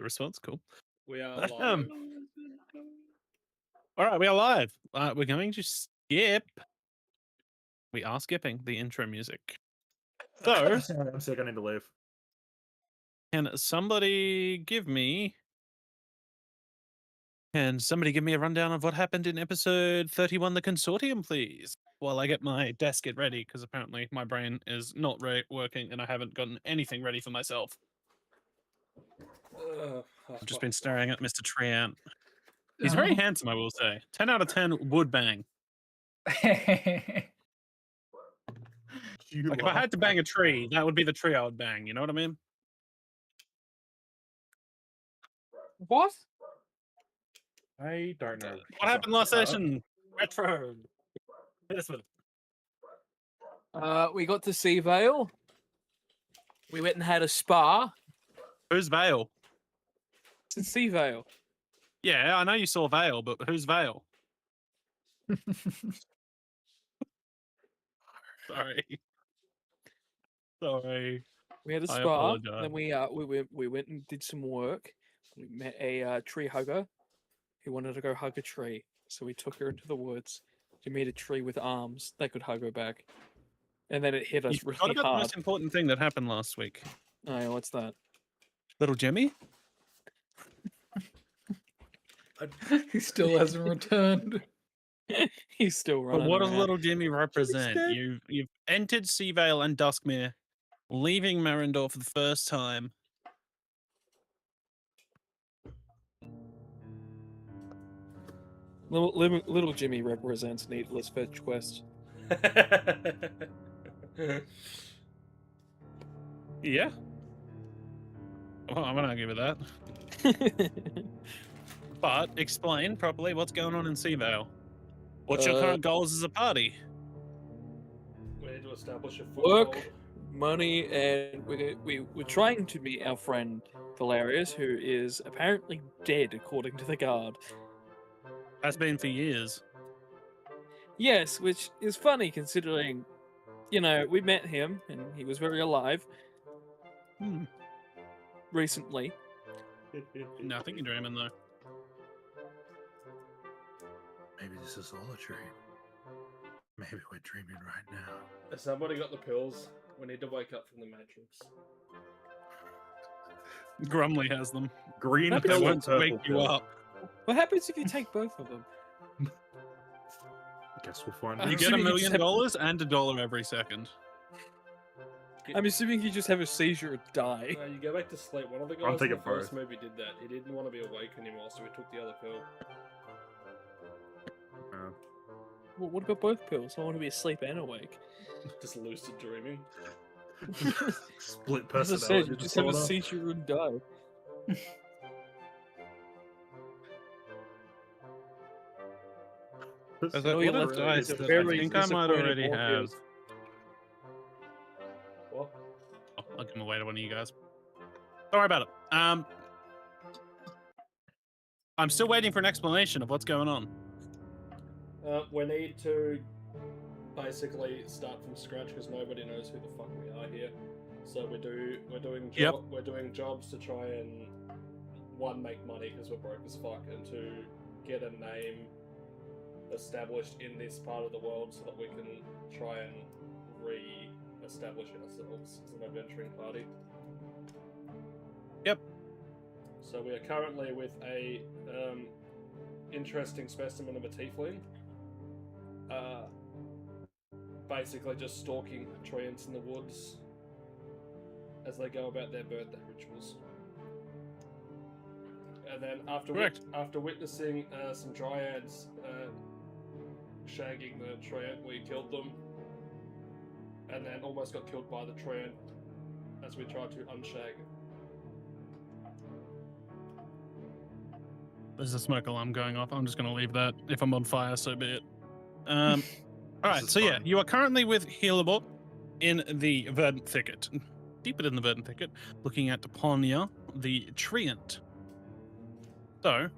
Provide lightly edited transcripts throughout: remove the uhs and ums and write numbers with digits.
response. Cool. We are live. All right, we are live. We're going to skip. We are skipping the intro music. So, I'm sick. I need to leave. can somebody give me a rundown of what happened in episode 31, the Consortium, please? While I get my desk ready, because apparently my brain is not working and I haven't gotten anything ready for myself. I've just been staring at Mr. Treant. He's very handsome, I will say. 10 out of 10 would bang. Like if I had to bang a tree, that would be the tree I would bang. You know what I mean? What? I don't know. What happened last session? Retro. This one. We got to Seavale. We went and had a spa. Who's Vale? It's in Seavale. Yeah, I know you saw Vale, but who's Vale? Sorry. Sorry. We had a I spa. apologize. Then we went and did some work. We met a tree hugger who wanted to go hug a tree. So we took her into the woods to meet a tree with arms that could hug her back. And then it hit us You really forgot about the hard. most important thing that happened last week. Oh, yeah, what's that? Little Jimmy? He still hasn't returned. He's still running But what does around. little Jimmy represent? dead. You've entered Seavale and Duskmere, leaving Marindor for the first time. Little Jimmy represents needless fetch quest. Yeah. Well, I'm gonna argue with that. But explain properly what's going on in Seavale. What's your current goals as a party? We need to establish a foothold. Work, money, and we're trying to meet our friend Valerius, who is apparently dead, according to the guard. Has been for years. Yes, which is funny considering, we met him and he was very alive recently. No, I think you're dreaming though. Maybe this is all a dream. Maybe we're dreaming right now. Has somebody got the pills? We need to wake up from the matrix. Grumley has them. Green That They pill and won't purple wake you pill. up. What happens if you take both of them? Guess we'll find I'm You out. get assuming $1 you just million have- and $1 every second. I'm assuming you just have a seizure or die. You go back to sleep. One of the I'm guys in taking the first both. movie did that. He didn't want to be awake anymore, so he took the other pill. Well, what about both pills? I want to be asleep and awake. Just lucid dreaming. Split As I personality said, you just have a disorder. seizure and die. As No, I you would have left died, it's a but I very think I might disappointing already have. Morpheus. What? Oh, I'll give him away to one of you guys. Don't worry about it. I'm still waiting for an explanation of what's going on. We need to basically start from scratch because nobody knows who the fuck we are here. So we're doing jobs to try and one, make money because we're broke as fuck, and two, get a name established in this part of the world so that we can try and re-establish ourselves as an adventuring party. Yep. So we are currently with a interesting specimen of a tiefling. Basically just stalking treants in the woods as they go about their birthday rituals. And then after witnessing some dryads shagging the treant, we killed them. And then almost got killed by the treant as we tried to unshag. There's a smoke alarm going off. I'm just going to leave that. If I'm on fire, so be it. Alright, so yeah, you are currently with Healabot in the Verdant Thicket. Deeper in the Verdant Thicket, looking at Ponya, the treant. So,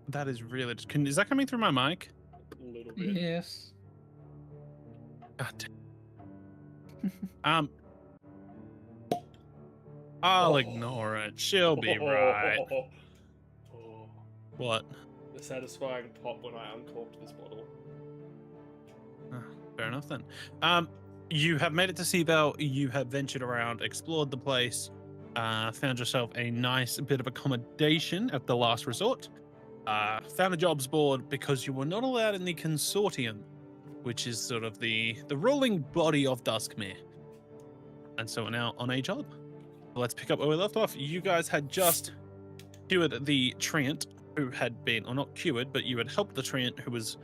that is really... Is that coming through my mic? A little bit. Yes. God damn. I'll ignore it. She'll be right. Oh, What? the satisfying pop when I uncorked this bottle. Fair enough then. You have made it to Seavale. You have ventured around, explored the place, found yourself a nice bit of accommodation at the last resort. Found a jobs board because you were not allowed in the consortium, which is sort of the ruling body of Duskmere. And so we're now on a job. Let's pick up where we left off. You guys had just cured the treant who had been, or not cured, but you had helped the treant who was,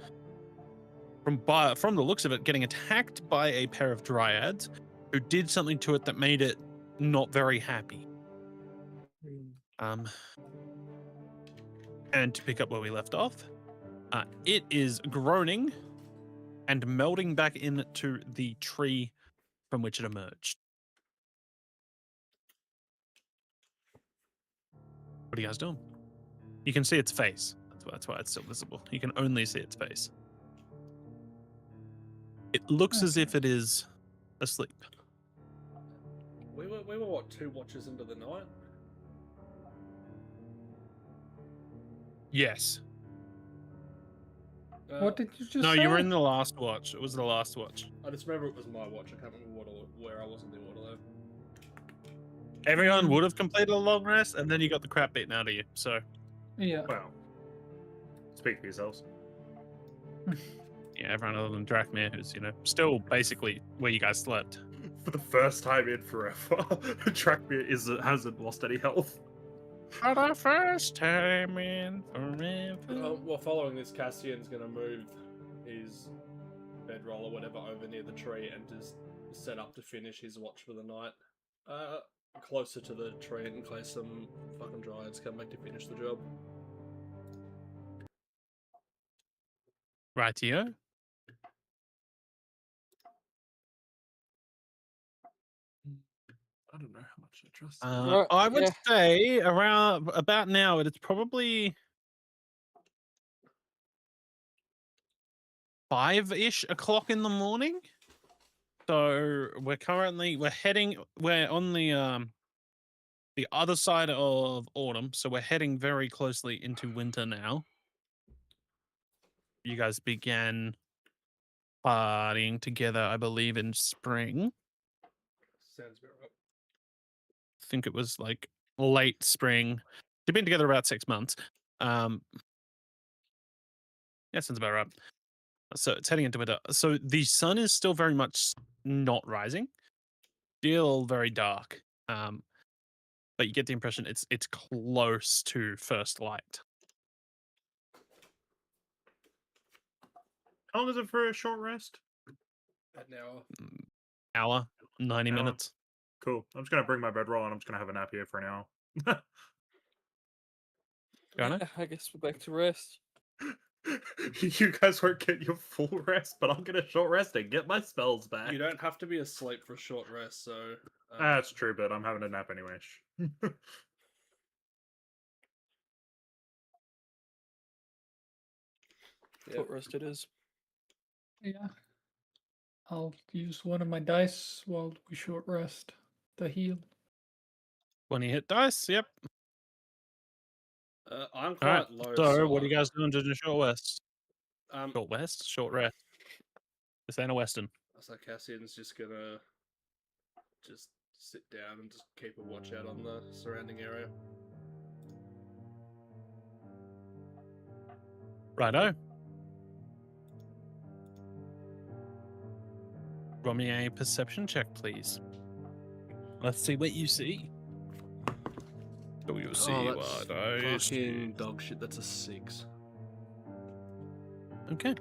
from the looks of it, getting attacked by a pair of dryads who did something to it that made it not very happy. And to pick up where we left off, it is groaning and melding back into the tree from which it emerged. What are you guys doing? You can see its face. That's why it's still visible. You can only see its face. It looks as if it is asleep. We were what, 2 watches into the night? Yes. What did you just No, say? you were in the last watch. It was the last watch. I just remember it was my watch. I can't remember where I was in the order though. Everyone would have completed a long rest, and then you got the crap beaten out of you. So, Yeah. Well, speak for yourselves. yeah, everyone other than Drachmere, who's, still basically where you guys slept. For the first time in forever, Trackmere hasn't lost any health. For the first time in forever. Well, following this, Cassian's gonna move his bedroll or whatever over near the tree and just set up to finish his watch for the night. Closer to the tree in case some fucking dryads come back to finish the job. Rightio. I don't know how much I trust. I would say about now, it's probably 5-ish o'clock in the morning. So we're on the other side of autumn. So we're heading very closely into winter now. You guys began partying together, I believe, in spring. Sounds about right. I think it was like late spring. They've been together about 6 months. Yeah, sounds about right. So it's heading into winter. So the sun is still very much not rising. Still very dark. But you get the impression it's close to first light. How long is it for a short rest? An hour. Hour, 90 minutes. Cool. I'm just gonna bring my bedroll and I'm just gonna have a nap here for an hour. Got Yeah, I guess we're back to rest. You guys won't get your full rest, but I'll get a short rest and get my spells back. You don't have to be asleep for a short rest, so. That's true, but I'm having a nap anyway. Short rest it is. Yeah. I'll use one of my dice while we short rest to heal. When you hit dice, yep. I'm All quite right. low. So what are you guys doing to the short rest? Um, Short west? Short rest. This ain't a western. So Cassian's just gonna just sit down and just keep a watch out on the surrounding area. Righto. Roll me a perception check, please. Let's see what you see. So you'll see what I fucking dog shit. That's a 6. Okay.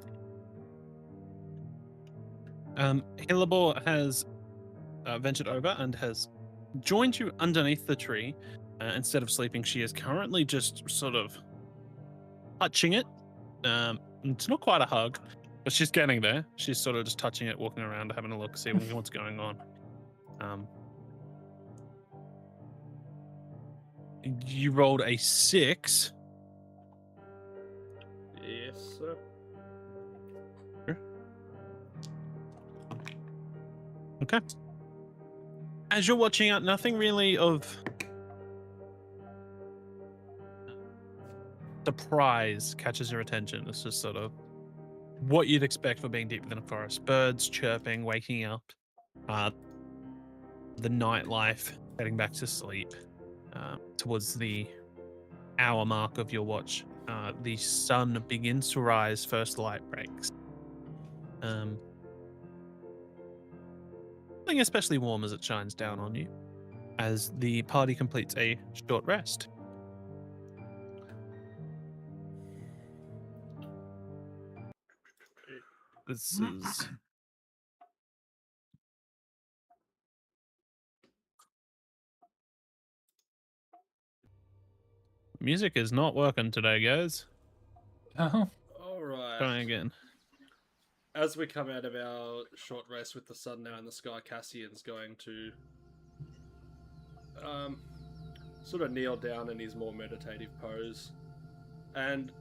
Hillabor has ventured over and has joined you underneath the tree. Instead of sleeping, she is currently just sort of touching it. It's not quite a hug, but she's getting there. She's sort of just touching it, walking around, having a look, seeing what's going on. You rolled a 6. Yes, sir. Okay. As you're watching out, nothing really of surprise catches your attention. It's just sort of what you'd expect for being deep within a forest. Birds chirping, waking up, the nightlife, heading back to sleep. Towards the hour mark of your watch, the sun begins to rise, first light breaks. Feeling especially warm as it shines down on you, as the party completes a short rest. This is music is not working today, guys. Oh, All right. Trying again. As we come out of our short rest with the sun now in the sky, Cassian's going to sort of kneel down in his more meditative pose and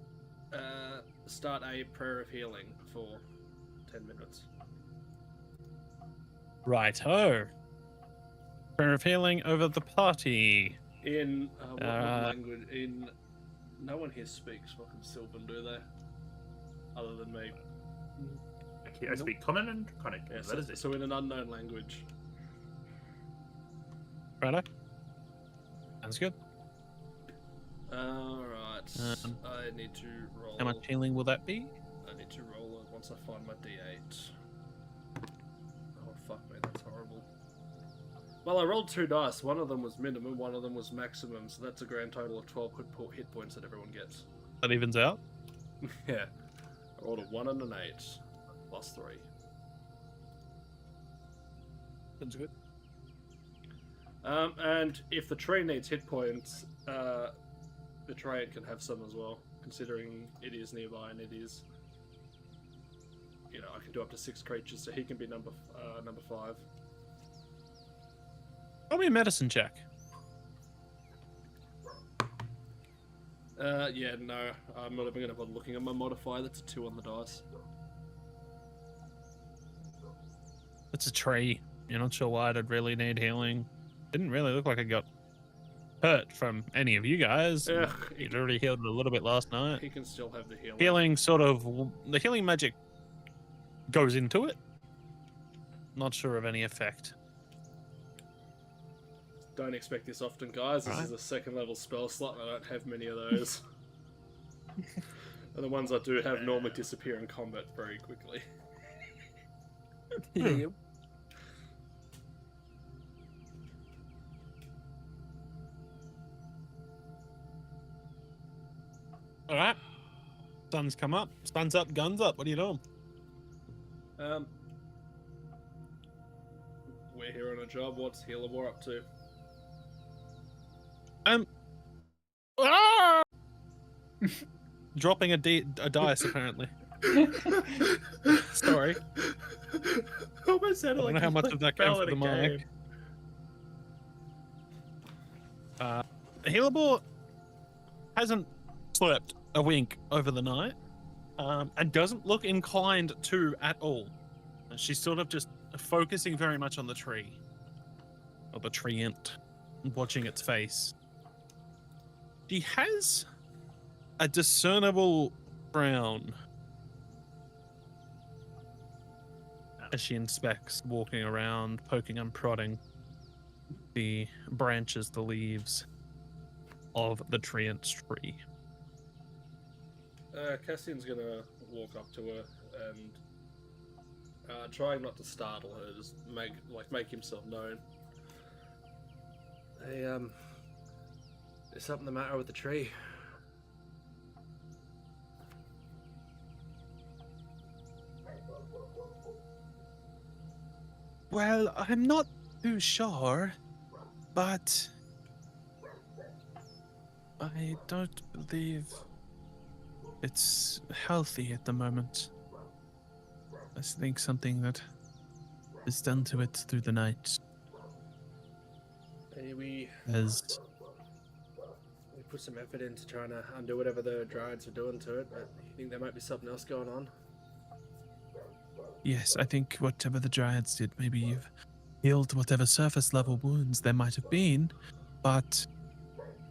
start a prayer of healing for 10 minutes. Right-ho. Prayer of healing over the party. In what language? In no one here speaks fucking Sylvan, do they? Other than me. Okay, I speak common and draconic. Yeah, That is it. so in an unknown language. Righto. Sounds good. Alright. I need to roll. How much healing will that be? I need to roll it once I find my d8. Oh, fuck me, that's horrible. Well, I rolled 2 dice. One of them was minimum, one of them was maximum, so that's a grand total of 12 hit points that everyone gets. That evens out? Yeah. I rolled a 1 and an 8. Plus 3. That's good. And if the tree needs hit points, the Betrayer can have some as well, considering it is nearby and it is... You know, I can do up to 6 creatures, so he can be number 5. Roll me a medicine check. Yeah, no, I'm not even going to bother looking at my modifier. That's a 2 on the dice. It's a tree. You're not sure why it'd really need healing. Didn't really look like it got hurt from any of you guys. Yeah, You'd already healed it a little bit last night. he can still have the healing. Healing sort of... The healing magic goes into it. Not sure of any effect. Don't expect this often, guys. This is a 2nd level spell slot, and I don't have many of those. And the ones I do have normally disappear in combat very quickly. Yep. All right. Sun's come up. Sun's up, guns up. What are you doing? We're here on a job. What's Healer War up to? Dropping a dice, apparently. Sorry. Almost sounded I don't like know how you much played of that came spell from in the a mic. game. Healable hasn't slept a wink over the night, and doesn't look inclined to at all. She's sort of just focusing very much on the tree, or the treant, watching its face. She has a discernible frown as she inspects, walking around, poking and prodding the branches, the leaves of the treant's tree. Cassian's gonna walk up to her and trying not to startle her, just make himself known. Hey, there's something the matter with the tree. Well, I'm not too sure, but I don't believe it's healthy at the moment. I think something that is done to it through the night Hey, we has... put some effort into trying to undo whatever the Dryads are doing to it, but you think there might be something else going on? Yes, I think whatever the Dryads did, maybe you've healed whatever surface level wounds there might have been, but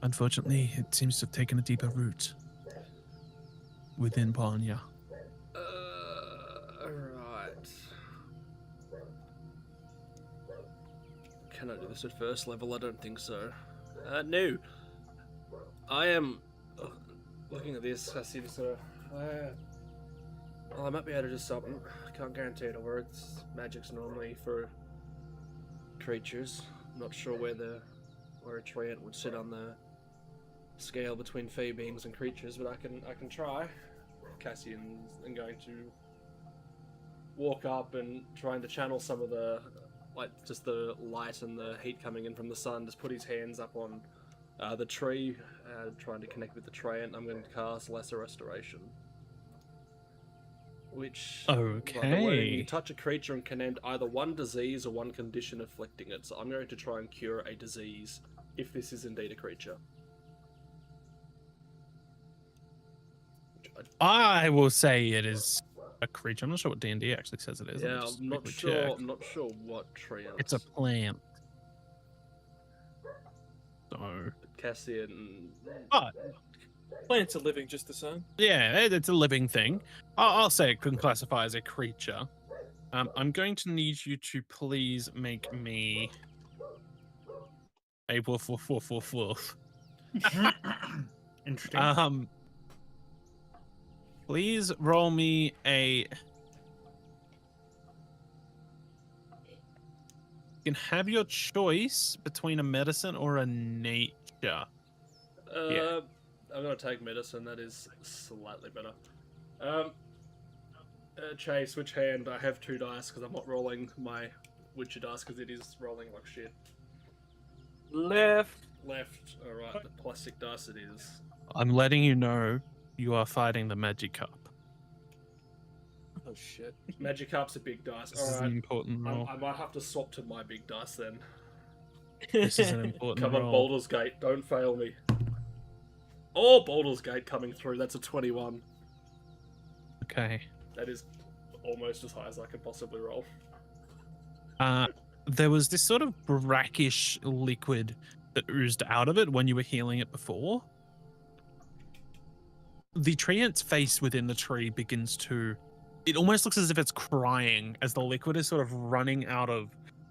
unfortunately it seems to have taken a deeper root. within Panya. Right. Can I do this at first level? I don't think so. No. I am looking at this. I see this. Well, I might be able to do something. I can't guarantee it'll work. Magic's normally for creatures. I'm not sure where a treant would sit on the scale between fey beings and creatures, but I can try. Cassian's going to walk up and trying to channel some of the just the light and the heat coming in from the sun. Just put his hands up on the tree, trying to connect with the treant. I'm going to cast Lesser Restoration. Which, Okay. by the way, you touch a creature and can end either one disease or one condition afflicting it. So I'm going to try and cure a disease, if this is indeed a creature. I will say it is a creature. I'm not sure what D&D actually says it is. Yeah, I'm not sure. I'm not sure what tree. It's a plant. So, Cassian. but Plants are living just the same. yeah, it's a living thing. I'll say it can classify as a creature. I'm going to need you to please make me a wolf. Interesting. Please roll me a. You can have your choice between a medicine or a nature. Yeah. I'm gonna take medicine. That is slightly better. Chase, which hand? I have 2 dice because I'm not rolling my Witcher dice because it is rolling like shit. Left. Left. Alright, the plastic dice it is. I'm letting you know you are fighting the magic cup. Oh shit. Magic Cup's a big dice. This is an Alright. important roll. I might have to swap to my big dice then. This is an important Come on, roll. Baldur's Gate. Don't fail me. Oh, Baldur's Gate coming through. That's a 21. Okay. That is almost as high as I could possibly roll. There was this sort of brackish liquid that oozed out of it when you were healing it before. The treant's face within the tree begins to... It almost looks as if it's crying as the liquid is sort of running out of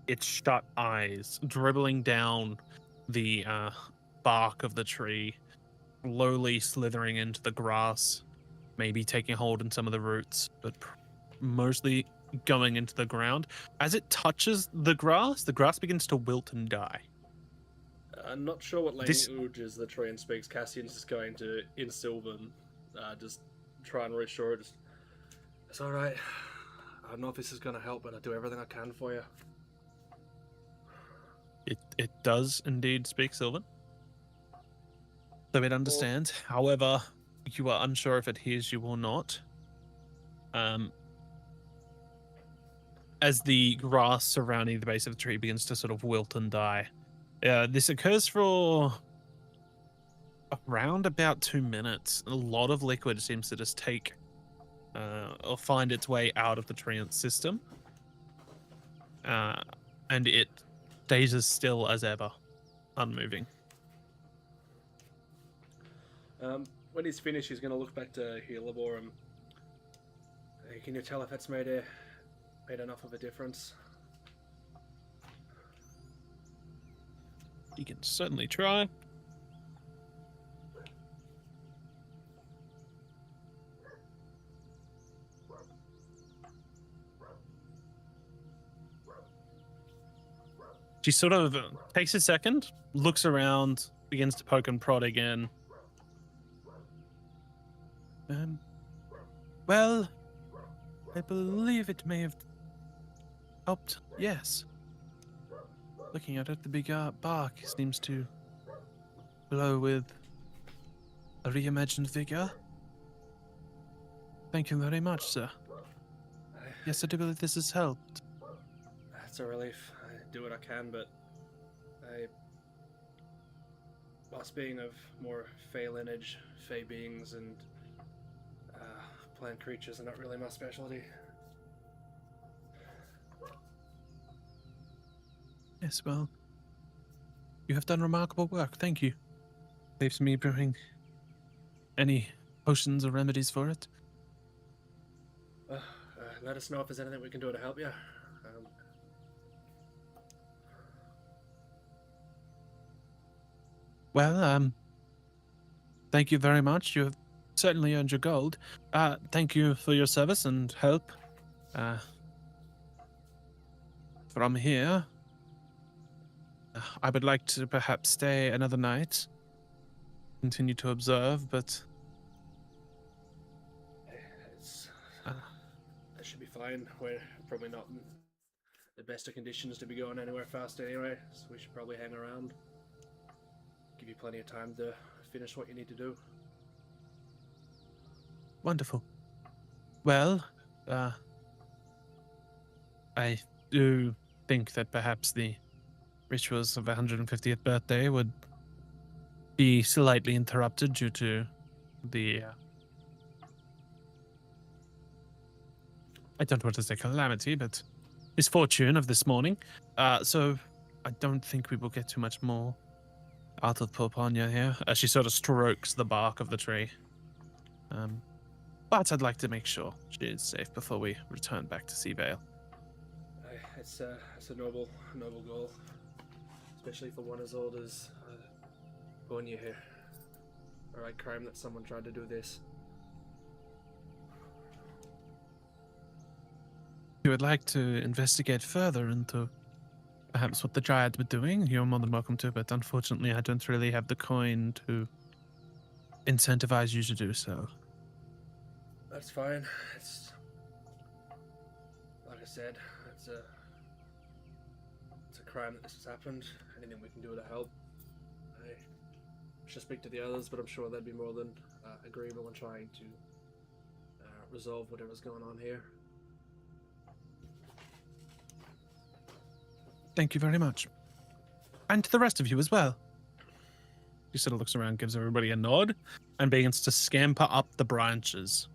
its shut eyes, dribbling down the bark of the tree, slowly slithering into the grass, maybe taking hold in some of the roots, but mostly going into the ground. As it touches the grass begins to wilt and die. I'm not sure what languages the treant speaks. Cassian's just going to, in Sylvan, just try and reassure it. It's alright. I don't know if this is going to help, but I'll do everything I can for you. It does indeed speak Sylvan. So it understands. However, you are unsure if it hears you or not. As the grass surrounding the base of the tree begins to sort of wilt and die. This occurs for around about 2 minutes. A lot of liquid seems to just take or find its way out of the treant's system. And it stays as still as ever, unmoving. When he's finished, he's going to look back to Helibor and... Hey, can you tell if that's made enough of a difference? You can certainly try. She sort of takes a second, looks around, begins to poke and prod again. Well, I believe it may have helped, yes. Looking at it, the big bark seems to glow with a reimagined vigor. Thank you very much, sir. Yes, I do believe this has helped. That's a relief. I do what I can, but us being of more fey lineage, fey beings, and plant creatures are not really my specialty. Yes, well, you have done remarkable work. Thank you. Saves me bringing any potions or remedies for it? Let us know if there's anything we can do to help you. Well, thank you very much. You have certainly earned your gold. Thank you for your service and help. From here, I would like to perhaps stay another night, continue to observe, but That should be fine. We're probably not in the best of conditions to be going anywhere fast anyway, so we should probably hang around. Give you plenty of time to finish what you need to do. wonderful. Well, I do think that perhaps the rituals of the 150th birthday would be slightly interrupted due to the I don't want to say calamity, but misfortune of this morning. So I don't think we will get too much more out of Popanya here, as she sort of strokes the bark of the tree. But I'd like to make sure she is safe before we return back to Seavale. It's a noble goal, especially for one as old as Ponya here. Alright, crime that someone tried to do this. If you would like to investigate further into perhaps what the Dryad were doing, you're more than welcome to, but unfortunately I don't really have the coin to incentivize you to do so. That's fine. It's like I said, it's a crime that this has happened. Anything we can do to help. I should speak to the others, but I'm sure they'd be more than agreeable in trying to resolve whatever's going on here. Thank you very much. And to the rest of you as well. She sort of looks around, gives everybody a nod, and begins to scamper up the branches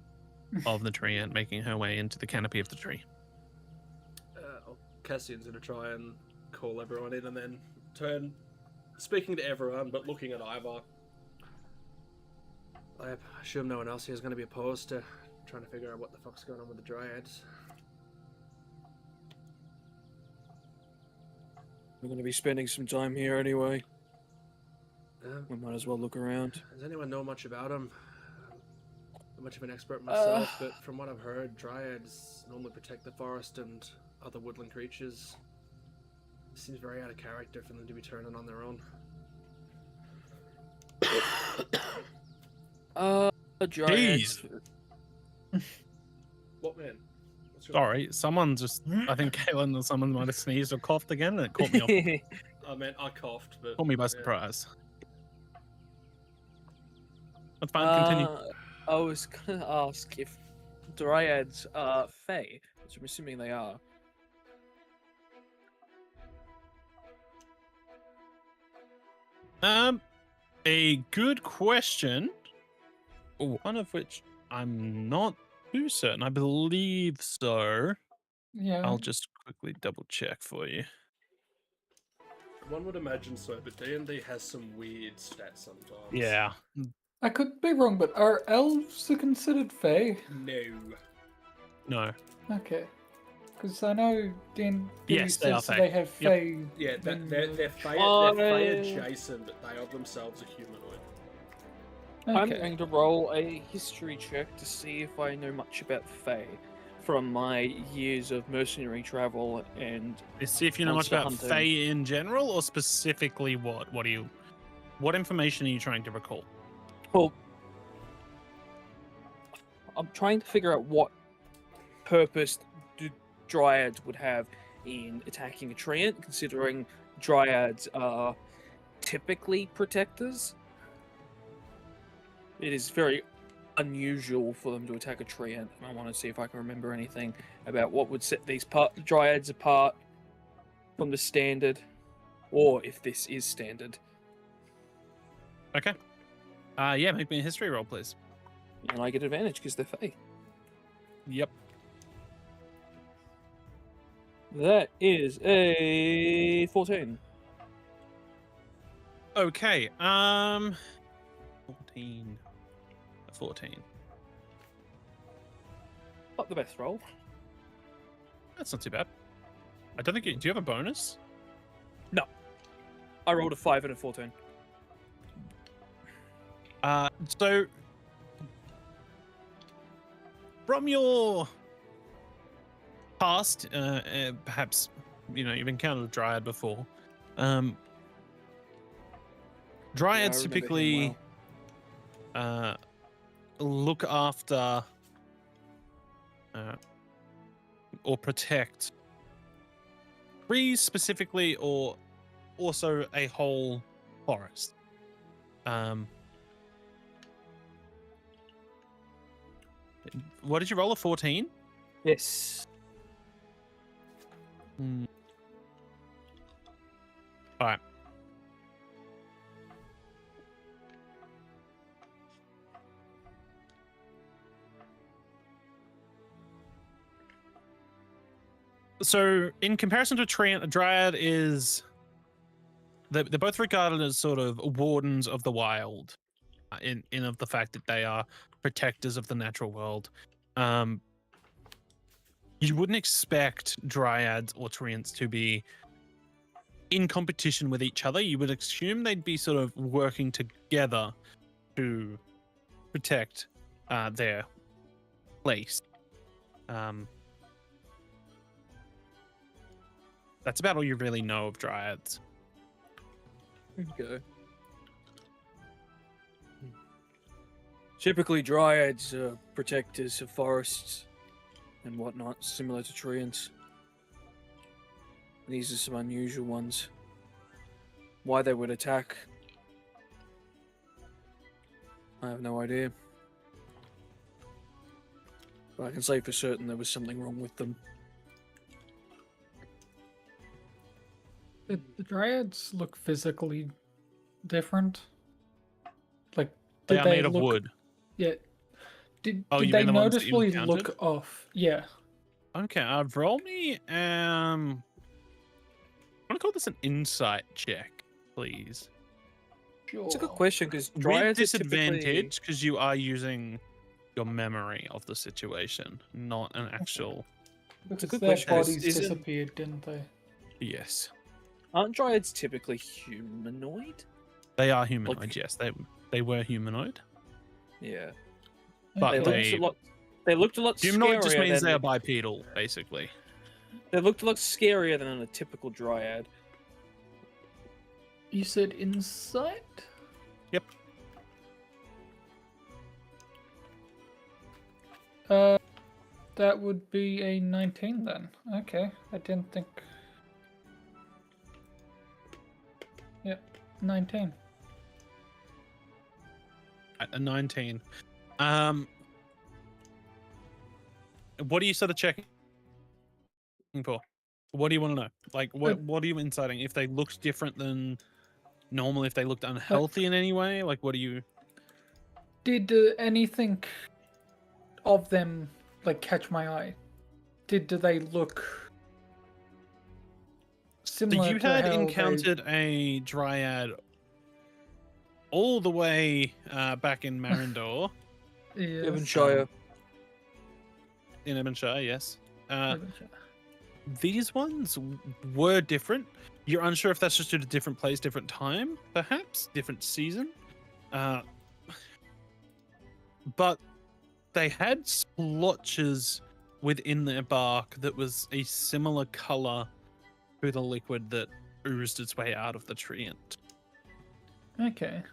of the tree and making her way into the canopy of the tree. Cassian's going to try and call everyone in and then turn, speaking to everyone, but looking at Ivar. I assume no one else here is going to be opposed to trying to figure out what the fuck's going on with the Dryads. We're going to be spending some time here anyway. We might as well look around. Does anyone know much about them? Not much of an expert myself, but from what I've heard, Dryads normally protect the forest and other woodland creatures. It seems very out of character for them to be turning on their own. Dryads. What, man? Sorry, someone just, I think Kaylin or someone might have sneezed or coughed again, and it caught me off. I mean, I coughed, but... Caught me by surprise. That's fine, continue. I was going to ask if Dryads are Fae, which I'm assuming they are. A good question. One of which I'm not too certain. I believe so. Yeah. I'll just quickly double check for you. One would imagine so, but D&D has some weird stats sometimes. Yeah. I could be wrong, but are elves considered Fae? No. No. Okay. Because I know D&D Yes, they are says Fae. they have Fae. Yeah, they're Fae adjacent, but they of themselves are humanoid. I'm Okay. going to roll a history check to see if I know much about Fae from my years of mercenary travel and Let's see if you know much monster about hunting. Fae in general, or specifically what? What information are you trying to recall? Well, I'm trying to figure out what purpose Dryads would have in attacking a treant, considering Dryads are typically protectors. It is very unusual for them to attack a treant, and I want to see if I can remember anything about what would set these Dryads apart from the standard, or if this is standard. Okay. Yeah, make me a history roll, please. And I get advantage because they're Fae. Yep. That is a 14. Okay. 14. 14. Not the best roll. That's not too bad. I don't think do you have a bonus? I rolled a 5 and a 14. So from your past, perhaps you've encountered a dryad before. Dryads I remember him typically look after or protect trees specifically, or also a whole forest. What did you roll? A 14? Yes. All right. So, in comparison to a tree, a dryad is they're both regarded as sort of wardens of the wild, in of the fact that they are protectors of the natural world. You wouldn't expect dryads or treants to be in competition with each other. You would assume they'd be sort of working together to protect their place. That's about all you really know of dryads. Okay. Typically, dryads are protectors of forests and whatnot, similar to treants. These are some unusual ones. Why they would attack, I have no idea. But I can say for certain there was something wrong with them. The dryads look physically different. Like, They did are made of look, wood. Yeah. Did Oh, you they mean the ones that you noticeably look encountered? off? Yeah. Okay, roll me. I'm gonna call this an insight check, please. Sure. It's a good question because With dryads are disadvantage, because you are using your memory of the situation, not an actual. Because a good their question, 'cause bodies isn't- disappeared, didn't they? Yes, Aren't dryads typically humanoid? they are humanoid. Yes, they were humanoid. Yeah. But They Okay. looked a lot Humanoid just scarier means they than are bipedal, basically. they looked a lot scarier than a typical dryad. You said insight? Yep. That would be a 19 then. Okay, I didn't think. Yep, 19. At a 19. What are you sort of checking for? What do you want to know? Like, what are you inciting? If they looked different than normal, if they looked unhealthy in any way, like, what do you? Did anything of them like catch my eye? Do they look similar? So you to had how encountered a dryad all the way back in Marindor, Yes. Devonshire. in Ebonshire, yes. Devonshire. These ones were different. You're unsure if that's just due to different place, different time, perhaps different season. But they had splotches within their bark that was a similar color to the liquid that oozed its way out of the treant. Okay.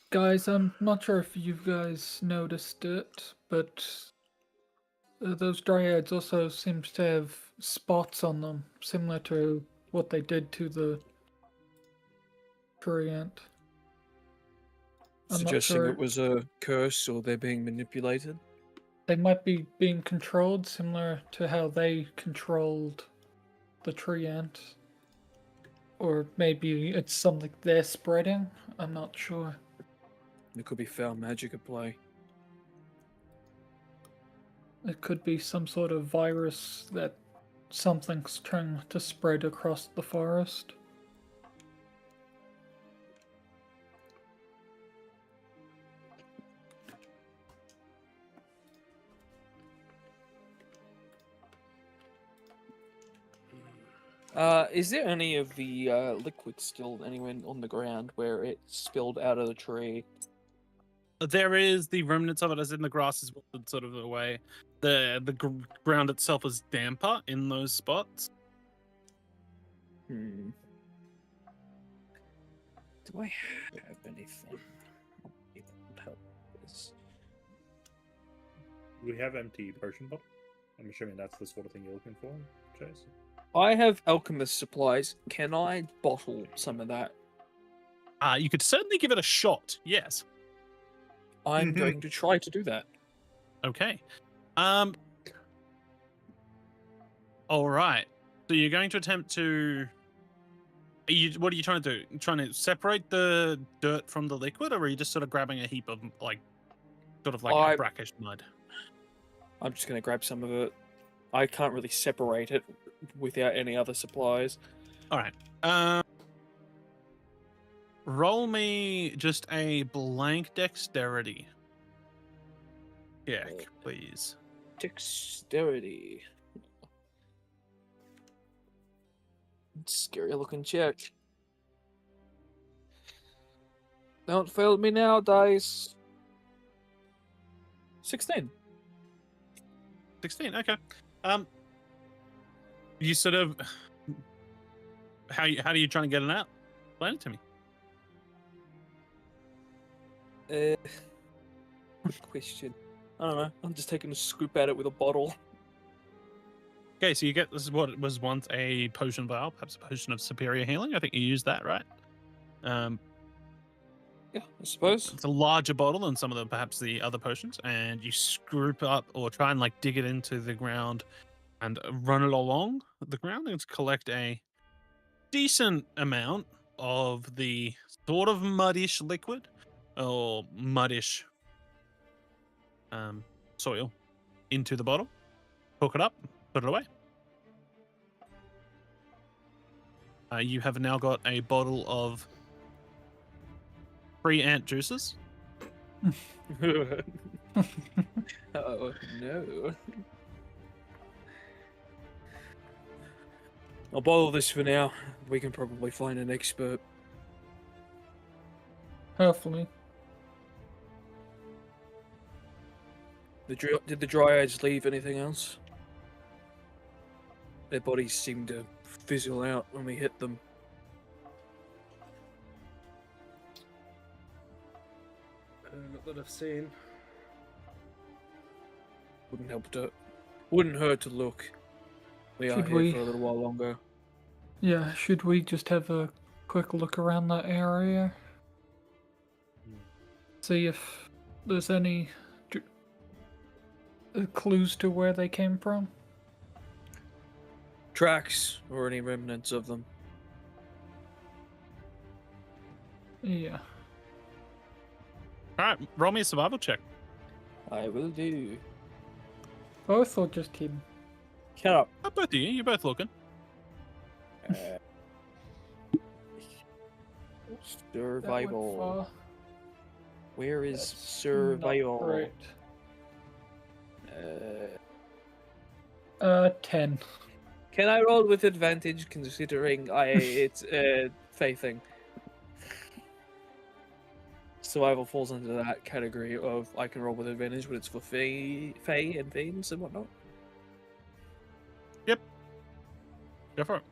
Guys, I'm not sure if you guys noticed it, but those dryads also seems to have spots on them, similar to what they did to the treant. I'm not Suggesting sure. it was a curse or they're being manipulated. They might be being controlled, similar to how they controlled the treant. Or maybe it's something they're spreading. I'm not sure. There could be foul magic at play. It could be some sort of virus that something's trying to spread across the forest. Is there any of the liquid still anywhere on the ground where it spilled out of the tree? There is the remnants of it, as in the grass is wilted sort of away. The ground itself is damper in those spots. Do I have anything? Maybe that would help this. We have empty potion bottle. I'm assuming that's the sort of thing you're looking for, Chase. I have alchemist supplies. Can I bottle some of that? You could certainly give it a shot. Yes. I'm going to try to do that. Okay. All right. So you're going to attempt to. What are you trying to do? Trying to separate the dirt from the liquid, or are you just sort of grabbing a heap of a brackish mud? I'm just going to grab some of it. I can't really separate it without any other supplies. All right. Roll me just a blank dexterity check, please. Dexterity. Scary looking check. Don't fail me now, dice. 16. 16. Okay. You sort of how do you try to get it out? Explain it to me. Good question. I don't know. I'm just taking a scoop at it with a bottle. Okay, so you get this is what was once a potion vial, perhaps a potion of superior healing. I think you used that, right? Yeah, I suppose. It's a larger bottle than some of the perhaps the other potions, and you scoop up or try and like dig it into the ground and run it along the ground and collect a decent amount of the sort of muddish liquid or muddish soil into the bottle. Hook it up, put it away. You have now got a bottle of free ant juices. Oh no. I'll bottle this for now. We can probably find an expert. Hopefully. Did the dryads leave anything else? Their bodies seemed to fizzle out when we hit them. Not that I've seen. Wouldn't hurt to look. We are here for a little while longer. Yeah, should we just have a quick look around that area? See if there's any clues to where they came from? Tracks or any remnants of them. Yeah. All right, roll me a survival check. I will do. Both or just him? Shut up. Both of you. You're both looking. Survival. Where is That's survival? not right. 10. Can I roll with advantage considering it's a Fey thing? Survival falls into that category of I can roll with advantage, but it's for Fey and Fiends and whatnot. Yep. Go for it.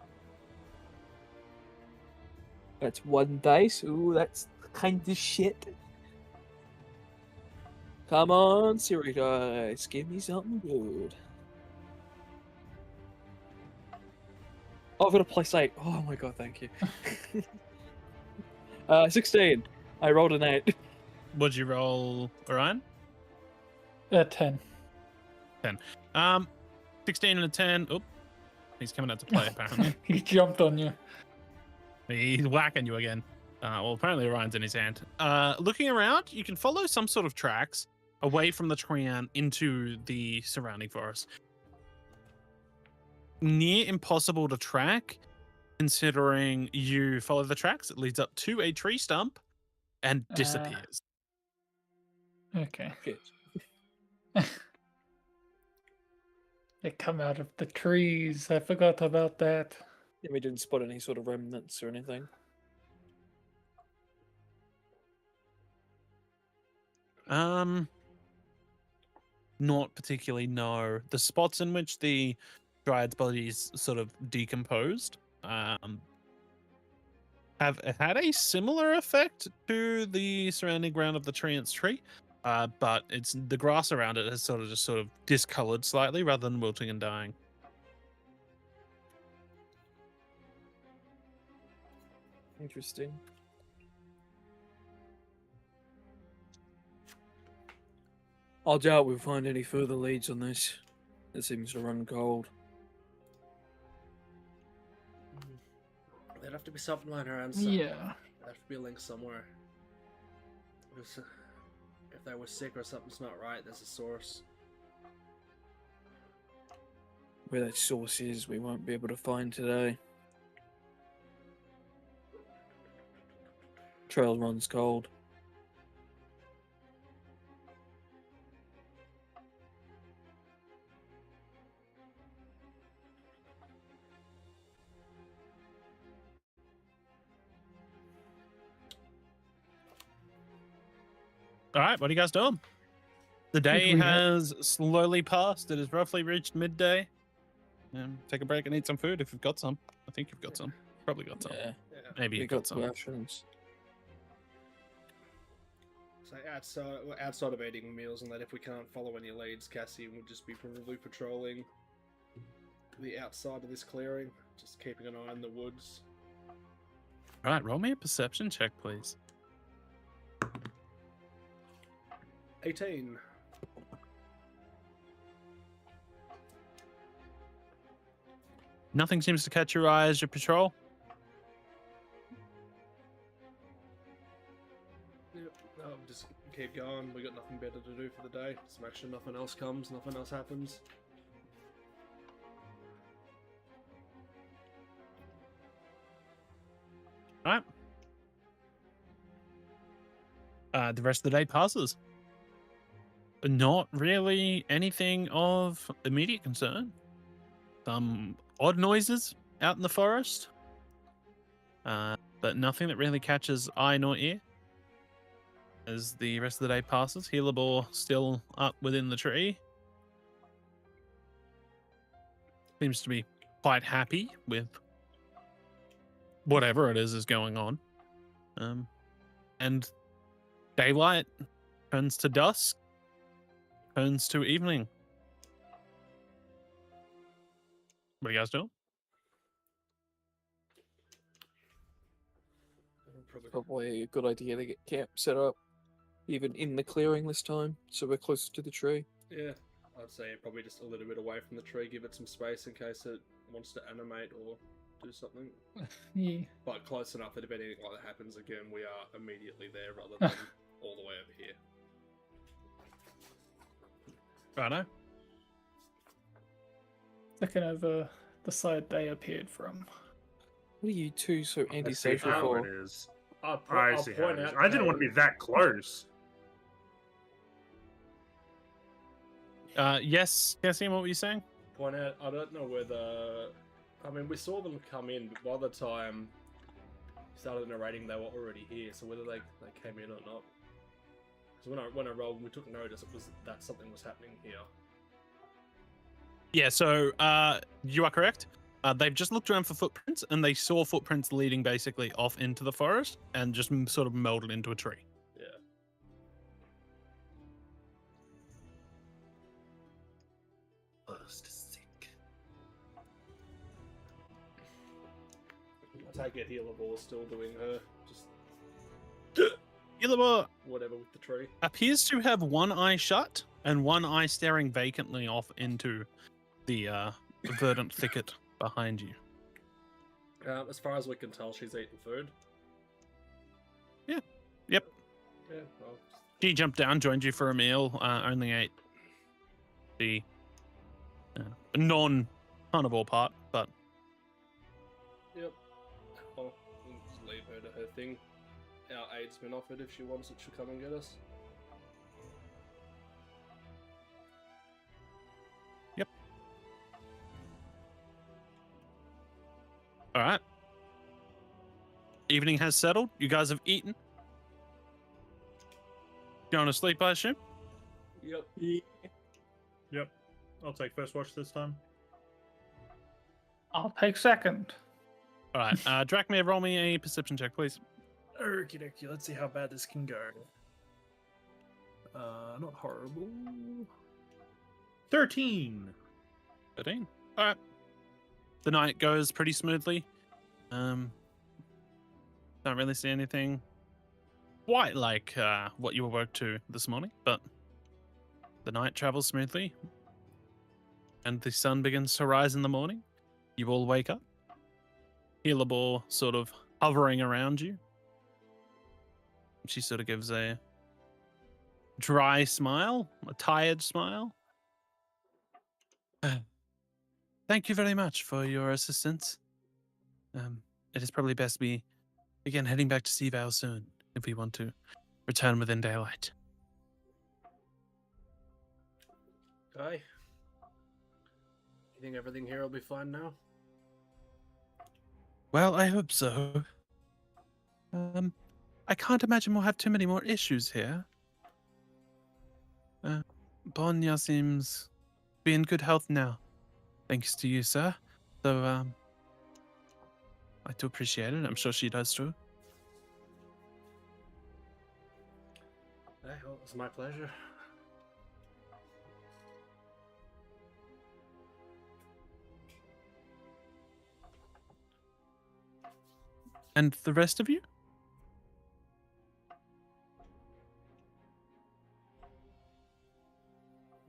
That's 1 dice. Ooh, that's kind of shit. Come on, Siri dice. Give me something good. Oh, I've got a plus 8. Oh my god, thank you. 16. I rolled an 8. What'd you roll, Orion? 10. 16 and a 10. Oop. He's coming out to play, apparently. He jumped on you. He's whacking you again. Well, apparently Orion's in his hand. Looking around, you can follow some sort of tracks away from the tree and into the surrounding forest. near impossible to track, considering you follow the tracks. It leads up to a tree stump and disappears. Okay. Shit. They come out of the trees. I forgot about that. Yeah, we didn't spot any sort of remnants or anything. Not particularly, no. The spots in which the dryad's bodies sort of decomposed have had a similar effect to the surrounding ground of the treant's tree, but it's the grass around it has sort of discolored slightly rather than wilting and dying. Interesting. I doubt we'll find any further leads on this. It seems to run cold. There'd have to be something lying around. Yeah. There'd have to be a link somewhere. If they were sick or something's not right, there's a source. Where that source is, we won't be able to find today. Trail runs cold. All right, what are you guys doing? The day we has slowly passed. It has roughly reached midday. Take a break and eat some food if you've got some. I think you've got some. Probably got some. Yeah, Maybe we you've got got some. rations. So outside of eating meals and that, if we can't follow any leads, Cassie will just be probably patrolling the outside of this clearing, just keeping an eye on the woods. All right, roll me a perception check, please. 18. Nothing seems to catch your eye as you patrol. Yep, just keep going. We got nothing better to do for the day. Just make sure nothing else comes, nothing else happens. All right. The rest of the day passes. Not really anything of immediate concern. Some odd noises out in the forest, but nothing that really catches eye nor ear. As the rest of the day passes, Helibor still up within the tree. Seems to be quite happy with whatever it is going on. And daylight turns to dusk, turns to evening. What are you guys doing? Probably a good idea to get camp set up, even in the clearing this time, so we're closer to the tree. Yeah, I'd say probably just a little bit away from the tree, give it some space in case it wants to animate or do something. Yeah. But close enough that if anything like that happens again, we are immediately there rather than all the way over here. Righto. Looking over the side they appeared from. What are you two so I see antisocial how for? it is. I'll I see how point it is. out I didn't want to be that close. Yes, Cassim, what were you saying? Point out, I don't know whether... I mean, we saw them come in, but by the time he started narrating, they were already here, so whether they came in or not. Because when I rolled, we took notice, it was that something was happening here. Yeah, so you are correct. They've just looked around for footprints, and they saw footprints leading basically off into the forest and just sort of melded into a tree. Yeah. I take it Helibor is still doing her, just Helibor whatever with the tree. appears to have one eye shut and one eye staring vacantly off into the verdant thicket behind you. As far as we can tell, she's eating food. Yep. Yeah, well, She jumped down, joined you for a meal, only ate the carnivore part, but Yep. I'll just leave her to her thing. Our aid's been offered. If she wants it, she'll come and get us. Yep. All right. Evening has settled. You guys have eaten. Going to sleep, I assume? Yep. Yep. I'll take first watch this time. I'll take second. All right. Drachmir, roll me a perception check, please. Okie dokie, let's see how bad this can go. Not horrible. 13. 13. All right. The night goes pretty smoothly. Don't really see anything quite like what you awoke to this morning, but the night travels smoothly, and the sun begins to rise in the morning. You all wake up. Helibor sort of hovering around you. She sort of gives a dry smile, a tired smile. Thank you very much for your assistance. It is probably best we begin heading back to Seavale soon if we want to return within daylight. Okay. You think everything here will be fine now? Well, I hope so. I can't imagine we'll have too many more issues here. Bonya seems to be in good health now, thanks to you, sir. So, I do appreciate it. I'm sure she does too. Hey, well, it was my pleasure. And the rest of you?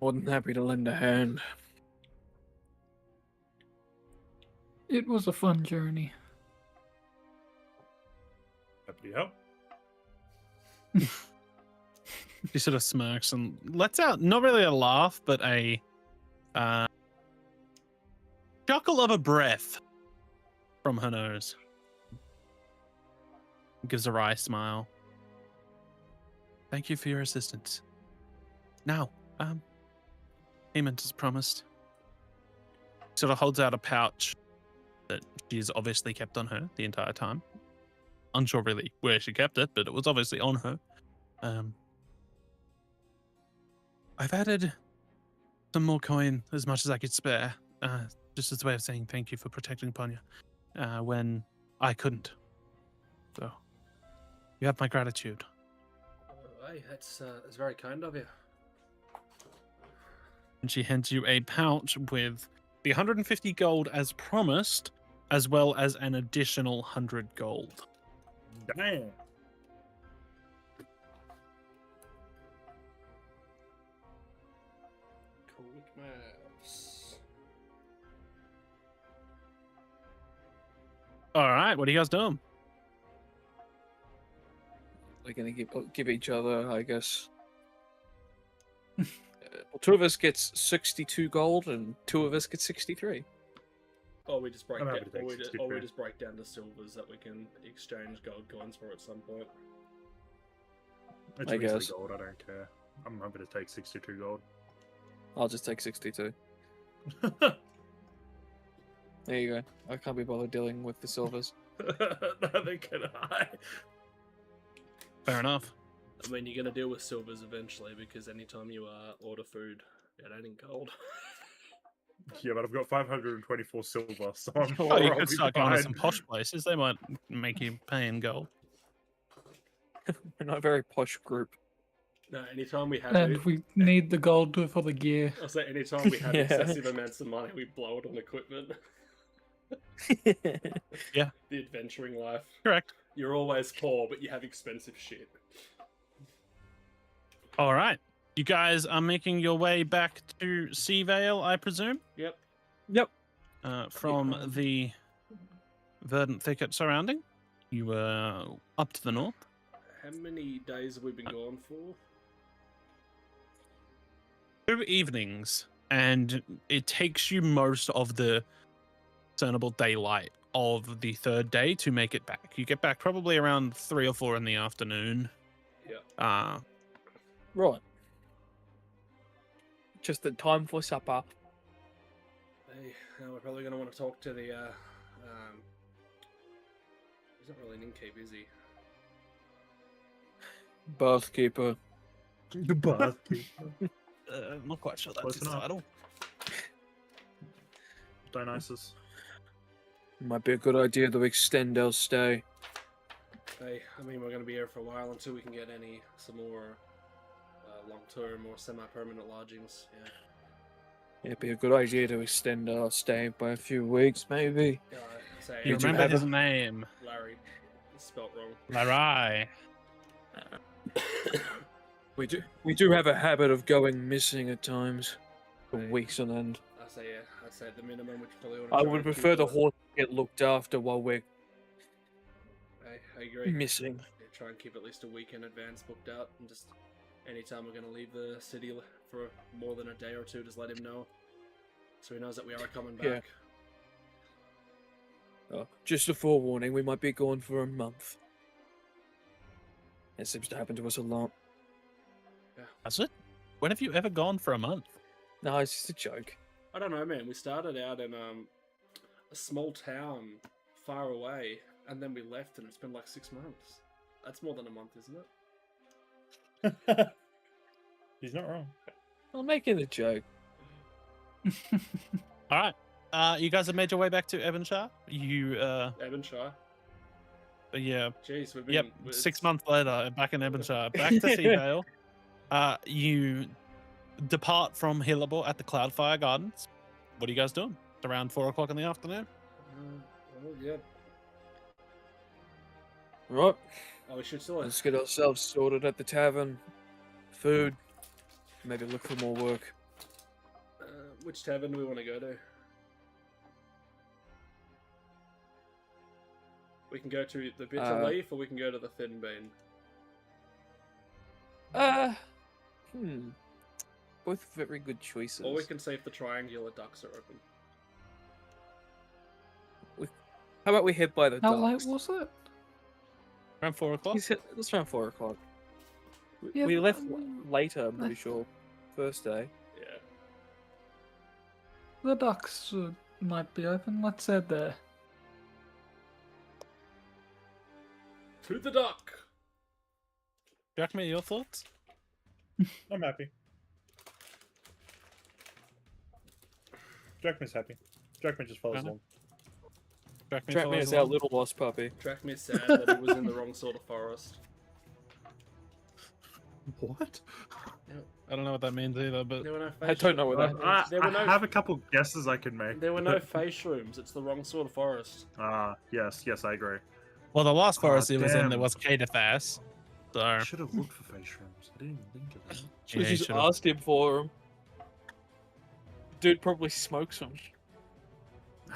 More than happy to lend a hand. It was a fun journey. Happy to help. She sort of smirks and lets out not really a laugh, but a chuckle of a breath from her nose. Gives a wry smile. Thank you for your assistance. Now, payment as promised. Sort of holds out a pouch that she's obviously kept on her the entire time. Unsure really where she kept it, but it was obviously on her. I've added some more coin as much as I could spare, just as a way of saying thank you for protecting Ponya when I couldn't. So, you have my gratitude. Hey, that's very kind of you. And she hands you a pouch with the 150 gold as promised, as well as an additional 100 gold. Damn. Quick maps. All right, what are you guys doing? We're gonna give each other, I guess. Well, two of us gets 62 gold, and two of us get 63. Or we just break I'm down, happy to take or we 63. just break down to silvers that we can exchange gold coins for at some point. It's I easily guess. gold, I don't care. I'm happy to take 62 gold. I'll just take 62. There you go. I can't be bothered dealing with the silvers. Neither can I. Fair enough. I mean, you're gonna deal with silvers eventually because anytime you order food, it ain't in gold. Yeah, but I've got 524 silver, so I'm Oh, sure you I'll could be start going to fine. some posh places. They might make you pay in gold. We're not a very posh group. No, anytime we have And it, we need the gold for the gear. I'll say anytime we have Yeah. excessive amounts of money, we blow it on equipment. Yeah. The adventuring life. Correct. You're always poor, but you have expensive shit. All right. You guys are making your way back to Seavale, I presume? Yep. Yep. From the Verdant Thicket surrounding. You were up to the north. How many days have we been gone for? 2 evenings and it takes you most of the discernible daylight of the third day to make it back. You get back probably around 3 or 4 in the afternoon. Yeah. Right. Just the time for supper. Hey, we're probably going to want to talk to the, he's not really an innkeep, is he? Bathkeeper. The bath. I'm not quite sure that's Close his enough. title. Dionysus. Might be a good idea to extend our stay. Hey, I mean, we're going to be here for a while until we can get some more long-term or semi-permanent lodgings. Yeah. It'd be a good idea to extend our stay by a few weeks, maybe. Say, You Did you remember have his a- name? Larry. It's spelt wrong. Larai. We do have a habit of going missing at times, for weeks on end. I'd say at the minimum, we probably want I would prefer the horse get looked after while we're I agree. missing. Yeah, try and keep at least a week in advance booked out, and just anytime we're going to leave the city for more than a day or two, just let him know, so he knows that we are coming back. Yeah. Just a forewarning, we might be gone for a month. It seems to happen to us a lot. That's it? When have you ever gone for a month? No, it's just a joke. I don't know, man. We started out in a small town far away, and then we left, and it's been like 6 months. That's more than a month, isn't it? He's not wrong. I'm making a joke. All right. You guys have made your way back to Evanshire? Evanshire. Yeah. Jeez, we've been. Yep. 6 months later, back in Evanshire. Back to Seavale. You depart from Hillable at the Cloudfire Gardens. What are you guys doing? It's around 4 o'clock in the afternoon. Well, yeah. Right, Oh, we should still. let's get ourselves sorted at the tavern. Food. Maybe look for more work. Which tavern do we want to go to? We can go to the Bitter Leaf, or we can go to the Thin Bean. Both very good choices. Or we can see if the triangular ducks are open. How about we head by the How docks? late was it? Around 4 o'clock? It's around 4 o'clock. Yeah, We but, left later, I'm pretty I- sure. First day. Yeah. The docks might be open. Let's head there. To the duck! Jack, me, your thoughts? I'm happy. Jackman's happy. Jackman just follows Gunner? along. Jack, me, Track me follows as our along? little lost puppy. Track me sad that he was in the wrong sort of forest. What? I don't know what that means either, but There were no face I don't know what that I, There were I no- have a couple guesses I can make. There were no face shrooms. It's the wrong sort of forest. Yes, I agree. well, the last forest he was in, there damn. was Caterfass. So, I should have looked for face shrooms. I didn't even think of that. We yeah, just should've- asked him for them. Dude probably smokes them.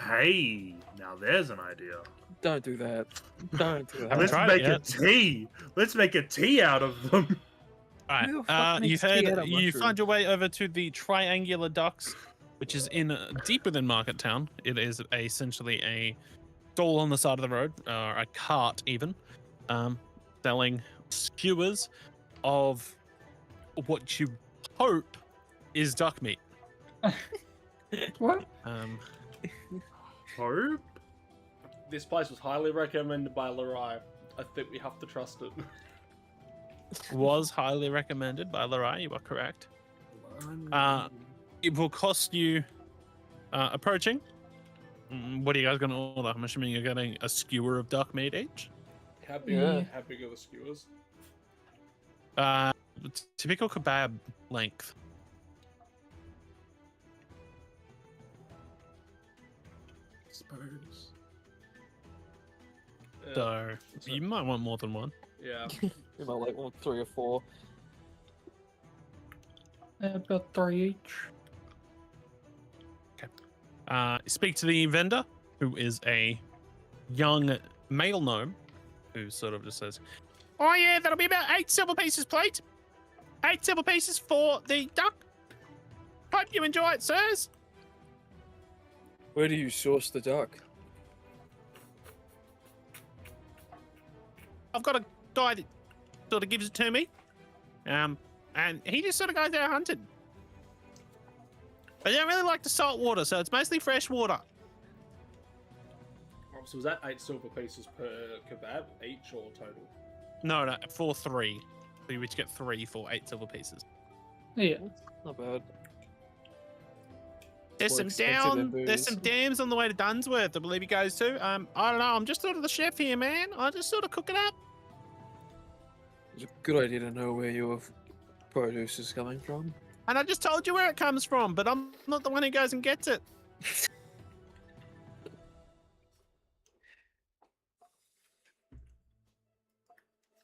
Hey, now there's an idea. Don't do that. Don't do Haven't that. Let's tried it make a yet. tea. Let's make a tea out of them. Alright, Who the fuck you makes tea out head. of You mushrooms? find your way over to the Triangular Docks, which is in deep within Market Town. It is essentially a stall on the side of the road, or a cart even, selling skewers of what you hope is duck meat. What? Hope? This place was highly recommended by Larai. I think we have to trust it. Was highly recommended by Larai. You are correct. It will cost you approaching. What are you guys going to order? I'm assuming you're getting a skewer of duck meat each. How big? Yeah. How big are the skewers? Typical kebab length. Suppose. So you might want more than one. Yeah. You might like want 3 or 4. About 3 each. Speak to the vendor, who is a young male gnome, who sort of just says, "Oh yeah, that'll be about 8 silver pieces, plate. 8 silver pieces for the duck. Hope you enjoy it, sirs. Where do you source the duck? I've got a guy that sort of gives it to me. And he just sort of goes out hunting. I don't really like the salt water, so it's mostly fresh water. So was that 8 silver pieces per kebab each or total? No, for 3. So you each get 3 for 8 silver pieces. Yeah. Not bad. There's More some expensive than there's some booze. dams on the way to Dunsworth, I believe he goes to. I don't know, I'm just sort of the chef here, man. I just sort of cook it up. It's a good idea to know where your produce is coming from. And I just told you where it comes from, but I'm not the one who goes and gets it.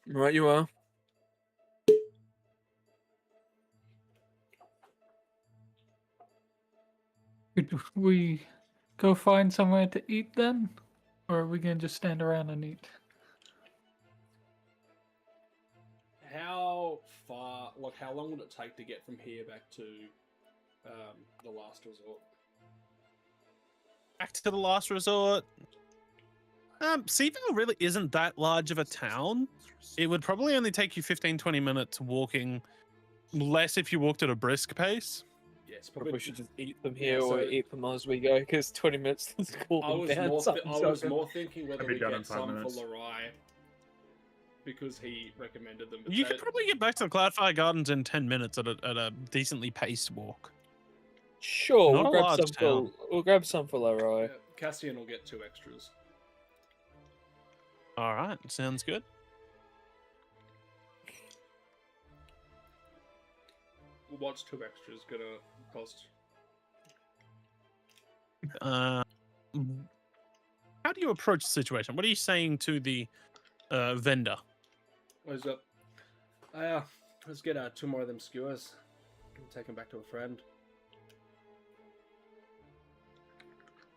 Right, you are. Could we go find somewhere to eat then? Or are we gonna just stand around and eat? How far, like, how long would it take to get from here back to the last resort? Back to the last resort. Seavale really isn't that large of a town. It would probably only take you 15-20 minutes walking, less if you walked at a brisk pace. Yes, Probably probably. should just eat them here Yeah, or so- eat them as we go, because 20 minutes to cool I them was down. more, something's I was going- more thinking whether I'll be we done in get 5 some minutes. for Larai because he recommended them. but You they- could probably get back to the Cloudfire Gardens in 10 minutes at a decently paced walk. Sure, Not we'll a grab large some town. for we'll grab some for Leroy. Yeah, Cassian will get 2 extras. All right, sounds good. What's 2 extras gonna cost? How do you approach the situation? What are you saying to the vendor? What is it? Let's get 2 more of them skewers. And take them back to a friend.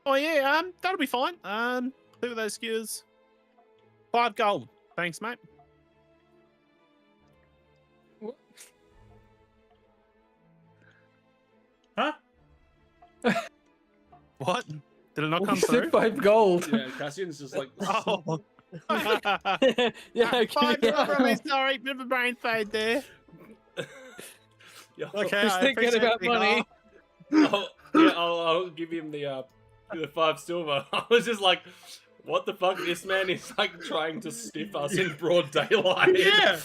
Oh yeah, that'll be fine. Look at those skewers. 5 gold. Thanks, mate. Huh? What? Did it not We come said through? 5 gold. Yeah, Cassian's just like. Oh. Yeah, give 5 me gold that. from me. Sorry, bit of a brain fade there. Yeah, Okay, Just I thinking appreciate about the money. I'll give him the 5 silver. I was just like, what the fuck? This man is like trying to stiff us in broad daylight. Yeah,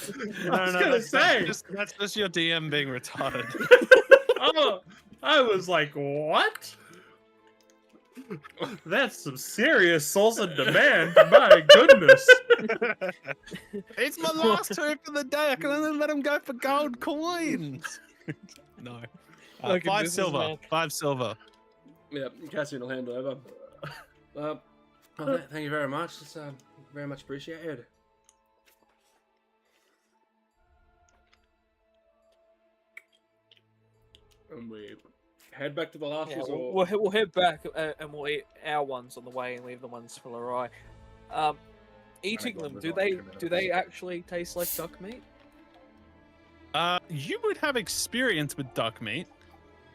No, I was no, gonna that's say. That's just your DM being retarded. Oh, I was like, what? That's some serious souls in demand. My goodness. It's my last two for the day. I can only let him go for gold coins. No. Look at 5 this silver. man. 5 silver. Yeah, Cassian will hand over. Thank you very much. It's very much appreciated. And we head back to the last Yeah, resort. we'll head back and we'll eat our ones on the way and leave the ones for Leroy. Eating go them, with do like they 2 minutes. do they actually taste like duck meat? You would have experience with duck meat.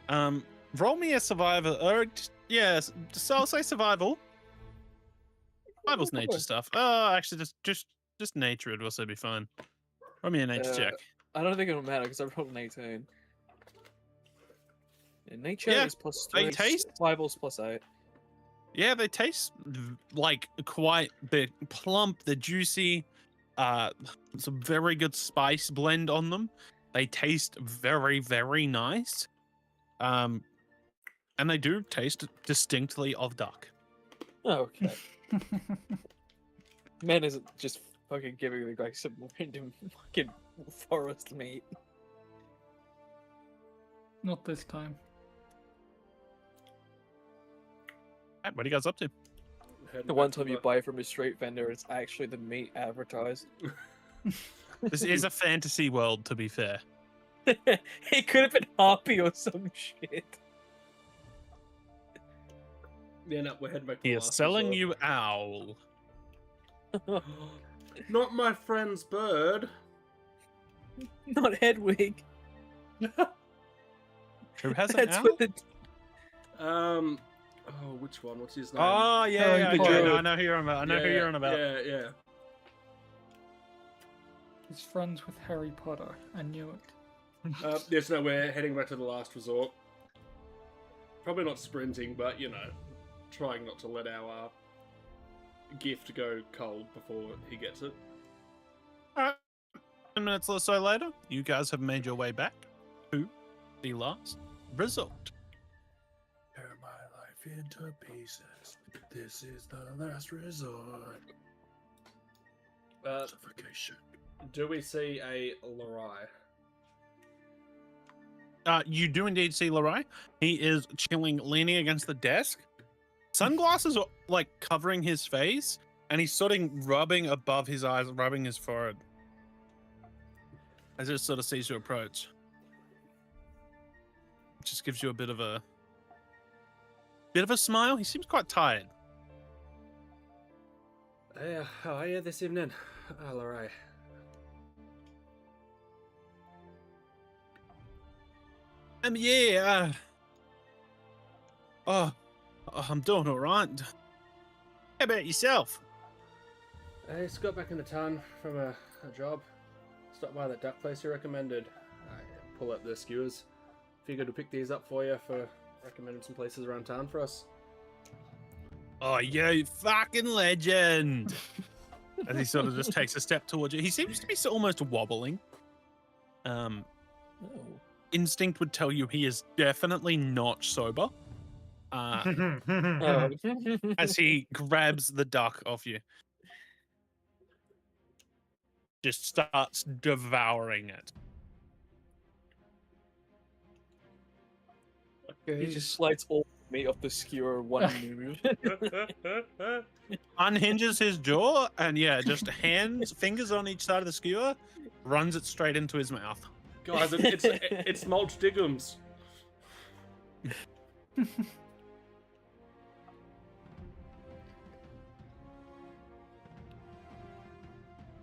Roll me a survival, or yes, so I'll say survival. Survival's nature stuff. Oh, actually, just nature would also be fine. Roll me a nature check. I don't think it'll matter because I rolled an 18. Yeah, nature Yeah, is plus they 3. taste- Survival's plus 8. Yeah, they taste like quite big, plump. They're juicy. Some very good spice blend on them. They taste very, very nice. And they do taste distinctly of duck. Oh, okay. Man isn't just fucking giving the guy some random fucking forest meat. Not this time. Right, what are you guys up to? Heading The back one to time you buy from a street vendor, it's actually the meat advertised. This is a fantasy world, to be fair. It could have been Harpy or some shit. Yeah, no, we're heading back to He the is last selling resort. you owl. Not my friend's bird. Not Hedwig. Who has an That's owl? what the Oh, which one? What's his name? Oh yeah, Harry okay. Potter. No, I know who you're on about. I know who you're on about. Yeah. He's friends with Harry Potter. I knew it. Yes, no, we're heading back to the last resort. Probably not sprinting, but trying not to let our gift go cold before he gets it. 10 minutes or so later, you guys have made your way back to the last resort. Tear my life into pieces. This is the last resort. Suffocation. Do we see a Larai? You do indeed see Leroy. He is chilling, leaning against the desk. Sunglasses are like covering his face, and he's sort of rubbing above his eyes, rubbing his forehead. As it sort of sees you approach. Just gives you a bit of a smile. He seems quite tired. Hey, how are you this evening? Larai. Yeah. I'm doing all right. How about yourself? I just got back into town from a job. Stopped by that duck place you recommended. I pull up the skewers. Figured to pick these up for you for recommending some places around town for us. Oh, you fucking legend. As he sort of just takes a step towards you. He seems to be almost wobbling. Oh. Instinct would tell you he is definitely not sober. Oh. As he grabs the duck off you. Just starts devouring it. He just slides all the meat off the skewer in one move. Unhinges his jaw and just fingers on each side of the skewer, runs it straight into his mouth. Guys, it's mulch diggums.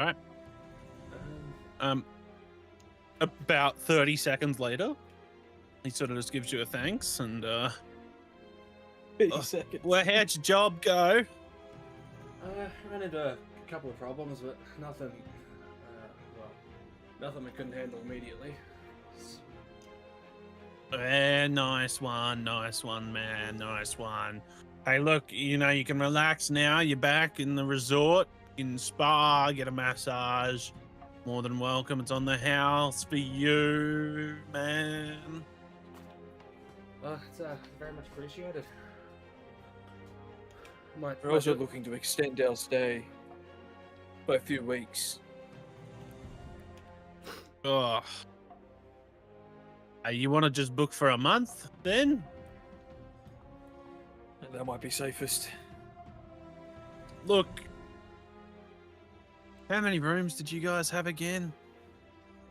All right. About 30 seconds later, he sort of just gives you a thanks and 30 seconds. well, how'd your job go? Ran into a couple of problems, but nothing. Nothing we couldn't handle immediately. Nice one, man, nice one. Hey, look, you can relax now. You're back in the resort. You can spa, get a massage. More than welcome. It's on the house for you, man. It's very much appreciated. We're also looking to extend our stay by a few weeks. Oh. You want to just book for a month, then? That might be safest. Look. How many rooms did you guys have again?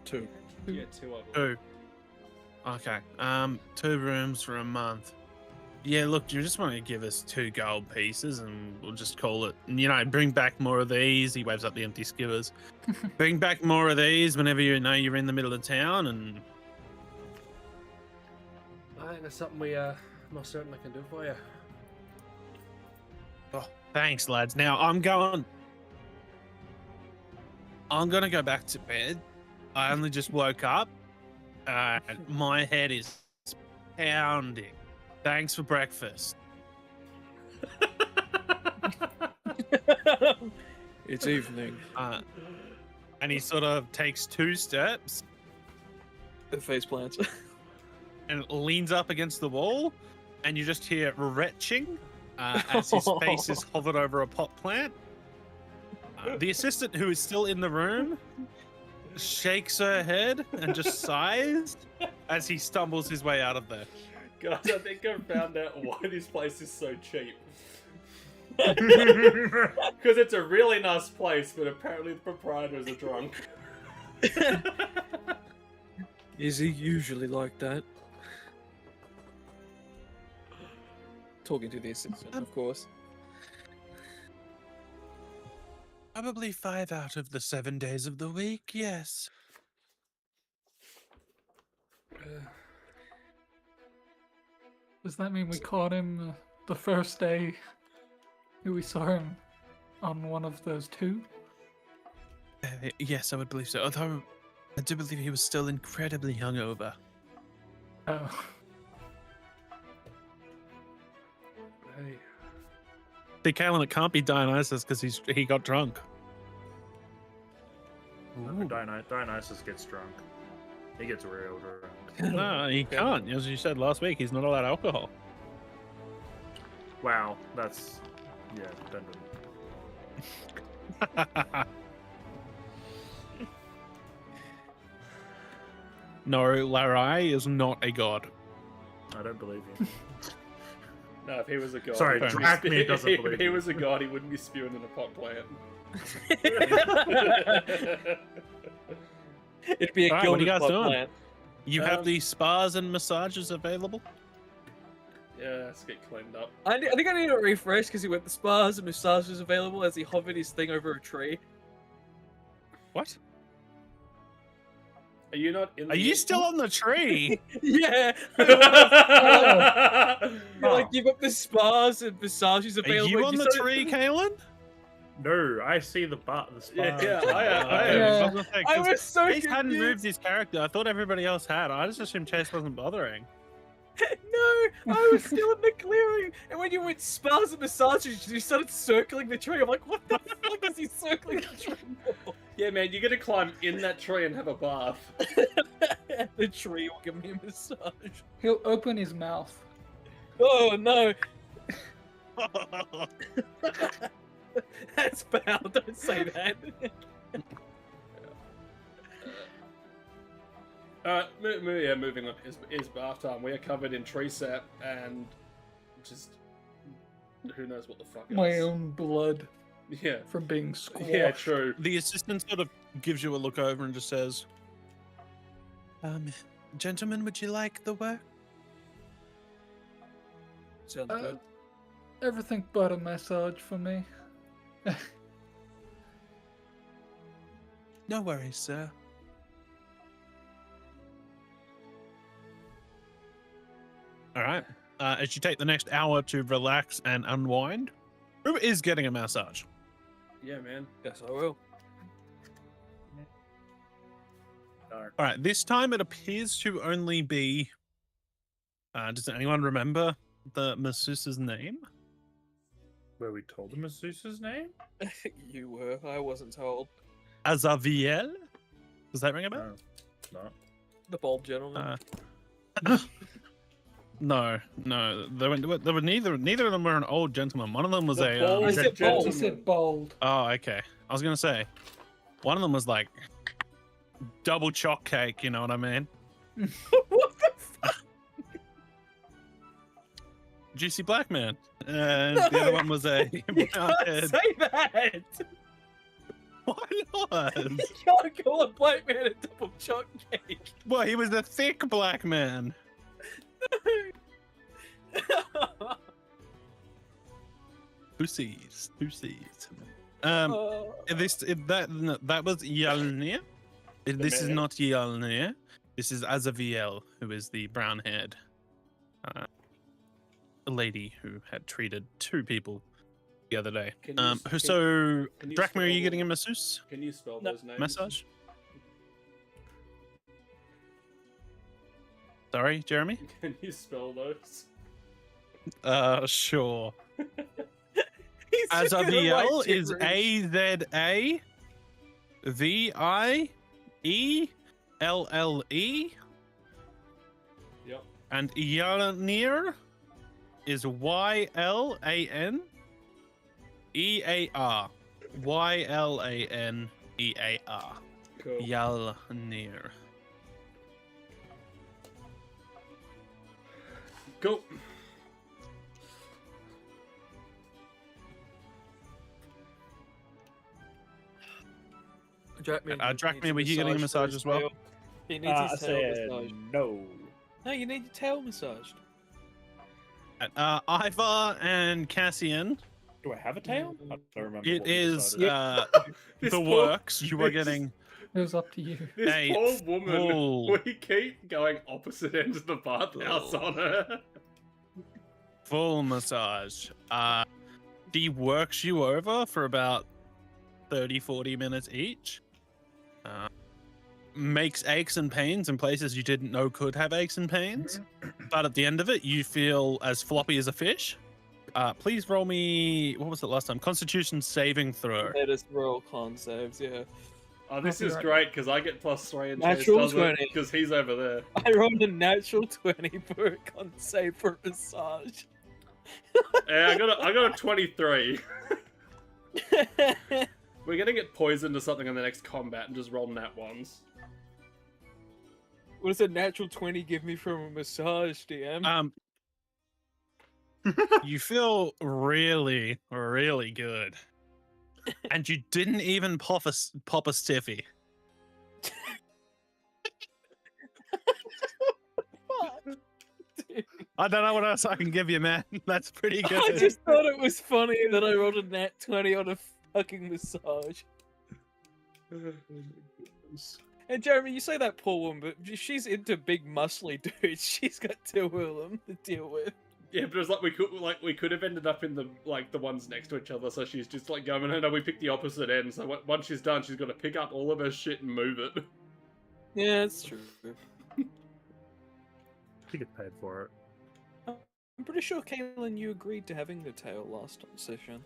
2. Yeah, 2 of them. 2. Okay. 2 rooms for a month. Yeah, look, you just want to give us 2 gold pieces and we'll just call it. Bring back more of these. He waves up the empty skewers. Bring back more of these whenever you're in the middle of town, and I think that's something we most certainly can do for you. oh, thanks, lads. Now I'm gonna go back to bed. I only just woke up. My head is pounding. Thanks for breakfast. It's evening. And he sort of takes 2 steps The face plants. and leans up against the wall, and you just hear retching as his face is hovered over a pot plant. The assistant, who is still in the room, shakes her head and just sighs as he stumbles his way out of there. Guys, I think I've found out why this place is so cheap. Because it's a really nice place, but apparently the proprietors are drunk. Is he usually like that? Talking to the assistant, of course. Probably 5 out of the 7 days of the week, yes. Does that mean we caught him the first day we saw him on one of those two? Yes, I would believe so. Although, I do believe he was still incredibly hungover. Oh. Hey. See, Kalen, it can't be Dionysus because he got drunk. No, Dionysus gets drunk. He gets real drunk. No, he can't. As you said last week, he's not allowed alcohol. Wow, that's dependent. No, Larai is not a god. I don't believe you. No, if he was a god, Sorry, he wouldn't Dracme be- doesn't believe If he you. was a god, he wouldn't be spewing in a pot plant. It'd be a Alright, what are you gilded guys pot doing? plant. You have the spas and massages available? Yeah, let's get cleaned up. I think I need a refresh because he went the spas and massages available as he hovered his thing over a tree. What? Are you not in? Are you still on the tree? Yeah. Oh. You like give up the spas and massages Are available. you on the started- tree, Kalen? No, I see the spa. Yeah, I Yeah. am. I was so Chase hadn't confused. moved his character. I thought everybody else had. I just assumed Chase wasn't bothering. No, I was still in the clearing, and when you went spas and massages, you started circling the tree. I'm like, what the fuck is he circling the tree for? Yeah, man, you're gonna climb in that tree and have a bath. The tree will give me a massage. He'll open his mouth. Oh no, that's foul. Don't say that. Moving on. Is bath time. We are covered in tree sap and just who knows what the fuck else. My own blood Yeah. from being squashed. Yeah, true. The assistant sort of gives you a look over and just says, gentlemen, would you like the work? Sounds Uh, good. Everything but a massage for me. No worries, sir. All right. As you take the next hour to relax and unwind, who is getting a massage? Yeah, man. Yes, I will. All right. This time it appears to only be. Does anyone remember the masseuse's name? Where we told him Zeus's name? You were. I wasn't told. Azaviel? Does that ring a bell? No. The bald gentleman. No. They were neither of them were an old gentleman. One of them was The bald I said bald. He said bald. Oh, okay. I was gonna say, one of them was like double choc cake. You know what I mean? What the fuck? Juicy black man. And the other one was a You can't say that. Why not? You can't call a black man a double choc cake. Well, he was a thick black man. Who sees? Who sees? That was Yalnir. This is man. not Yalnir. This is Azaviel, who is the brown-haired lady who had treated two people the other day. Can you s- can- So, can you Drachma, are you spell- getting a masseuse? Can you spell No. those names? Massage? Sorry, Jeremy? Can you spell those? Sure. He's just gonna Azaviel write is gibberish. Azavielle. Yep. And Yalnir is Ylanear. Ylanear. Cool. Yalnir. Cool. Drachma, were you getting a massage as well? He needs I his tail said massaged. no. No, you need your tail massaged. Ivar and Cassian, Do I have a tail? I don't remember. it what we is decided. This the poor- works. You are this- getting It was up to you. This Hey, poor woman. fool. We keep going opposite ends of the bathhouse on her. full massage. She works you over for about 30-40 minutes each. Makes aches and pains in places you didn't know could have aches and pains. But at the end of it, you feel as floppy as a fish. Please roll me, what was it last time? Constitution saving throw. Let us roll con saves, yeah. Oh, this is great because I get +3 and Chase Natural doesn't 20. because he's over there. I rolled a natural 20 for a con save for massage. Yeah, I got a 23. We're gonna get poisoned or something in the next combat and just roll nat ones. What does a natural 20 give me from a massage, DM? You feel really, really good. And you didn't even pop a stiffy. I don't know what else I can give you, man. That's pretty good. I just thought it was funny that I rolled a nat 20 on a fucking massage. And Jeremy, you say that poor woman, but if she's into big muscly dudes, she's got two of them to deal with. Yeah, but it's like we could have ended up in the ones next to each other. So she's just like going, no, we picked the opposite end. So once she's done, she's got to pick up all of her shit and move it. Yeah, that's true. She get paid for it. I'm pretty sure, Kaylin, you agreed to having the tail last session.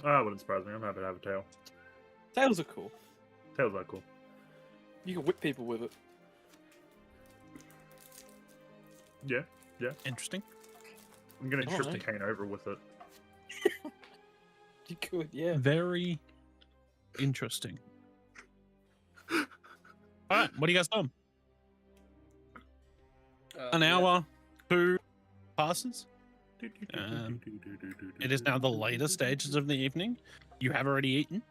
Oh, it wouldn't surprise me. I'm happy to have a tail. Tails are cool. Tails are cool. You can whip people with it. Yeah. Interesting. I'm gonna trip the Alright. cane over with it. You could, yeah. Very interesting. Alright, what are you guys doing? An hour, 2 passes. It is now the later stages of the evening. You have already eaten.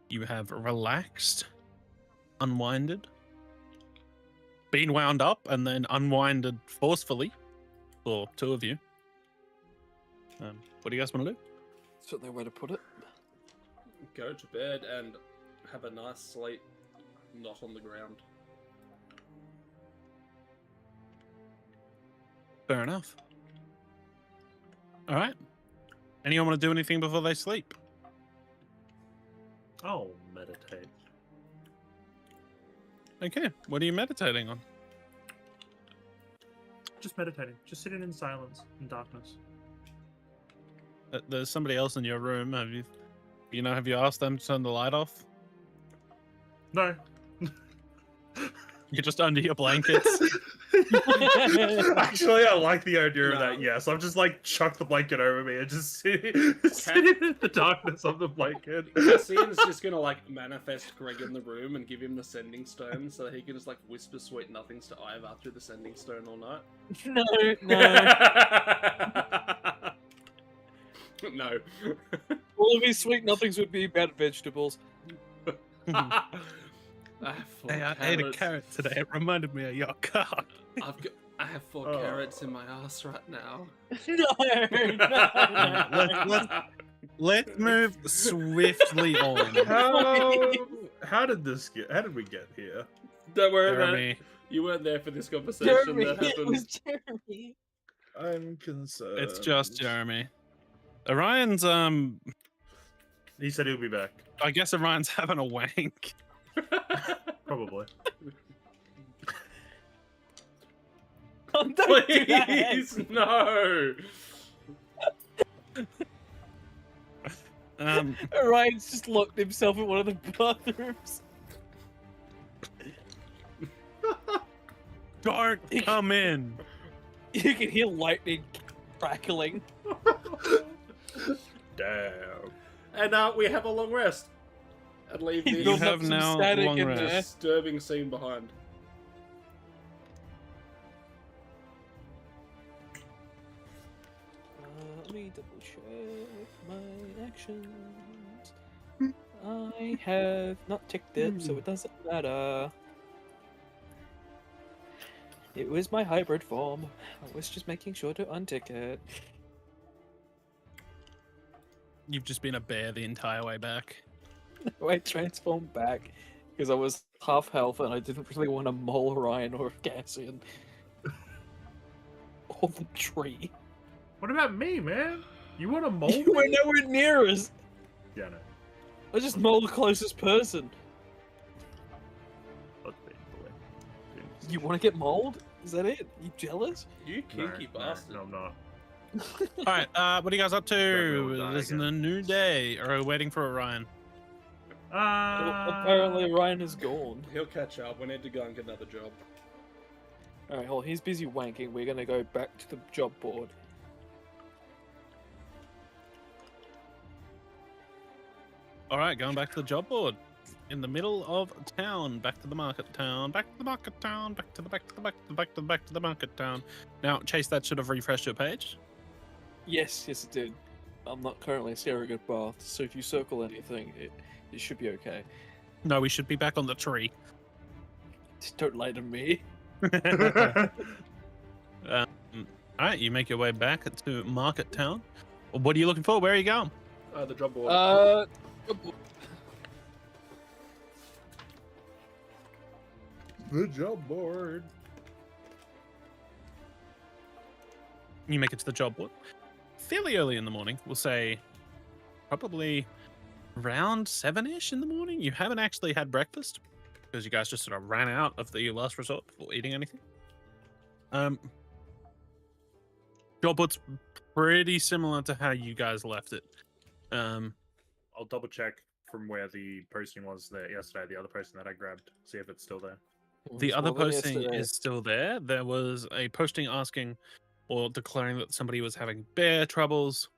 You have relaxed, unwinded, been wound up, and then unwinded forcefully for 2 of you. What do you guys want to do? Certainly a way to put it. Go to bed and have a nice sleep, not on the ground. Fair enough. All right. Anyone want to do anything before they sleep? I'll meditate. Okay. What are you meditating on? Just meditating. Just sitting in silence and darkness. There's somebody else in your room. Have you asked them to turn the light off? No. You're just under your blankets. Actually, I like the idea of No. that. Yes, I'm just like chuck the blanket over me and just sitting in the darkness of the blanket. Cassian's just gonna like manifest Greg in the room and give him the sending stone so that he can just like whisper sweet nothings to Ivar through the sending stone all night. No. No. All of his sweet nothings would be about vegetables. I have 4 Hey, I carrots. ate a carrot today. It reminded me of your car. I have 4 Oh. carrots in my ass right now. No. Let's move swiftly on. How did we get here? Don't worry about it. Jeremy, You weren't there for this conversation Jeremy, that it happened. was Jeremy. I'm concerned. it's just Jeremy. Orion's He said he'll be back. I guess Orion's having a wank. Probably. Oh, don't do that. Please, no. Ryan's just locked himself in one of the bathrooms. Don't come in. You can hear lightning crackling. Damn. And we have a long rest. And leave He's this You building up have some now static long in rest. there. disturbing scene behind. Let me double check my actions. I have not ticked it, so it doesn't matter. It was my hybrid form. I was just making sure to untick it. You've just been a bear the entire way back. I transformed back because I was half health and I didn't really want to maul Ryan or Cassian. Or the tree. What about me, man? You want to mold You were me? nowhere near us. Yeah, no. I just mold the closest person. Let's be boy. You want to get mold? Is that it? You jealous? You kinky bastard. No, I'm not. All right, what are you guys up Don't to? roll die This is again. a new day. Or are we waiting for Orion? Apparently Ryan is gone. He'll catch up. We need to go and get another job. Alright, well, he's busy wanking. We're gonna go back to the job board. All right, going back to the job board. In the middle of town, back to the market town, back to the market town, back to the market town. Now, Chase, that should have refreshed your page. Yes, it did. I'm not currently staring at Bath, so if you circle anything, it should be okay. No, we should be back on the tree. Just don't lie to me. All right, you make your way back to market town. What are you looking for? Where are you going? The job board. The job board. You make it to the job board fairly early in the morning. We'll say probably around 7-ish in the morning. You haven't actually had breakfast because you guys just sort of ran out of the last resort before eating anything. Job board's pretty similar to how you guys left it. I'll double check from where the posting was there yesterday. The other posting that I grabbed, see if it's still there. The other Well, then posting yesterday- is still there. There was a posting asking or declaring that somebody was having bear troubles.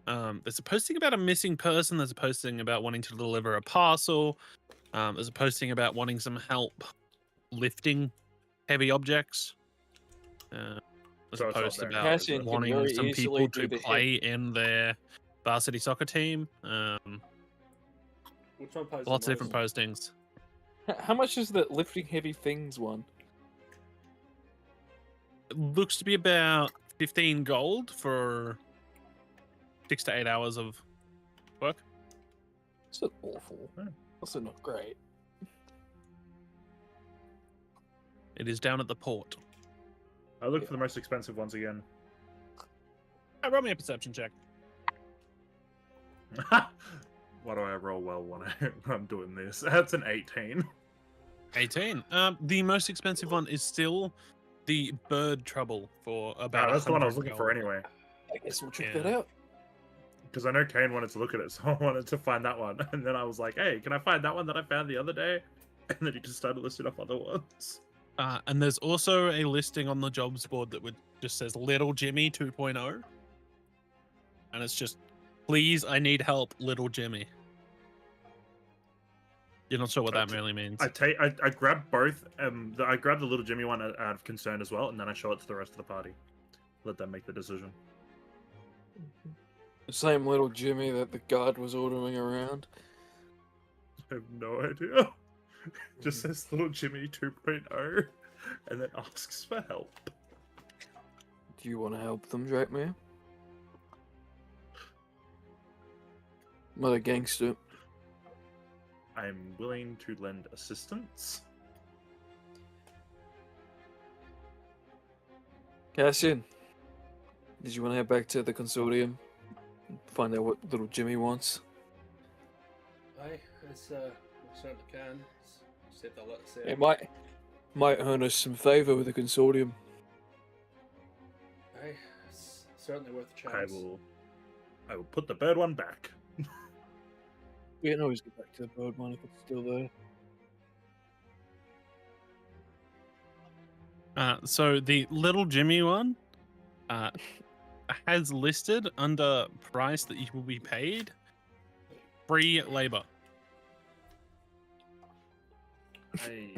There's a posting about a missing person. There's a posting about wanting to deliver a parcel. There's a posting about wanting some help lifting heavy objects. There's So a it's not post there. about Cassian can wanting very some easily people do to the play in their varsity soccer team. Which one pays Lots the of different most? postings. How much is the lifting heavy things one? It looks to be about 15 gold for 6 to 8 hours of work. It's not awful. Also not great. It is down at the port. I look for the most expensive ones again. Roll me a perception check. Why do I roll well when I'm doing this? That's an 18. 18. The most expensive one is still the bird trouble for about. That's the one I was 100 looking for gold. anyway. I guess we'll check Yeah. that out. Because I know Kane wanted to look at it, so I wanted to find that one. And then I was like, hey, can I find that one that I found the other day? And then he just started listing off other ones. And there's also a listing on the jobs board that just says Little Jimmy 2.0. And it's just, please, I need help, Little Jimmy. You're not sure what that really means. I grabbed both. I grabbed the little Jimmy one out of concern as well, and then I show it to the rest of the party. Let them make the decision. The same little Jimmy that the guard was ordering around. I have no idea. Just says little Jimmy 2.0, and then asks for help. Do you want to help them, Drake-man? Mother gangster. I'm willing to lend assistance. Cassian, did you want to head back to the consortium? Find out what little Jimmy wants? Aye, it's we certainly can. See if they'll let us in. It might earn us some favour with the consortium. Aye, it's certainly worth a I chance. will put the bird one back. We can always get back to the bird one if it's still there. So the Little Jimmy one has listed under price that you will be paid free labor. I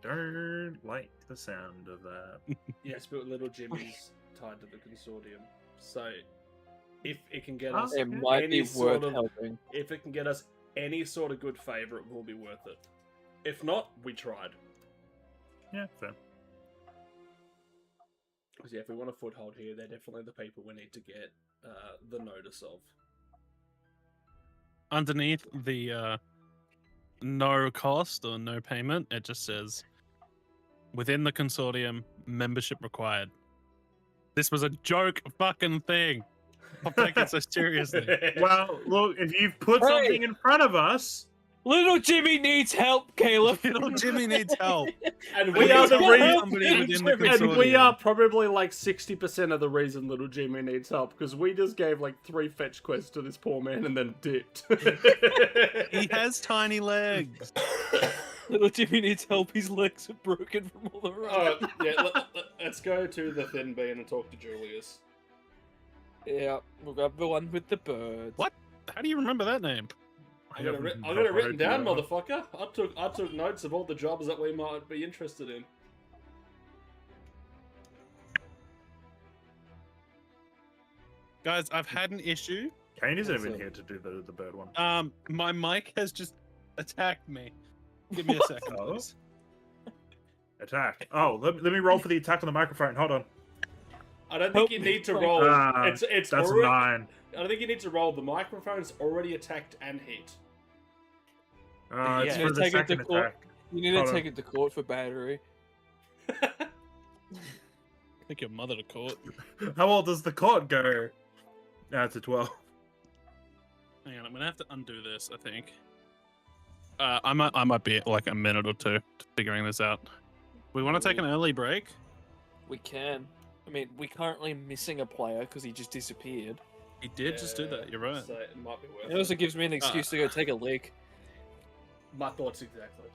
don't like the sound of that. Yes, but little Jimmy's tied to the consortium, so if it can get us, It might any be sort worth of- helping. if it can get us any sort of good favor, it will be worth it. If not, we tried. Yeah, fair. Because yeah, if we want a foothold here, they're definitely the people we need to get the notice of. Underneath the no cost or no payment, it just says within the consortium, membership required. This was a joke fucking thing. I'm taking it so seriously. Well, look, if you've put Hey! something in front of us, Little Jimmy needs help, Caleb. Little Jimmy needs help. And We we are the reason. somebody within the And we consortium. are probably like 60% of the reason Little Jimmy needs help, because we just gave like 3 fetch quests to this poor man and then dipped. He has tiny legs. Little Jimmy needs help. His legs are broken from all the Alright, running. yeah, let's go to the Thin Bean and talk to Julius. Yeah, we'll grab the one with the birds. What? How do you remember that name? I got it written down, motherfucker. I took notes of all the jobs that we might be interested in. Guys, I've had an issue. Kane isn't even Awesome. here to do the bird one. My mic has just attacked me. Give me a second, Oh. please. Attack. Oh, let me roll for the attack on the microphone. Hold on. I don't Help think you me, need to Frank. roll. It's That's already, 9. I don't think you need to roll. The microphone's already attacked and hit. It's Yeah. for the Take it to second court. attack. You need to Hold on. take it to court for battery. Take your mother to court. How old does the court go? It's a 12. Hang on, I'm gonna have to undo this, I think. I might be like a minute or two to figuring this out. We want to take an early break? We can. I mean, we're currently missing a player because he just disappeared. He did just do that, you're right. So it might be worth It also gives me an excuse to go take a leak. My thoughts exactly.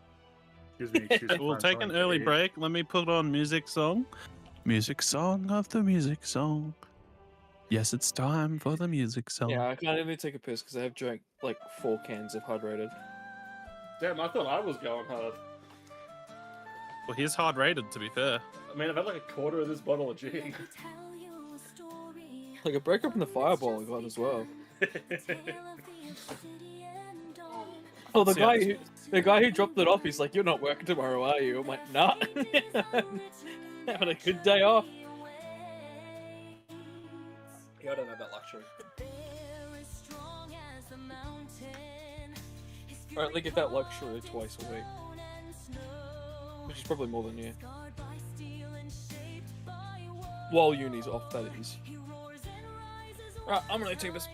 Gives me an excuse to We'll find take an something to early eat. break. Let me put on music song. Music song of the music song. Yes, it's time for the music song. Yeah, I can't even take a piss because I have drank like 4 cans of hydrated. Damn, I thought I was going hard. Well, he's hard rated, to be fair. I mean, I've had like a quarter of this bottle of gin. Like a break up in the fireball I got as well. Oh, the guy who dropped it off, he's like, "You're not working tomorrow, are you?" I'm like, "Nah." Having a good day off. Yeah, I don't have that luxury. I only get that luxury twice a week, which is probably more than you. While uni's off, that is. Right, I'm gonna take this.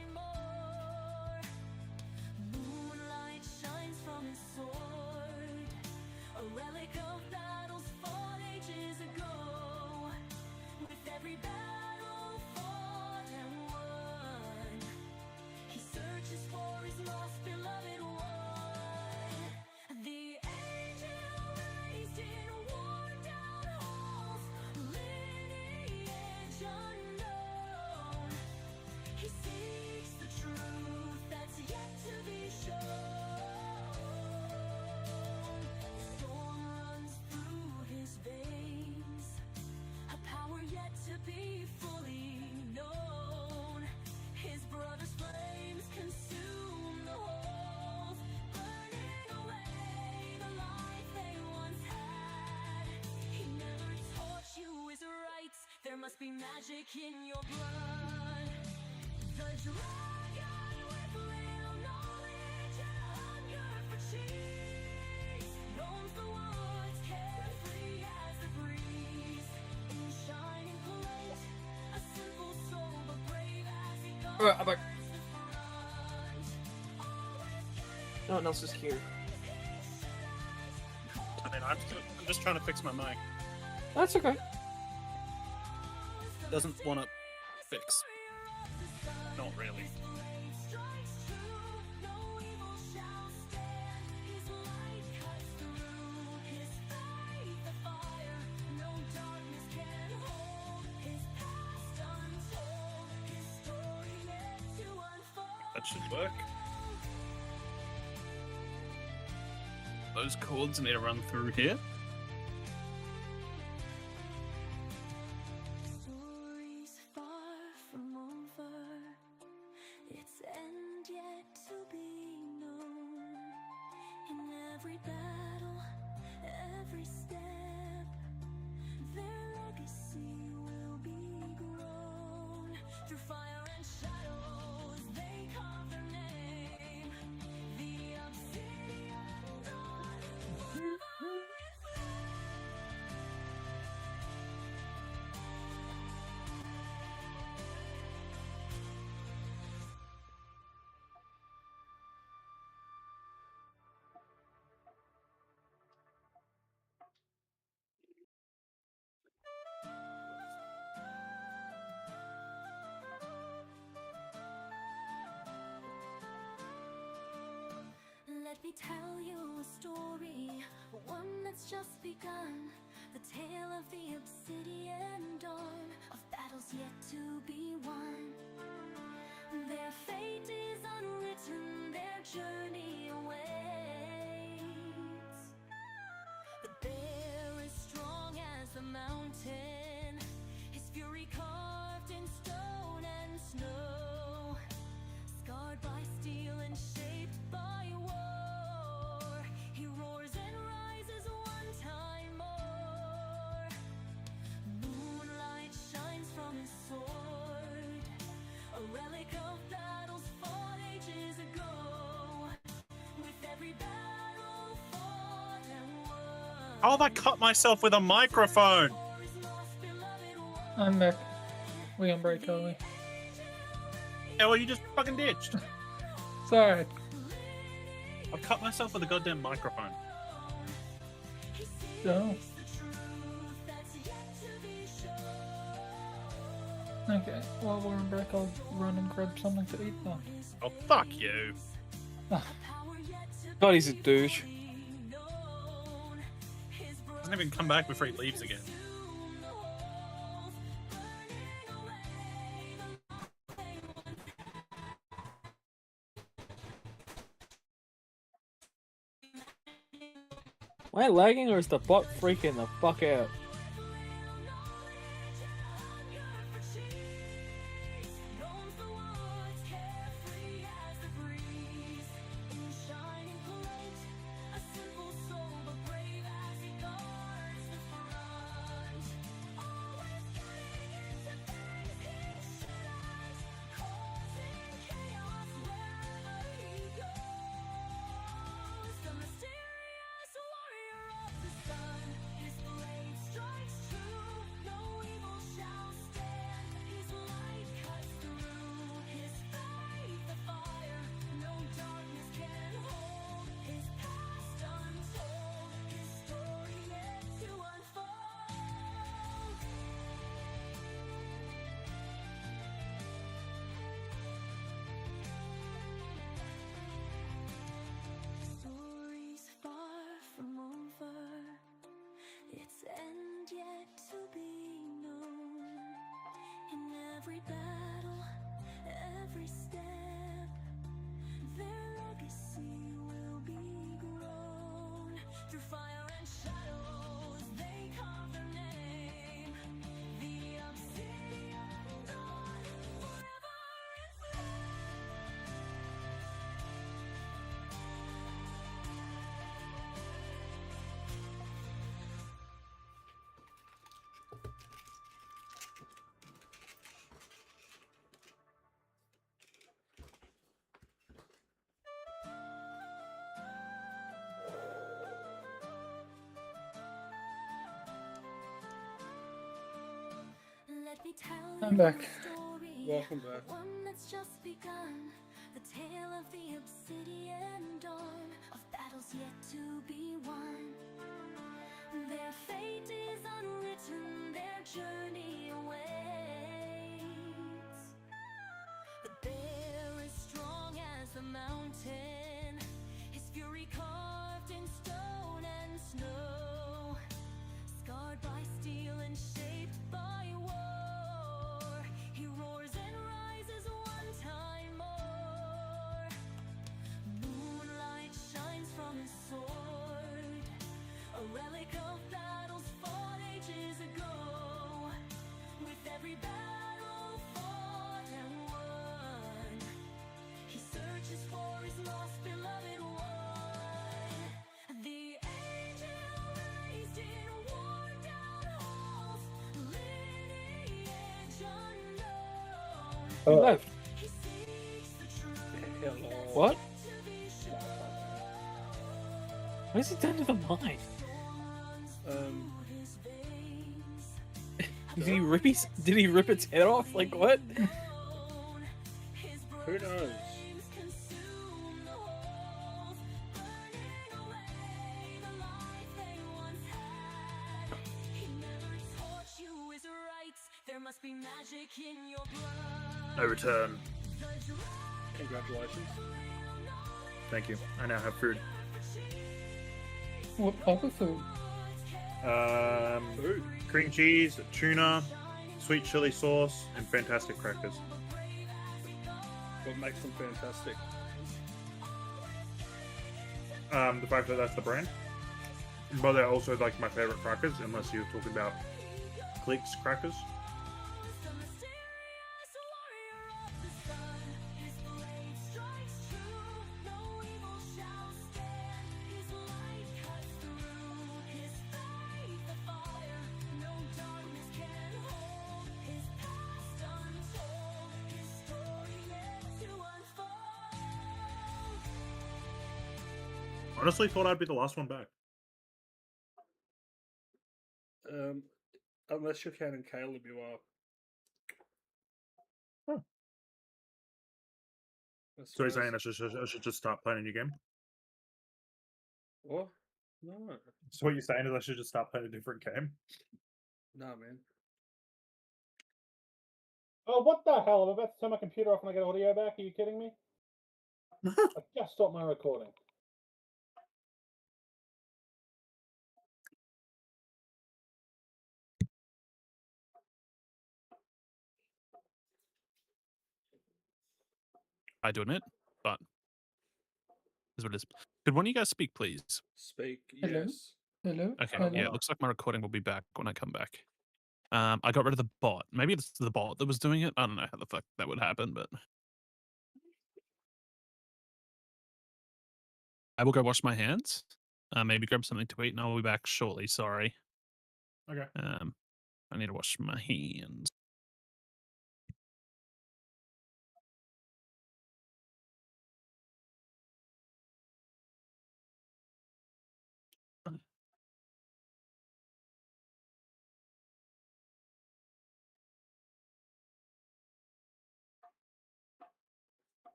There must be magic in your blood. The dragon with little knowledge and hunger for cheese roams the woods, carefree as the breeze. In shining plate, a simple soul, but brave as he goes. Alright, I'm back. No one else is here. I mean, I'm just trying to fix my mic. That's okay. Doesn't want to fix. Not really. That should work. Those chords need to run through here. Stories far from over, its end yet to be known. In every battle, every step, their legacy will be grown. Through fire and shadows, they carve their name. The Obsidian Dawn. me tell you a story, one that's just begun. The tale of the Obsidian Dawn, of battles yet to be won. Their fate is unwritten, their journey awaits. The bear is strong as the mountain, his fury carved in stone and snow, scarred by steel and shaped by war. He roars and rises one time more. Moonlight shines from his sword, a relic of battles fought ages ago. With every battle fought and won. How have I cut myself with a microphone? I'm back. We on break, are we? Yeah, well, you just fucking ditched. It's alright. I've cut myself with a goddamn microphone. So. Okay, while we're on break, I'll run and grab something to eat then. Oh, fuck you. God, he's a douche. Doesn't even come back before he leaves again. Am I lagging or is the bot freaking the fuck out? Stories far from over, its end yet to be known. In every battle, every step, their legacy will be grown. Through fire and shadows, they carve their name. The Obsidian Dawn, forever in flame. Let me tell I'm you back. a story, Welcome back. one that's just begun. The tale of the Obsidian Dawn, of battles yet to be won. Their fate is unwritten, their journey awaits. The bear is strong as the mountain, his fury carved in stone and snow, scarred by steel and shaped by war. He roars and rises one time more. Moonlight shines from his sword, a relic of battles fought ages ago. With every battle fought and won, he searches for his lost beloved one. The angel raised in worn down halls, lineage unknown. He left. He seeks the truth Hello. What? to be shown. What has he done to the mine? His veins Did he rip its head off? Like what? his Who knows? flames consume the walls, burning away the life they once had. He never taught you his rights. There must be magic in your blood. I return. The dragon Congratulations. Thank you. I now have food. What type of food? Food. Cream cheese, tuna, sweet chili sauce, and fantastic crackers. What makes them fantastic? The fact that that's the brand. But they're also like my favorite crackers, unless you're talking about Clicks crackers. The mysterious warrior of the sun, his blade strikes true. No evil shall stand. His light cuts through. His faith a fire. No darkness can hold. His past untold. His story yet to unfold. Honestly, thought I'd be the last one back. Unless you're counting Caleb, you are. Huh. That's So you're nice. saying I should just start playing a new game? What? No. So what you're saying is I should just start playing a different game? No, man. Oh, what the hell? I'm about to turn my computer off and I get audio back. Are you kidding me? I just stopped my recording. I do admit, but is what it is. Could one of you guys speak, please? Speak. Hello? Yes. Hello? Okay, Hello? yeah, it looks like my recording will be back when I come back. I got rid of the bot. Maybe it's the bot that was doing it. I don't know how the fuck that would happen, but I will go wash my hands. Maybe grab something to eat, and I'll be back shortly. Sorry. Okay. I need to wash my hands.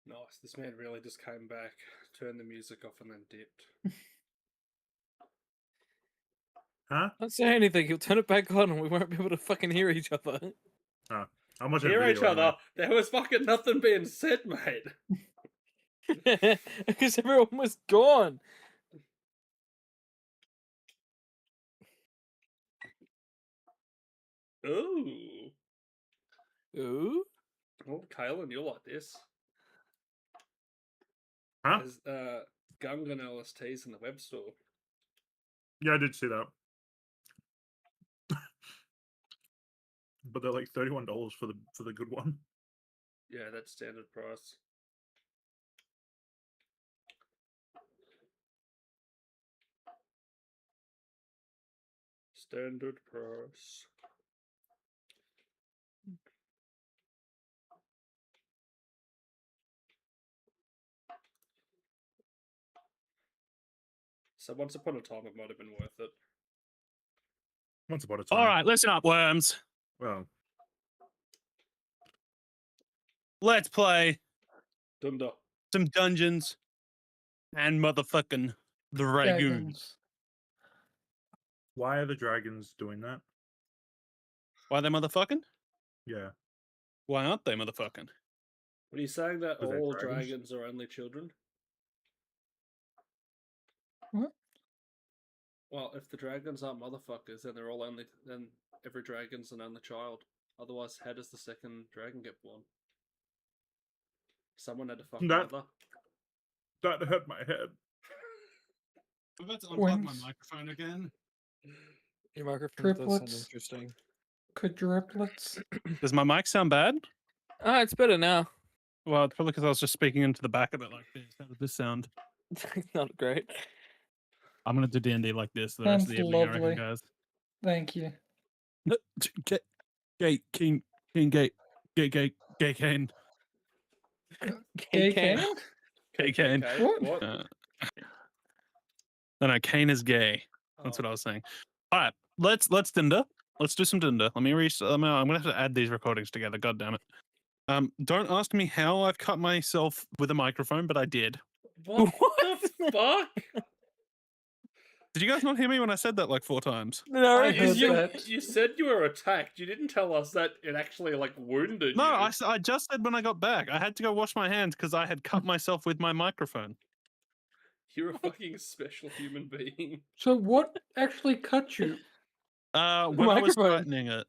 Nice. This man really just came back, turned the music off, and then dipped. Huh? Don't say anything. He'll turn it back on, and we won't be able to fucking hear each other. Oh, I'm watching Hear a each video other. anyway. There was fucking nothing being said, mate. Because everyone was gone. Ooh. Ooh. Oh, Kalen, you're like this. Huh? There's Gungan LSTs in the web store. Yeah, I did see that. But they're like $31 for the good one. Yeah, that's standard price. Standard price. So once upon a time, it might have been worth it. Once upon a time. All right, listen up, worms. Well, Let's play Dunder. some dungeons and motherfucking dragoon. Dragons. why are the dragons doing that? Why they motherfucking? Yeah. Why aren't they motherfucking? What are you saying that 'Cause they're all dragons? dragons are only children? What? Well, if the dragons aren't motherfuckers, then they're all only. Then every dragon's an only child. Otherwise, how does the second dragon get born? Someone had to fuck That- mother. That hurt my head. I'm about to unplug my microphone again. Your microphone does sound Triplets. interesting. Quadruplets. Does my mic sound bad? Ah, it's better now. Well, it's probably because I was just speaking into the back of it like this. How did this sound? Not great. I'm gonna do D&D like this the rest of Sounds the evening, I lovely. reckon, guys. Thank you. Gate, King, Gate, Kane. Gay Kane. Kane? Kane. What? No, Kane is gay. That's what I was saying. All right, let's Dinder. Let's do some Dinder. Let me I'm gonna have to add these recordings together. God damn it. Don't ask me how I've cut myself with a microphone, but I did. What the fuck? Did you guys not hear me when I said that like 4 times? No, I heard You, that. you said you were attacked. You didn't tell us that it actually like wounded No, you. I just said when I got back. I had to go wash my hands because I had cut myself with my microphone. You're a fucking special human being. So what actually cut you? When I was microphone. tightening it.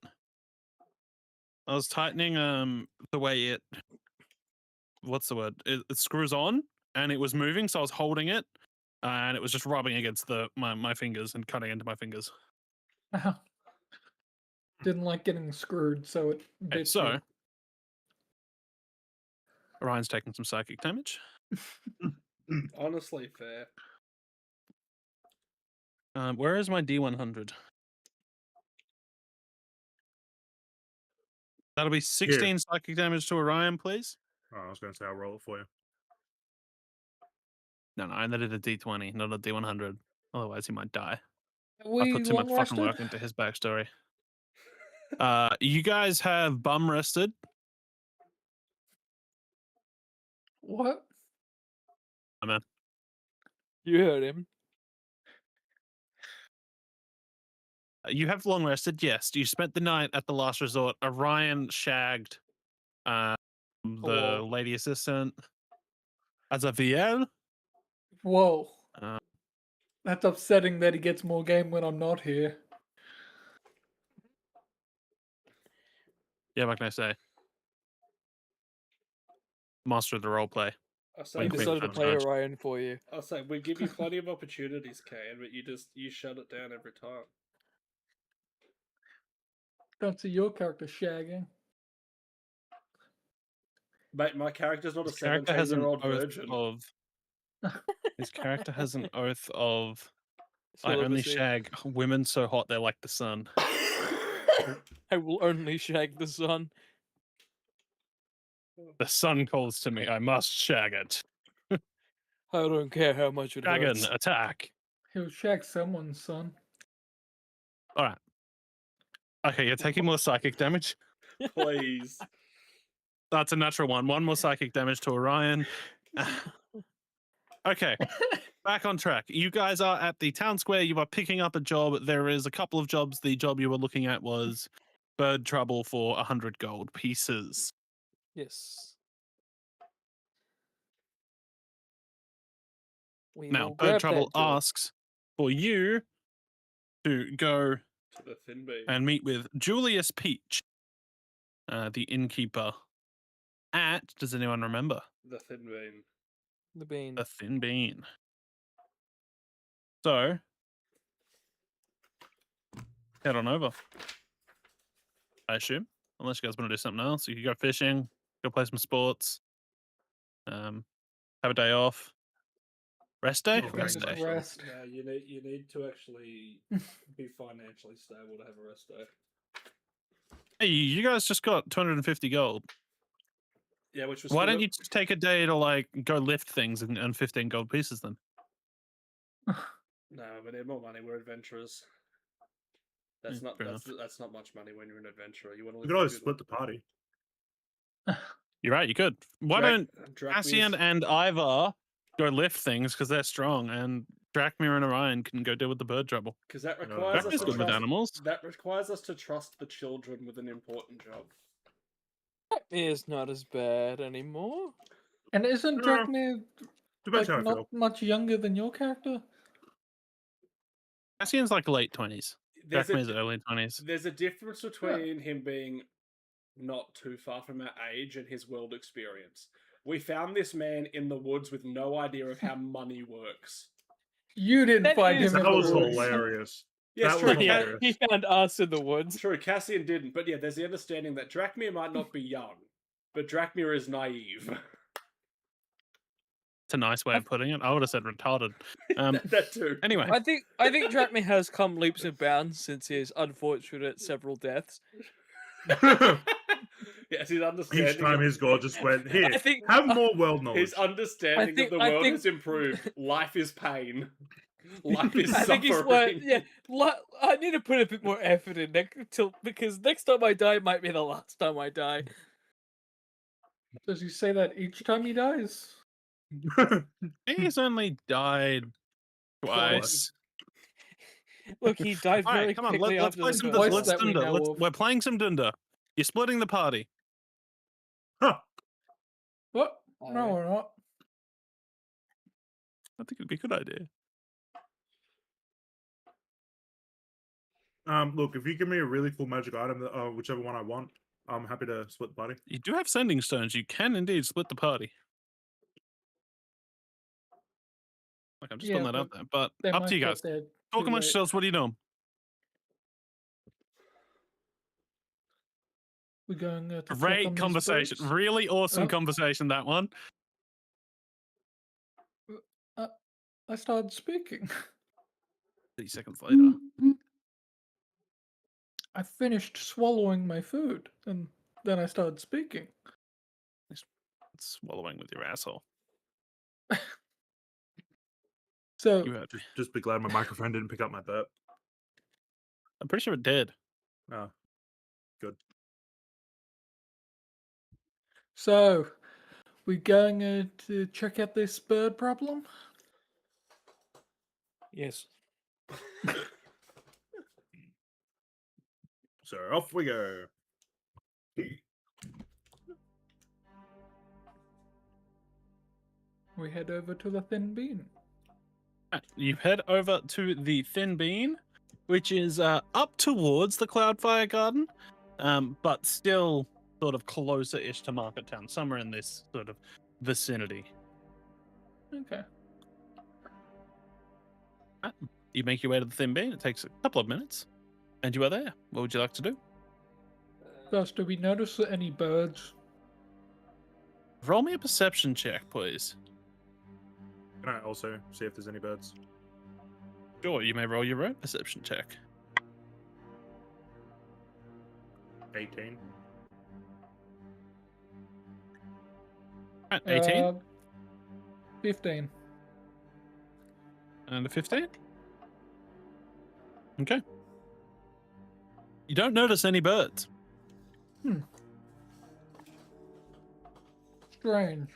I was tightening the way it what's the word? It screws on and it was moving, so I was holding it and it was just rubbing against my fingers and cutting into my fingers. Didn't like getting screwed, so it Okay, bit so you. Ryan's taking some psychic damage. Honestly, fair. Where is my D100? That'll be 16 psychic damage to Orion, please. Oh, I was going to say I'll roll it for you. No, I needed a D20, not a D100. Otherwise, he might die. I We put too much long fucking rested? work into his backstory. You guys have bum rested. What? I mean, You heard him. you have long rested, yes. You spent the night at the last resort. Orion shagged the Hello. lady assistant as a VL. Whoa. Uh, That's upsetting that he gets more game when I'm not here. Yeah, what can I say? Master of the roleplay. I say, He Wink, wink, decided to nudge, play nudge. Orion for you. I say, we give you plenty of opportunities, Kane, but you shut it down every time. Don't see your character shagging. Mate, my character's not His a character has an 17-year-old oath virgin. of. His character has an oath of. I only Celibacy. shag women so hot they're like the sun. I will only shag the sun. The sun calls to me. I must shag it. I don't care how much it Dragon, hurts. attack. He'll shag someone's son. All right. Okay, you're taking more psychic damage. Please. That's a natural one. 1 more psychic damage to Orion. Okay, back on track. You guys are at the town square. You are picking up a job. There is a couple of jobs. The job you were looking at was bird trouble for 100 gold pieces. Yes. We Now, will bird grab trouble that job. asks for you to go To the thin beam. and meet with Julius Peach, the innkeeper at, does anyone remember? The thin beam. The bean. The Thin Bean. So, head on over. I assume, unless you guys want to do something else. You could go fishing, go play some sports, have a day off. Rest day? Oh, Rest very day. much. Rest. Yeah, you need to actually be financially stable to have a rest day. Hey, you guys just got 250 gold. Yeah, which was Why for don't the- you just take a day to like go lift things and earn 15 gold pieces then? No, we need more money. We're adventurers. That's Yeah, not fair that's not much money when you're an adventurer. You want to We live could a always good split the party. You're right, you could. Why don't Cassian and Ivar go lift things because they're strong, and Drakmir and Orion can go deal with the bird trouble. because that No, requires us Drakmir's to good with trust, animals. that requires us to trust the children with an important job. Is not as bad anymore. And isn't No. Drakmir Depends like how I not feel. much younger than your character? Cassian's like late 20s. There's Drakmir's a, early 20s. there's a difference between him being not too far from our age and his world experience. We found this man in the woods with no idea of how money works. You didn't That find is him in That the was woods. hilarious. Yes, That true. was Yeah, hilarious. he found us in the woods. True, Cassian didn't, but yeah, there's the understanding that Drakmir might not be young, but Drachmir is naive. It's a nice way of putting it. I would have said retarded. That too. Anyway, I think Drachmir has come leaps and bounds since his unfortunate several deaths. Yes, his understanding. Each time his gorgeous went, here, I think have more world knowledge. His understanding of the world has improved. Life is pain. Life is I suffering. think he's I need to put a bit more effort in because next time I die might be the last time I die. Does he say that each time he dies? he's only died twice. Look, he died All very right, come on, quickly let's after play the some first Voice Let's that we Dunda. know of. We're playing some Dunda. You're splitting the party. Huh. What? No, Oh. we're not. I think it'd be a good idea. Look, if you give me a really cool magic item, whichever one I want, I'm happy to split the party. You do have sending stones. You can indeed split the party. Like, I'm just Yeah, putting that out but there. But They up might to you get guys. there Talk too amongst late. yourselves. What are you doing? We're going to check on Great these conversation. birds. Really awesome Oh. conversation, that one. I started speaking. 30 seconds later. I finished swallowing my food, and then I started speaking. Swallowing with your asshole. So, You heard. Just be glad my microphone didn't pick up my burp. I'm pretty sure it did. Oh, good. so we going to check out this bird problem? Yes. So off we go. We head over to the thin bean. You head over to the Thin Bean, which is up towards the Cloudfire Garden, but still sort of closer-ish to Market Town, somewhere in this sort of vicinity. Okay. You make your way to the Thin Bean. It takes a couple of minutes, and you are there. What would you like to do? First, do we notice any birds? Roll me a perception check, please. Can I also see if there's any birds? Sure, you may roll your own perception check. 18. Right, 18 15. and a 15. Okay. You don't notice any birds. Strange.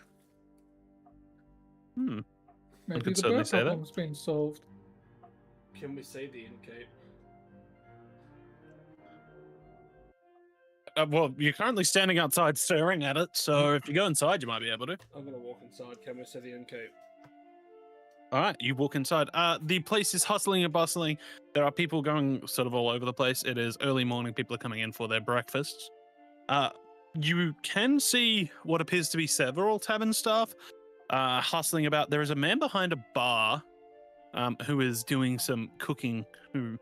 Maybe could the certainly bird say that. problem's been solved. Can we see the innkeep? Well, you're currently standing outside staring at it, so if you go inside, you might be able to. I'm gonna walk inside. Can we see the innkeep? All right, you walk inside. The place is hustling and bustling. There are people going sort of all over the place. It is early morning. People are coming in for their breakfasts. You can see what appears to be several tavern staff hustling about. There is a man behind a bar who is doing some cooking, who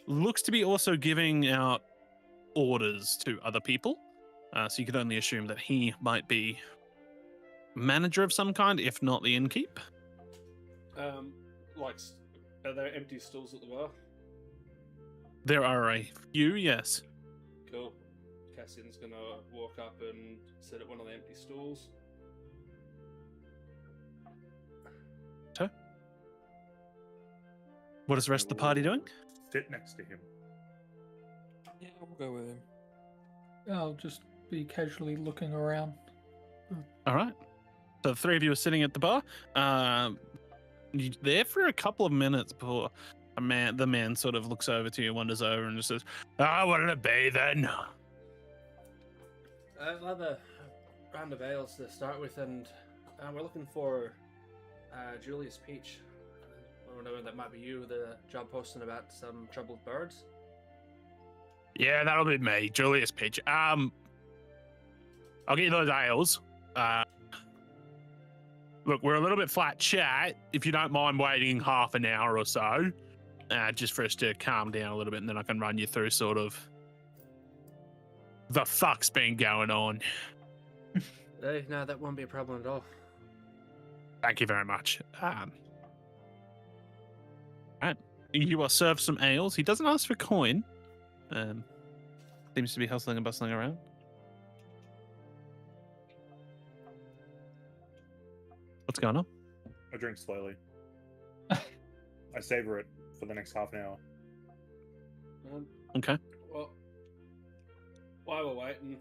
looks to be also giving out orders to other people. So you could only assume that he might be manager of some kind, if not the innkeep. Are there empty stools at the bar? There are a few, yes. Cool. Cassian's gonna walk up and sit at one of the empty stools. What is the rest of the party doing? Sit next to him. Yeah, we'll go with him. I'll just be casually looking around. All right. So the three of you are sitting at the bar. You're there for a couple of minutes before the man sort of looks over to you, wanders over, and just says, "What did it be then?" I've had a round of ales to start with, and we're looking for Julius Peach. I don't know, that might be you, the job posting about some troubled birds. Yeah, that'll be me, Julius Peach. I'll get you those ales. Look, we're a little bit flat chat. If you don't mind waiting half an hour or so, just for us to calm down a little bit, and then I can run you through sort of the fuck's been going on. Hey, no, that won't be a problem at all. Thank you very much. Right. You are served some ales. He doesn't ask for coin. Seems to be hustling and bustling around. What's going on? I drink slowly. I savor it for the next half an hour. Okay. Well, while we're waiting,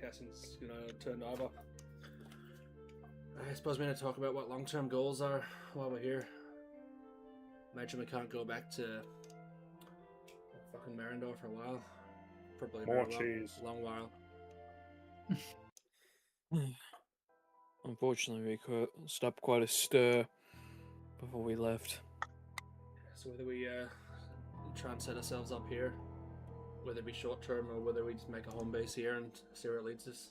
Cassin's turned over. I suppose we're going to talk about what long-term goals are while we're here. Imagine we can't go back to fucking Marindor for a while. Probably More a cheese. long while. Unfortunately, we could stop quite a stir before we left. So whether we try and set ourselves up here, whether it be short-term or whether we just make a home base here and see where it leads us.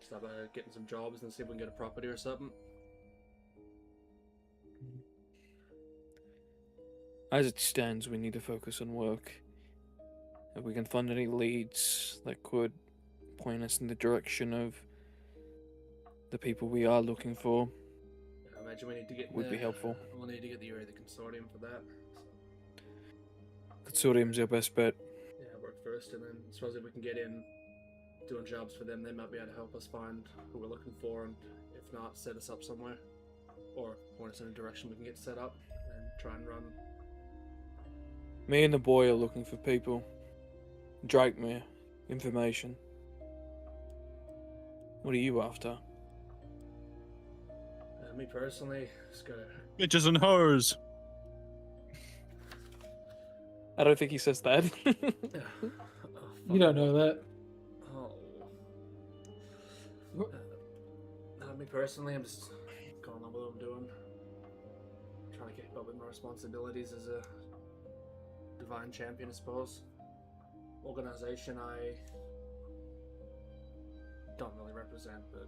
Start getting some jobs and see if we can get a property or something. As it stands, we need to focus on work. If we can find any leads that could point us in the direction of the people we are looking for, I imagine we need to get. Would be helpful. We'll need to get the area of the consortium for that. Consortium's our best bet. Yeah, work first, and then I suppose if we can get in doing jobs for them, they might be able to help us find who we're looking for, and if not, set us up somewhere, or point us in a direction we can get set up and try and run. Me and the boy are looking for people. Drakemere. Information. What are you after? Me personally, just gotta. Bitches and hoes. I don't think he says that. You don't know that. Oh. Me personally, I'm just going on with what I'm doing. Trying to keep up with my responsibilities as a divine champion, I suppose. Organization I don't really represent, but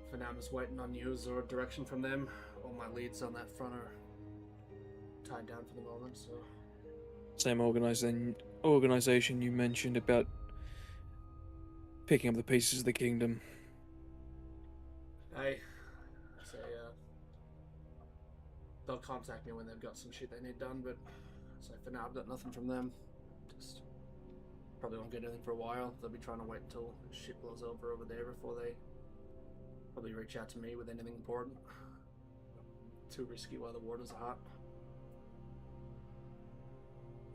for now I'm just waiting on news or direction from them. All my leads on that front are tied down for the moment, so... Same organization you mentioned about picking up the pieces of the kingdom. I say, they'll contact me when they've got some shit they need done, but so for now I've got nothing from them. Just probably won't get anything for a while. They'll be trying to wait until shit blows over there before they probably reach out to me with anything important. Too risky while the waters are hot.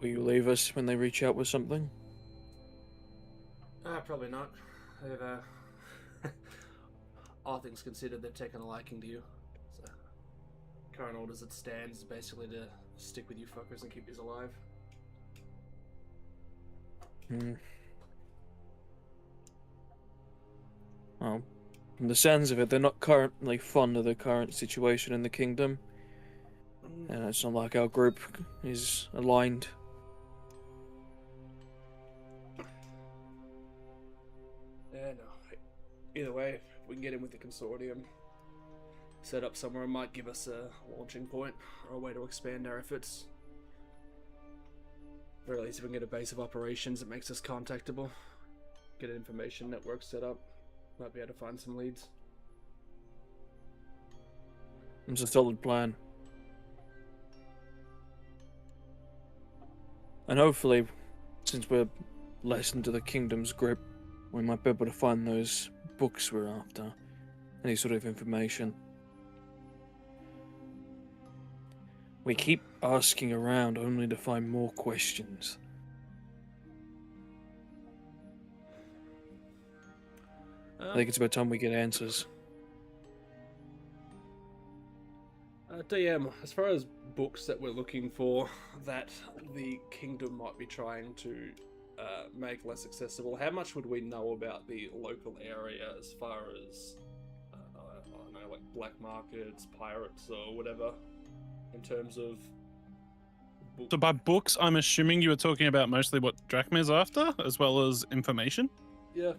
Will you leave us when they reach out with something? Probably not. They've, all things considered, they've taken a liking to you. So, current order as it stands is basically to stick with you fuckers and keep you alive. Well, from the sounds of it, they're not currently fond of the current situation in the kingdom. And it's not like our group is aligned. Yeah, no. Either way, if we can get in with the consortium, set up somewhere, it might give us a launching point or a way to expand our efforts. Or at least if we can get a base of operations that makes us contactable, get an information network set up, might be able to find some leads. It's a solid plan. And hopefully, since we're less into the kingdom's grip, we might be able to find those books we're after. Any sort of information. We keep asking around only to find more questions. I think it's about time we get answers. DM, as far as books that we're looking for that the kingdom might be trying to make less accessible, how much would we know about the local area as far as, I don't know, like black markets, pirates, or whatever, in terms of books? So by books, I'm assuming you were talking about mostly what Drakmere's after, as well as information? Yeah.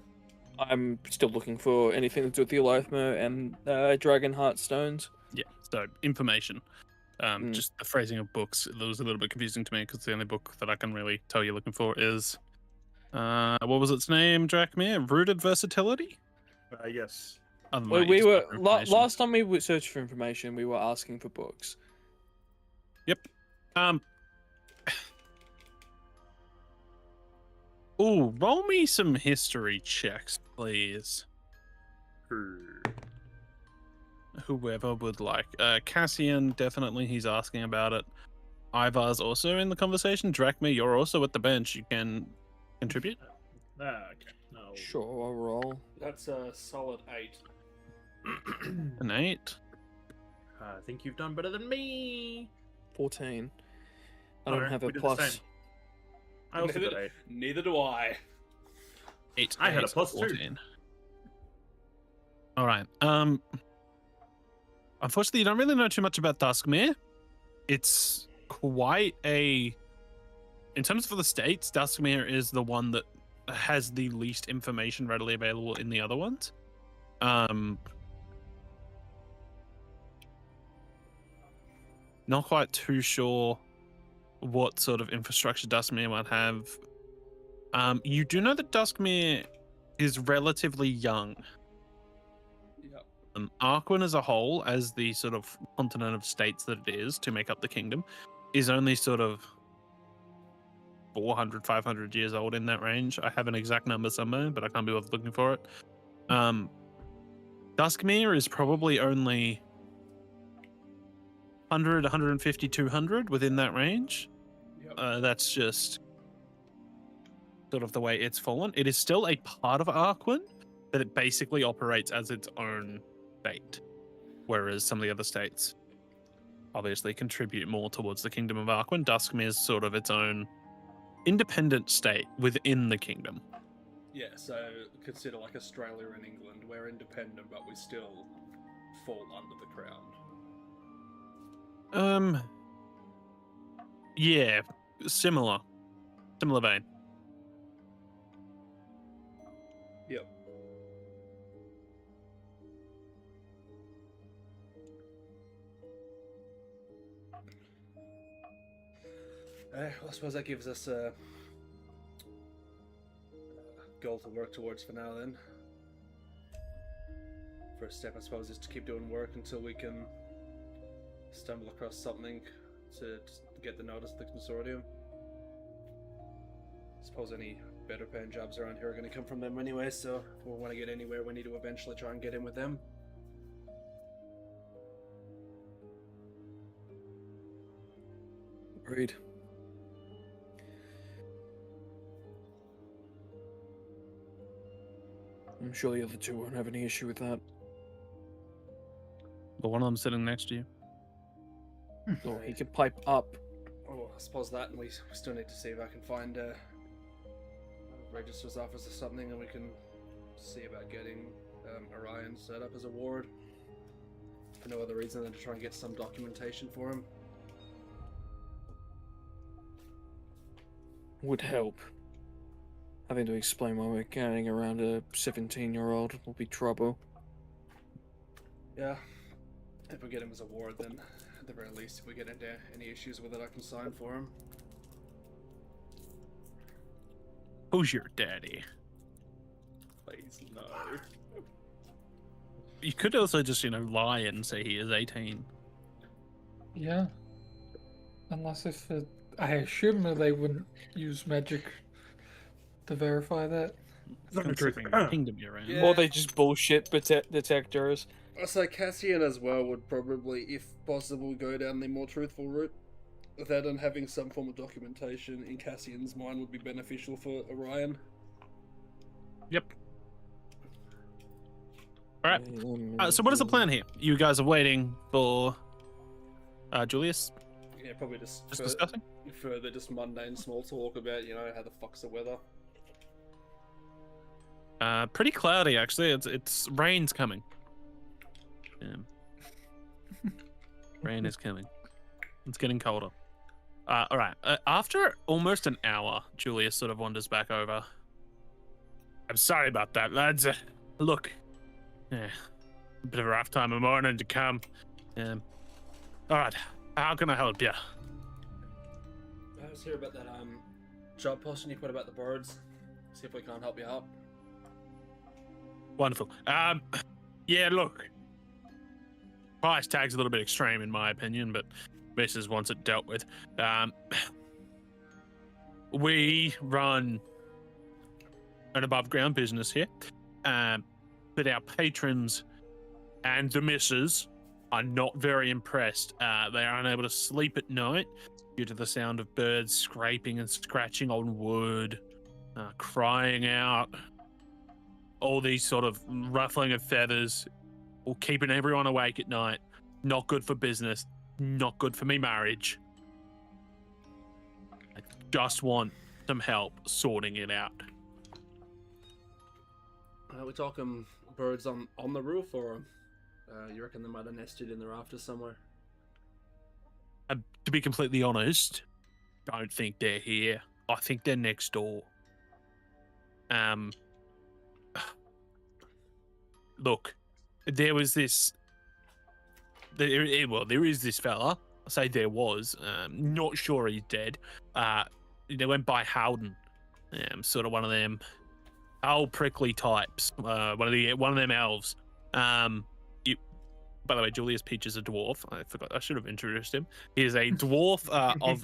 I'm still looking for anything to do with the Elithmer and Dragon Heart Stones. Yeah, so information. Just the phrasing of books, it was a little bit confusing to me because the only book that I can really tell you're looking for is What was its name, Drakmir? Rooted versatility? Yes. We were last time we searched for information. We were asking for books. Yep. Ooh, roll me some history checks, please. Whoever would like. Cassian, definitely, he's asking about it. Ivar's also in the conversation. Drakmir, you're also at the bench. You can contribute. Okay. No. Sure, I'll roll. That's a solid 8. An 8. I think you've done better than me. 14. I Oh, don't have a we did the plus. same. I also did 8. Neither do I. 8. I had a 8, plus 2. 14. All right. Unfortunately, you don't really know too much about Duskmere. It's quite a... In terms of the states, Duskmere is the one that has the least information readily available in the other ones. Not quite too sure what sort of infrastructure Duskmere might have. You do know that Duskmere is relatively young. Yep. Arcwyn as a whole, as the sort of continent of states that it is to make up the kingdom, is only sort of 400, 500 years old, in that range. I have an exact number somewhere, but I can't be bothered looking for it. Duskmere is probably only 100, 150, 200 within that range. Yep. That's just sort of the way it's fallen. It is still a part of Arcwyn, but it basically operates as its own state, whereas some of the other states obviously contribute more towards the kingdom of Arcwyn. Duskmere is sort of its own independent state within the kingdom. Yeah, so consider like Australia and England. We're independent, but we still fall under the crown. Yeah, similar vein. Yep. Well, I suppose that gives us a goal to work towards for now then. First step, I suppose, is to keep doing work until we can stumble across something to get the notice of the consortium. I suppose any better paying jobs around here are going to come from them anyway, so if we want to get anywhere, we need to eventually try and get in with them. Agreed. I'm sure the other two won't have any issue with that. But one of them sitting next to you. Or he could pipe up. Oh, I suppose that, and we still need to see if I can find a registrar's office or something, and we can see about getting Orion set up as a ward. For no other reason than to try and get some documentation for him. Would help. Having to explain why we're carrying around a 17-year-old will be trouble. Yeah. If we get him as a ward, then at the very least, if we get into any issues with it, I can sign for him. Who's your daddy? Please, no. You could also just, lie and say he is 18. Yeah. Unless if I assume that they wouldn't use magic to verify that. Considering the kingdom you're in. Yeah. Or they just bullshit detectors. So Cassian as well would probably, if possible, go down the more truthful route. That and having some form of documentation in Cassian's mind would be beneficial for Orion. Yep. All right. So what is the plan here? You guys are waiting for Julius? Yeah, probably just Discussing? further just mundane small talk about, how the fuck's the weather. Pretty cloudy, actually. It's rain's coming. Yeah. Rain is coming. It's getting colder. All right. After almost an hour, Julius sort of wanders back over. I'm sorry about that, lads. Look, a bit of a rough time of morning to come. All right. How can I help you? I was here about that job posting you put about the birds. See if we can't help you out. Wonderful. Yeah, look. Price tag's a little bit extreme in my opinion, but Mrs. wants it dealt with. We run an above ground business here, but our patrons and the missus are not very impressed. They are unable to sleep at night due to the sound of birds scraping and scratching on wood, crying out, all these sort of ruffling of feathers, or keeping everyone awake at night. Not good for business, not good for me marriage. I just want some help sorting it out. We're talking birds on the roof, or you reckon they might have nested in the rafters somewhere? To be completely honest, don't think they're here. I think they're next door. Look, there was this. There is this fella. I say there was. Not sure he's dead. They went by Howden. Sort of one of them old prickly types. One of them elves. By the way, Julius Peach is a dwarf. I forgot. I should have introduced him. He is a dwarf of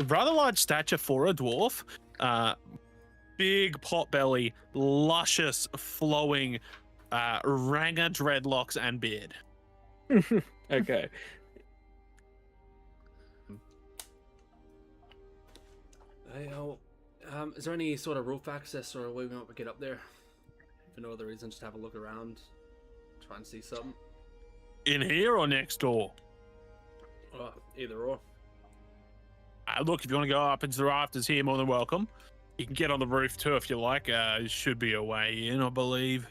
rather large stature for a dwarf. Big pot belly, luscious, flowing, ranger dreadlocks and beard. Okay. Hey, is there any sort of roof access or a way we might get up there? For no other reason, just have a look around, try and see something. In here or next door? Either or. Look, if you want to go up into the rafters here, more than welcome. You can get on the roof too if you like. There should be a way in, I believe.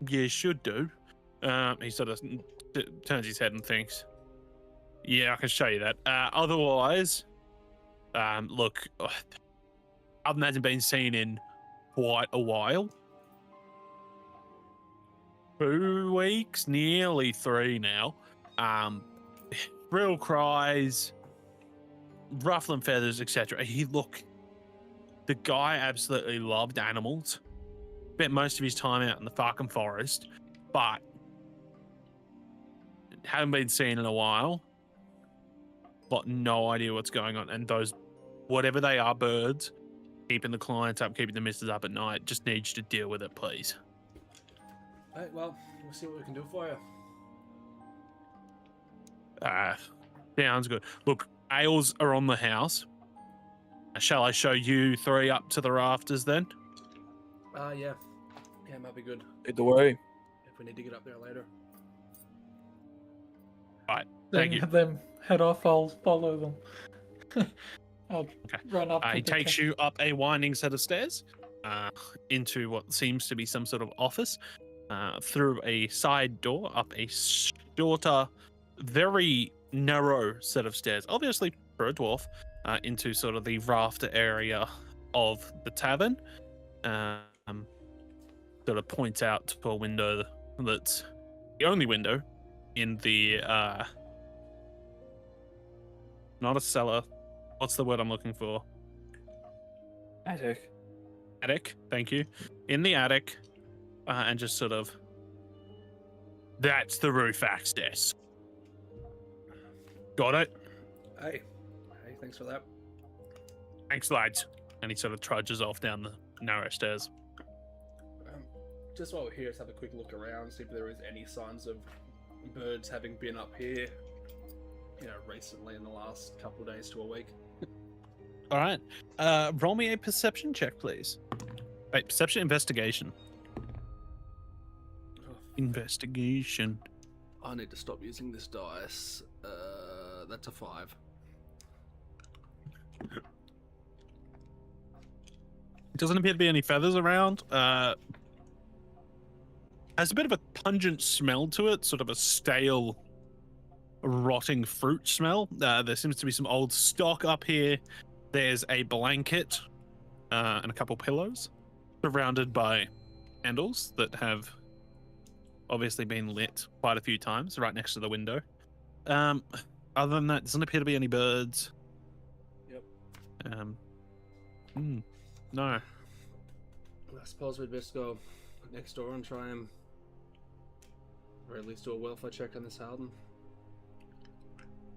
Yeah, should do. He sort of turns his head and thinks, yeah, I can show you that. Otherwise, look, Oven hasn't been seen in quite a while. 2 weeks, nearly 3 now. Real cries, ruffling feathers, etc. The guy absolutely loved animals. Spent most of his time out in the fucking forest, but haven't been seen in a while. Got no idea what's going on. And those, whatever they are, birds, keeping the clients up, keeping the missus up at night, just needs you to deal with it, please. Alright, well, we'll see what we can do for you. Sounds good. Look, ales are on the house. Shall I show you 3 up to the rafters then? Yeah. Yeah, it might be good. Lead the way. If we need to get up there later. Right. Then Thank you. them head off. I'll follow them. I'll run up. He takes you up a winding set of stairs into what seems to be some sort of office, through a side door, up a shorter, very narrow set of stairs, obviously for a dwarf, into sort of the rafter area of the tavern. Sort of points out to a window that's the only window in the not a cellar. What's the word I'm looking for? Attic. Attic. Thank you. In the attic, and just sort of. That's the roof access. Got it. Hey, thanks for that. Thanks, lads. And he sort of trudges off down the narrow stairs. Just while we're here, let's have a quick look around, see if there is any signs of birds having been up here, recently in the last couple of days to a week. All right. Roll me a perception check, please. Wait, perception investigation. Investigation. I need to stop using this dice. That's a 5. Doesn't appear to be any feathers around. Has a bit of a pungent smell to it, sort of a stale, rotting fruit smell. There seems to be some old stock up here. There's a blanket and a couple pillows surrounded by candles that have obviously been lit quite a few times right next to the window. Other than that, doesn't appear to be any birds. Yep. No. I suppose we'd best go next door and try and, or at least do a welfare check on this Howden.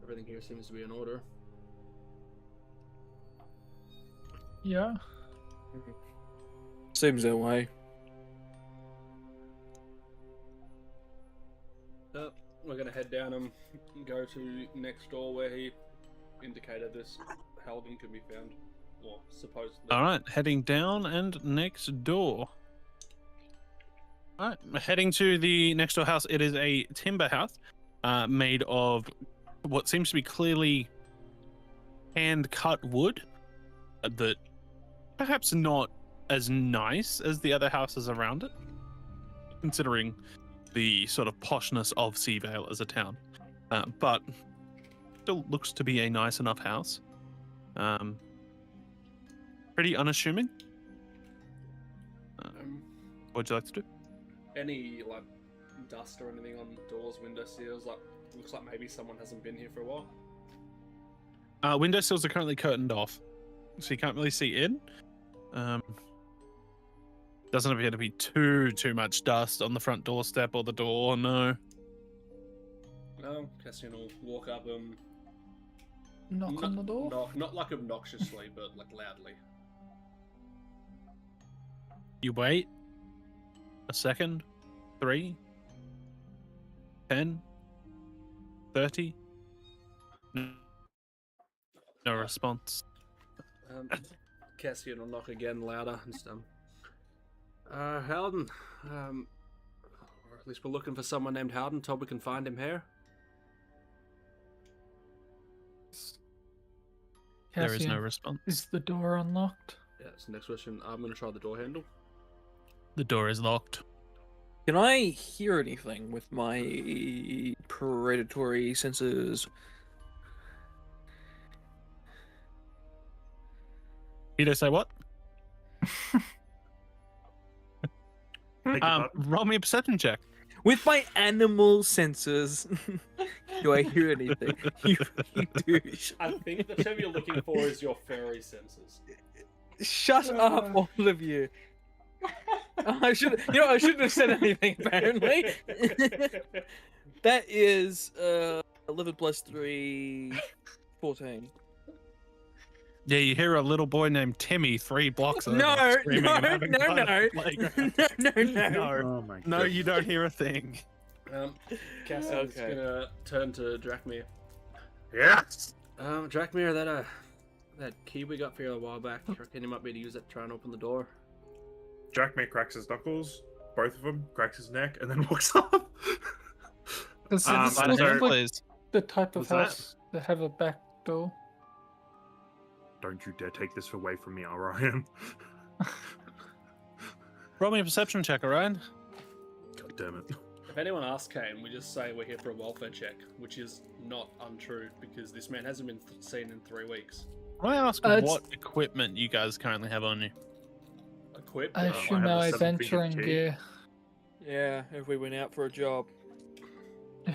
Everything here seems to be in order. Yeah. Seems that way. We're gonna head down and go to next door where he indicated this Howden can be found, or supposedly. All right, heading down and next door. All right, heading to the next door house. It is a timber house made of what seems to be clearly hand-cut wood that perhaps not as nice as the other houses around it, considering the sort of poshness of Seavale as a town. But still looks to be a nice enough house. Pretty unassuming. What'd you like to do? Any like dust or anything on doors, window sills? Like, looks like maybe someone hasn't been here for a while. Window sills are currently curtained off, so you can't really see in. Doesn't appear to be too much dust on the front doorstep or the door. No. No, Cassian will walk up and Knock on the door. not like obnoxiously, but like loudly. You wait. A second. 3. 10. 30. No response. Cassian will knock again louder and Howden, or at least we're looking for someone named Howden. Told we can find him here. There is no Cassian, response. is the door unlocked? Yeah, that's the next question. I'm going to try the door handle. The door is locked. Can I hear anything with my predatory senses? You don't say what? Roll me a perception check. With my animal senses, do I hear anything? You douche. I think the term you're looking for is your fairy senses. Shut up, all of you. I shouldn't have said anything. Apparently, that is 11 plus 3, 14. Yeah, you hear a little boy named Timmy 3 blocks over. No. screaming and having fun at the playground. No. Oh my god. No, you don't hear a thing. Cassian's Okay. gonna turn to Drakmir. Yes! Drakmir, that key we got for you a while back, you reckon you might be able to use that to try and open the door? Drakmir cracks his knuckles, both of them, cracks his neck, and then walks up. Does Um, this I look don't- like Please. the type of What's that? house that have a back door? Don't you dare take this away from me, Orion. Roll me a perception check, alright? God damn it. If anyone asks Kane, we just say we're here for a welfare check, which is not untrue because this man hasn't been seen in 3 weeks. Can I ask It's- what equipment you guys currently have on you? Equipped? I I should have a know his 7-fingered entering key. gear. Yeah, if we went out for a job. In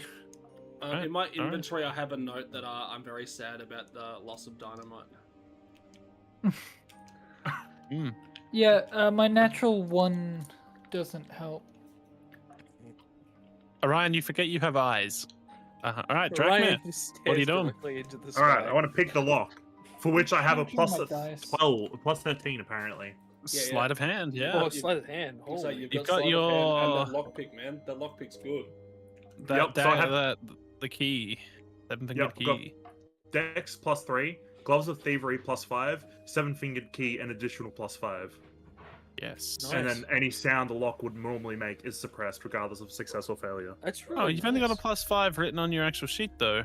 my alright. inventory, I have a note that I'm very sad about the loss of dynamite. Yeah, my natural 1 doesn't help. Orion, you forget you have eyes. Alright, Ryan Drakmir. just what are you stares doing? directly into the Alright, sky. I want to pick the lock, for which I have a Changing plus my of dice. 12, a plus 13 apparently. Yeah, yeah. Sleight of hand, yeah. Oh, sleight of hand. So Holy. you've You've got, got sleight of hand and your- that lockpick, man. That lockpick's good. That, Yep, so I have- the key. 7-fingered Yep, got- key. Dex plus 3, gloves of thievery plus 5, 7-fingered key, and additional plus 5. Yes. Nice. And then any sound the lock would normally make is suppressed regardless of success or failure. That's really Oh, you've only got a nice. +5 written on your actual sheet, though.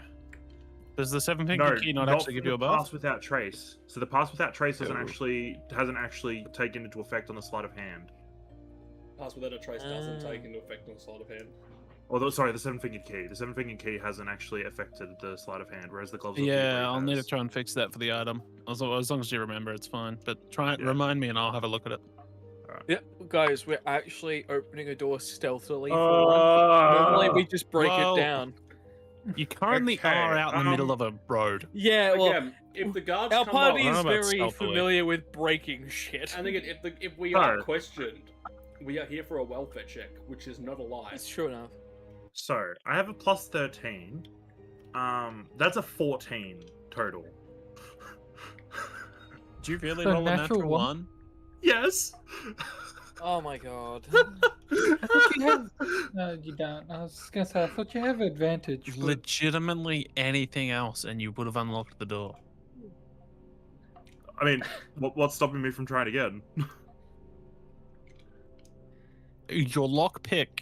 Does the 7-fingered No, key not actually for give you a the buff? pass without trace. So the pass without trace hasn't Oh. actually taken into effect on the sleight of hand. Pass without a trace doesn't take into effect on sleight of hand. Although, sorry, the 7-fingered key. The 7-fingered key hasn't actually affected the sleight of hand, whereas the gloves of thievery Yeah, I'll need to has. try and fix that for the item. As long as you remember, it's fine. But try Yeah. remind me, and I'll have a look at it. Yeah, guys, we're actually opening a door stealthily. For once. Normally we just break Well, it down. You currently Okay, are out in the middle of a road. Yeah, well, Again, if the guards Our come party I don't is know about very stealthily. familiar with breaking shit. and again, if we are No. questioned, we are here for a welfare check, which is not a lie. That's true enough. So I have a plus 13. That's a 14 total. Do you really A roll a natural natural one? one? Yes. Oh my god. I thought you had. No, you don't. I was gonna say I thought you have advantage. But... Legitimately anything else, and you would have unlocked the door. I mean, what's stopping me from trying again? Your lockpick.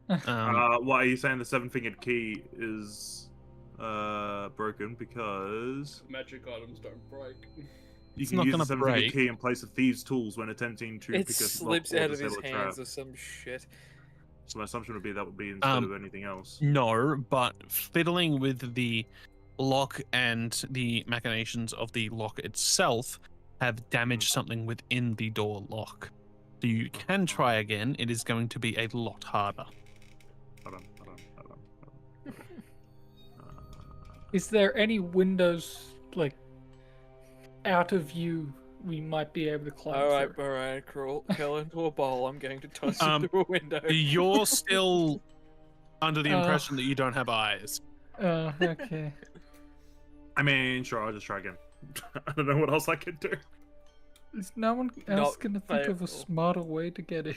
Why are you saying the 7-fingered key is broken? Because Magic items don't break. you It's can not use the gonna 7-fingered break. key in place of thieves' tools when attempting to It pick a lock slips or out of his disable a trap. hands or some shit. So my assumption would be that would be instead of anything else. No, but fiddling with the lock and the machinations of the lock itself have damaged something within the door lock. So you can try again. It is going to be a lot harder. Hold on. Is there any windows like out of view we might be able to climb Alright, through? alright, curl into a bowl. I'm going to toss Um, you through a window. You're still under the Uh. impression that you don't have eyes. Okay. I mean, sure, I'll just try again. I don't know what else I can do. Is no one else Not gonna think of a faithful. smarter way to get in?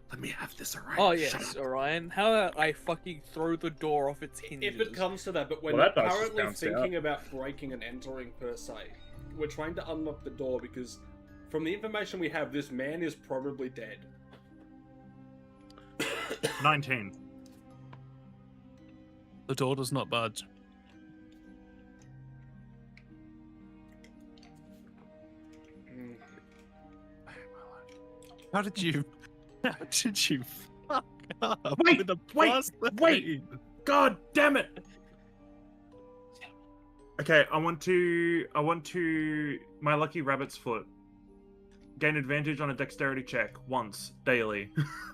Let me have this, alright? Oh Shut yes, up. Orion. How about I fucking throw the door off its hinges? If it comes to that, but we're Well, not that dice just currently bounced thinking about breaking and entering per se. We're trying to unlock the door because, from the information we have, this man is probably dead. 19. The door does not budge. How did you? How did you fuck up Wait, with a wait, plus wait. 13? God damn it! Okay, I want to my lucky rabbit's foot. Gain advantage on a dexterity check once daily.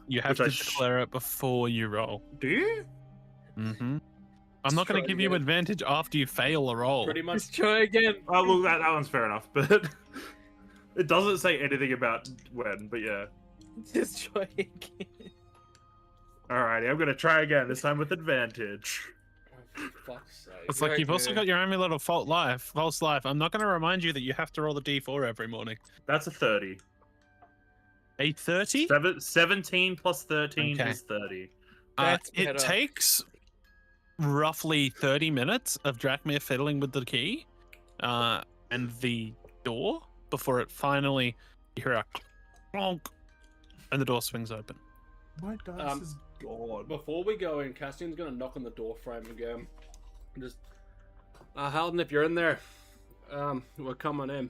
You have Which I to declare it before you roll. Do you? Mm-hmm. I'm not going try to give it you again. advantage after you fail a roll. Pretty much. Let's try again. Oh, look, that one's fair enough, but it doesn't say anything about when. But yeah. Just try again. Alrighty, I'm gonna try again. This time with advantage. Oh, for fuck's sake. It's like Right, you've also yeah. got your amulet of false life. I'm not going to remind you that you have to roll the d4 every morning. That's a 30. A 30? 17 plus 13 Okay. is 30. That's It better. takes roughly 30 minutes of Drakmir fiddling with the key and the door before it finally, you hear a clonk and the door swings open. My dice is gone. Before we go in, Cassian's gonna knock on the door frame again. Just, Halden, if you're in there, we're coming in.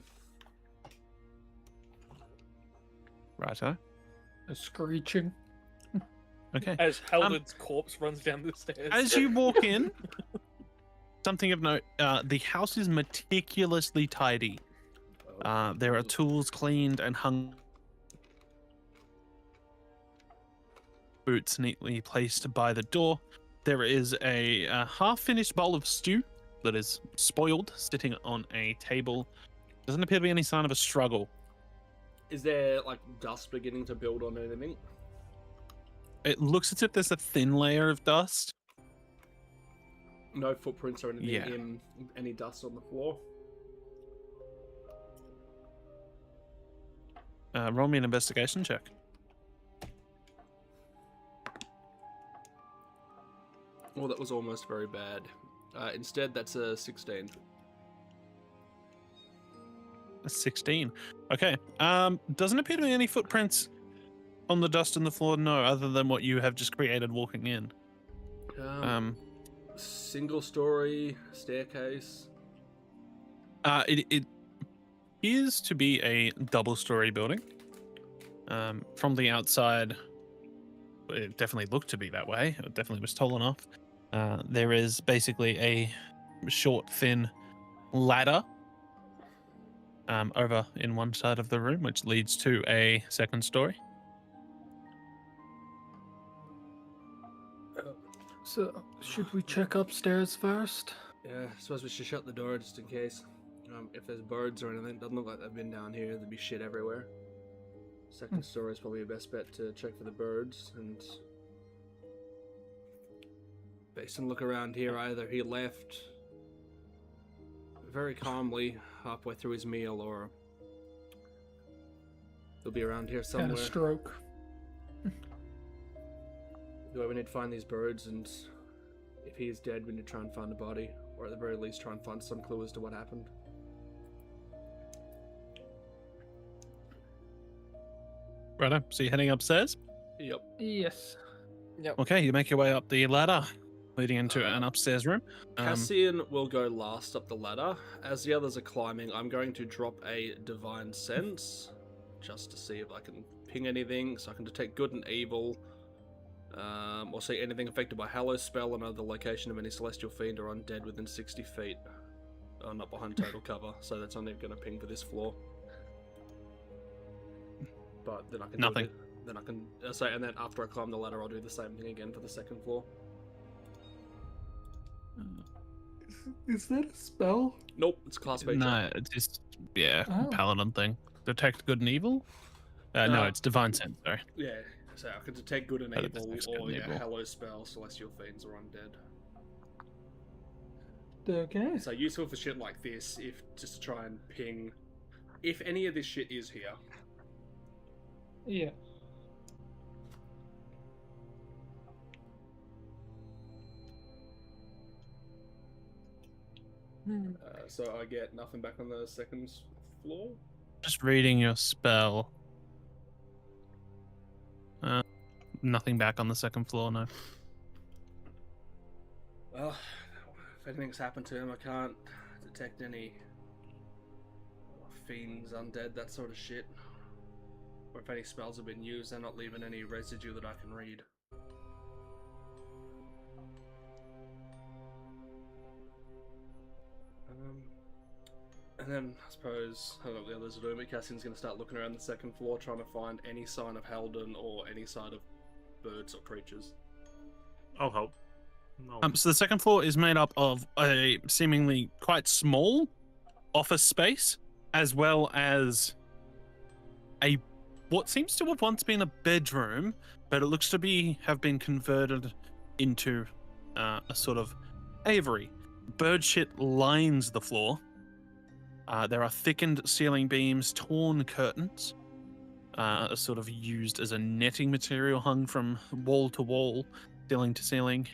Righto. A screeching. Okay. As Halden's corpse runs down the stairs. As you walk in, something of note, the house is meticulously tidy. There are tools cleaned and hung. Boots neatly placed by the door. There is a half-finished bowl of stew that is spoiled, sitting on a table. Doesn't appear to be any sign of a struggle. Is there like dust beginning to build on anything? It looks as if there's a thin layer of dust. No footprints or anything Yeah. in any dust on the floor? Roll me an investigation check. Well, that was almost very bad. Instead, that's a 16. A 16. Okay. Doesn't appear to be any footprints on the dust on the floor, no, other than what you have just created walking in. Single story staircase. It appears to be a double-story building. From the outside, it definitely looked to be that way. It definitely was tall enough. There is basically a short, thin ladder over in one side of the room, which leads to a second story. So, should we check upstairs first? Yeah, I suppose we should shut the door just in case. If there's birds or anything, doesn't look like they've been down here. There'd be shit everywhere. Second story is probably your best bet to check for the birds and based on look around here. Either he left very calmly halfway through his meal, or he'll be around here Had somewhere. a stroke. Do we need to find these birds, and if he is dead, we need to try and find a body, or at the very least try and find some clue as to what happened. Righto. So you're heading upstairs? Yep. Yes. Okay, you make your way up the ladder, leading into an upstairs room. Cassian will go last up the ladder. As the others are climbing, I'm going to drop a divine sense, just to see if I can ping anything, so I can detect good and evil, or see anything affected by Hallow spell and know the location of any celestial fiend or undead within 60 feet. Not behind total cover, so that's only going to ping for this floor. But then I can Nothing. Then I can say, and then after I climb the ladder, I'll do the same thing again for the second floor. Is that a spell? Nope, it's class B. No, it's just Oh. paladin thing. Detect good and evil. No, it's divine sense. Sorry. Yeah, so I can detect good and Oh, it evil, detects good or and yeah, evil. Hallow spell, celestial fiends, or undead. Okay. So useful for shit like this, if just to try and ping, if any of this shit is here. Yeah. So I get nothing back on the second floor. Just reading your spell. Nothing back on the second floor. No. Well, if anything's happened to him, I can't detect any fiends, undead, that sort of shit. Or if any spells have been used, they're not leaving any residue that I can read. And then, I suppose, I don't know what the others are doing, but Cassian's going to start looking around the second floor, trying to find any sign of Halden or any sign of birds or creatures. I'll help. No. So the second floor is made up of a seemingly quite small office space, as well as a what seems to have once been a bedroom, but it looks to have been converted into a sort of aviary. Bird shit lines the floor. There are thickened ceiling beams, torn curtains, sort of used as a netting material hung from wall to wall, ceiling to ceiling.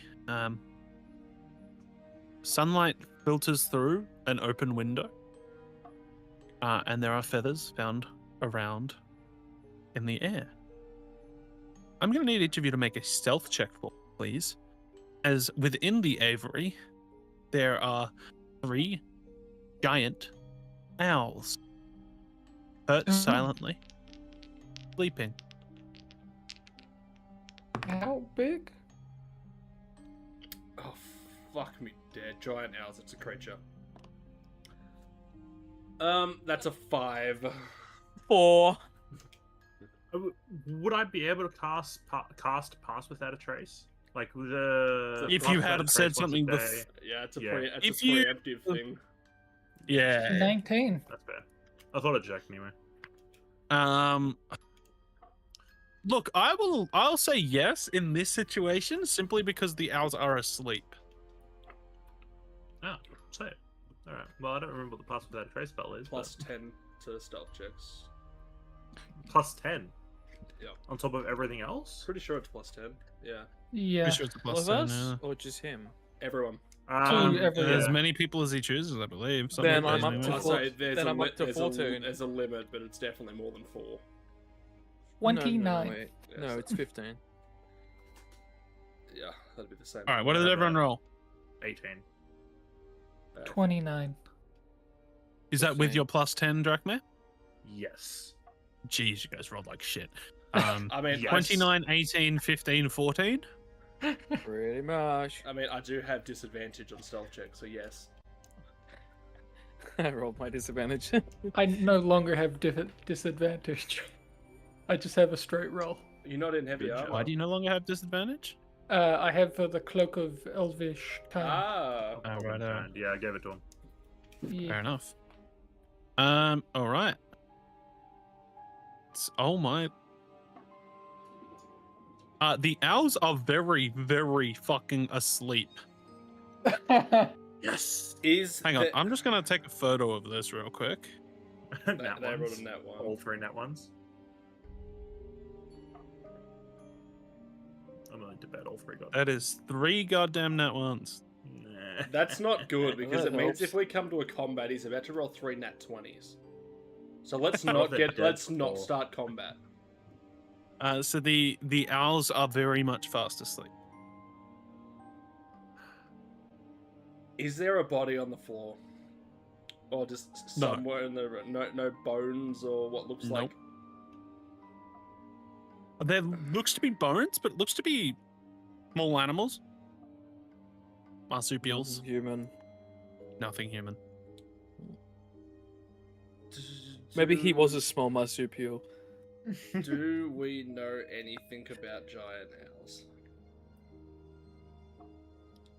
Sunlight filters through an open window, and there are feathers found around in the air. I'm going to need each of you to make a stealth check, please, as within the aviary, there are 3 giant owls, perched silently, sleeping. How big? Oh, fuck me dead. Giant owls, it's a creature. That's a 5. 4. Would I be able to cast Pass Without a Trace? Like the If Pass you Without a had Trace said once a something day. before. Yeah, it's a, Yeah. it's If a you- preemptive thing. Yeah. 19. That's fair. I thought I'd check anyway. Look, I'll say yes in this situation simply because the owls are asleep. Oh, so alright. Well, I don't remember what the Pass Without a Trace spell is. Plus 10 to stealth checks. But plus 10. Yeah. On top of everything else? Pretty sure it's plus 10. Yeah. Yeah. Pretty sure it's a All plus of 10, us? yeah. Or just him? Everyone. As Yeah. many people as he chooses, I believe. Some Then of I'm those up anyway. to I'll four- say there's then a I'm up to there's 14. There's a limit, but it's definitely more than 4. 29. No, wait. Yeah, No, so- it's 15. Yeah, that'd be the same. All right, what did everyone roll? 18. 29. Is that with 15. your plus 10, Drachma? Yes. Jeez, you guys rolled like shit. I mean, Yes. 29, 18, 15, 14. Pretty much. I do have disadvantage on stealth checks, so yes. I rolled my disadvantage. I no longer have disadvantage. I just have a straight roll. You're not in heavy Good armor. job. Why do you no longer have disadvantage? I have the cloak of elvish kind. Ah. Oh, right. And yeah, I gave it to him. Yeah. Fair enough. All right. Oh my. The owls are very, very fucking asleep. Yes. Hang on, I'm just gonna take a photo of this real quick. They Nat rolled ones. a nat one. All 3 net ones. I'm willing to bet all 3 got. That is 3 goddamn nat ones. Nah. That's not good because That it means helps. if we come to a combat, he's about to roll 3 nat 20s. So let's Oh, not they're get. dead Let's not before. start combat. So the owls are very much fast asleep. Is there a body on the floor, or just No. somewhere in the no bones or what looks like? There looks to be bones, but it looks to be small animals. Marsupials, Human. nothing human. Maybe he was a small marsupial. Do we know anything about giant owls?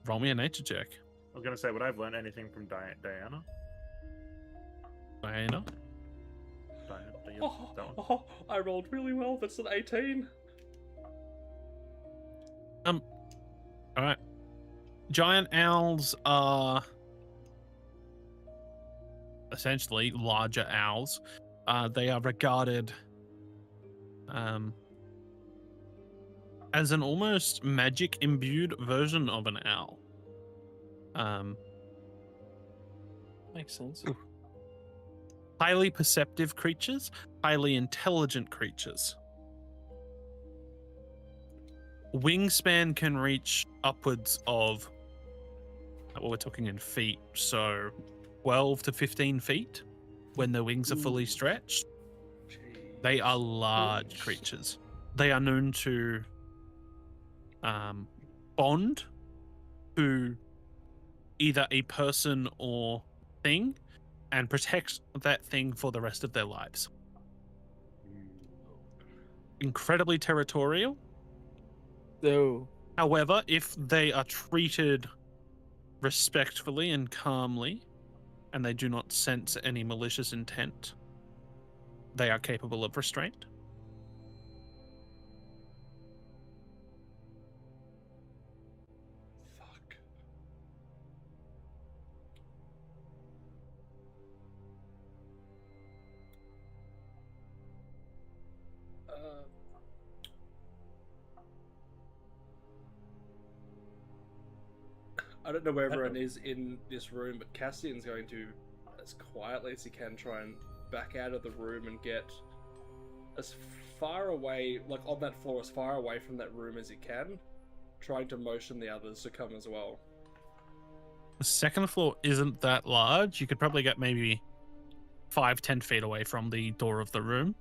Roll me a nature check. I was gonna say, would I have learned anything from Diana? Diana? Diana, that one. I rolled really well. That's an 18. All right. Giant owls are essentially larger owls. They are regarded as an almost magic imbued version of an owl. Makes sense. Highly perceptive creatures, highly intelligent creatures. Wingspan can reach upwards of, well, we're talking in feet, so 12 to 15 feet when their wings are fully stretched. They are large creatures. They are known to bond to either a person or thing and protect that thing for the rest of their lives. Incredibly territorial. No. However, if they are treated respectfully and calmly, and they do not sense any malicious intent, they are capable of restraint. Fuck. I don't know where everyone is in this room, but Cassian's going to, as quietly as he can, try and back out of the room and get as far away, like on that floor, as far away from that room as he can, trying to motion the others to come as well. The second floor isn't that large. You could probably get maybe 5-10 feet away from the door of the room.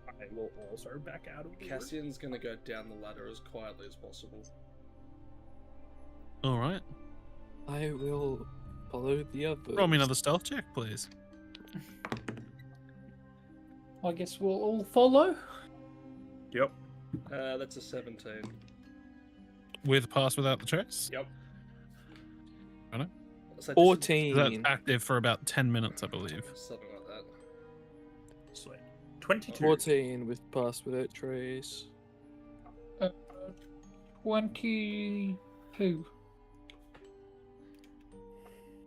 I will also back out of the room. Cassian's gonna go down the ladder as quietly as possible. All right. I will follow the others. Roll me another stealth check, please. I guess we'll all follow. Yep. That's a 17. With pass without the trace. Yep. I know. So this 14. That's active for about 10 minutes, I believe. is something like that. Sweet. 22. 14 with pass without trace. 22.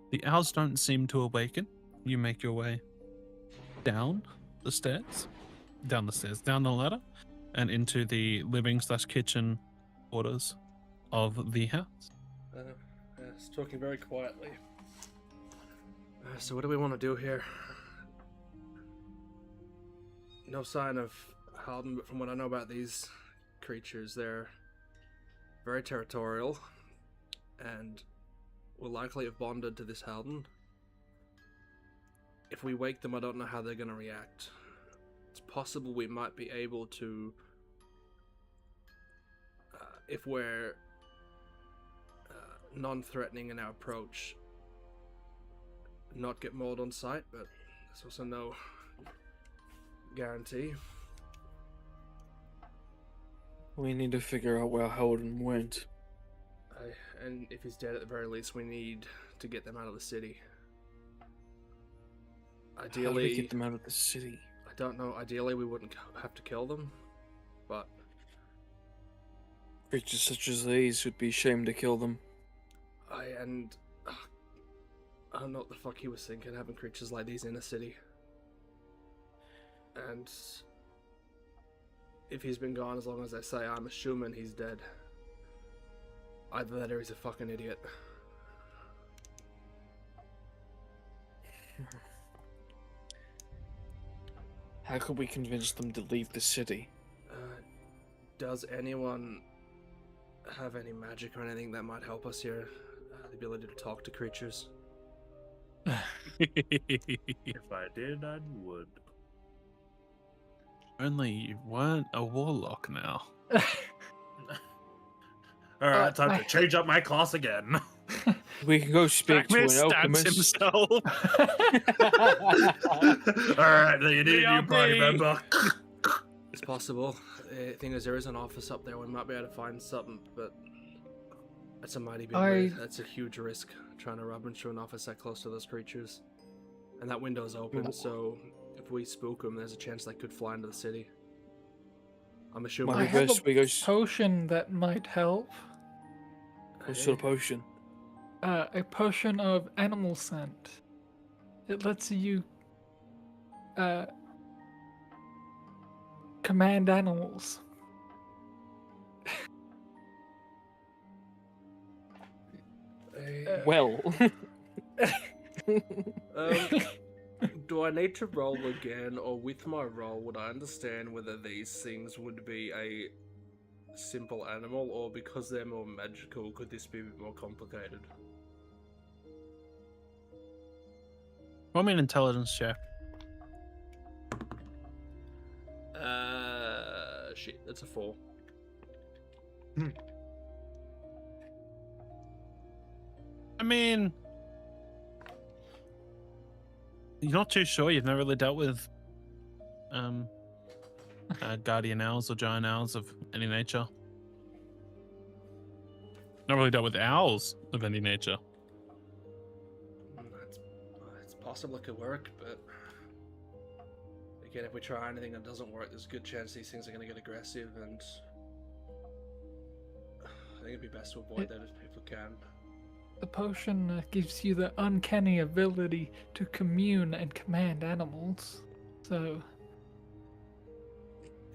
The owls don't seem to awaken. You make your way down the stairs, down the ladder, and into the living/kitchen quarters of the house. It's talking very quietly. So what do we want to do here? No sign of Halden, but from what I know about these creatures, they're very territorial and will likely have bonded to this Halden. If we wake them, I don't know how they're going to react. It's possible we might be able to, if we're non-threatening in our approach, not get mauled on sight, but there's also no guarantee. We need to figure out where Holden went. And if he's dead, at the very least, we need to get them out of the city. How do Ideally, we get them out of the city? I don't know. Ideally, we wouldn't have to kill them, but Creatures such as these would be ashamed to kill them. I don't know what the fuck he was thinking, having creatures like these in a city. And if he's been gone as long as they say, I'm assuming he's dead. Either that or he's a fucking idiot. How could we convince them to leave the city? Does anyone have any magic or anything that might help us here? The ability to talk to creatures? If I did, I would. Only you weren't a warlock now. Alright, time to change up my class again. We can go speak to an Stabs alchemist. himself. Alright, then you need a new party BRB. member. It's possible. The thing is, there is an office up there. We might be able to find something, but that's a mighty big way. That's a huge risk, trying to rub into an office that close to those creatures. And that window's open, so if we spook them, there's a chance they could fly into the city. I'm assuming. Might I be have best a we go. potion that might help. What sort of potion? A potion of animal scent. It lets you command animals. Well, Do I need to roll again, or with my roll, would I understand whether these things would be a simple animal, or because they're more magical, could this be a bit more complicated? Roll me an intelligence check. Shit, that's a 4. I mean, you're not too sure. You've never really dealt with guardian owls or giant owls of any nature. Not really dealt with owls of any nature. It's possible it could work, but again, if we try anything that doesn't work, there's a good chance these things are going to get aggressive, and I think it'd be best to avoid that if we can. The potion gives you the uncanny ability to commune and command animals. So,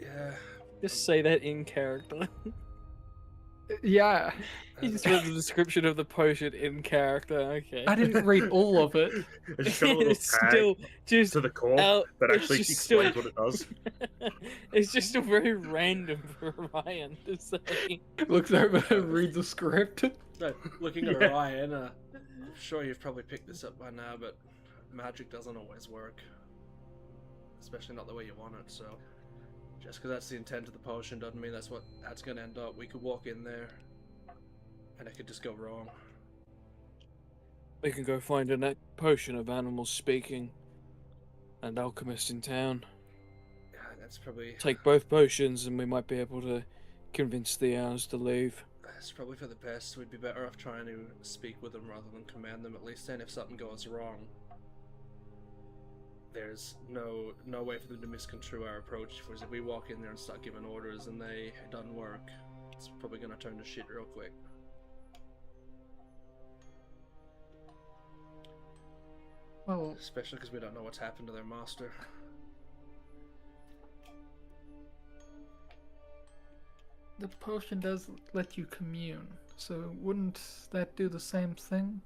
Yeah. just say that in character. yeah, You just read the description of the potion in character. Okay. I didn't read all of it. It's just got a little It's tag still just to the core out- that it's actually just explains still- what it does. It's just still very random for Ryan to say. Looks over and reads the script. So, looking at Yeah. Ryan, I'm sure you've probably picked this up by now, but magic doesn't always work. Especially not the way you want it, so... Just because that's the intent of the potion doesn't mean that's going to end up. We could walk in there, and it could just go wrong. We can go find a potion of animals speaking. An alchemist in town. Yeah, that's probably... Take both potions and we might be able to convince the owls to leave. That's probably for the best. We'd be better off trying to speak with them rather than command them, at least then if something goes wrong. There's no way for them to misconstrue our approach. Whereas if we walk in there and start giving orders and it doesn't work, it's probably going to turn to shit real quick. Well, Especially because we don't know what's happened to their master. the potion does let you commune, so wouldn't that do the same thing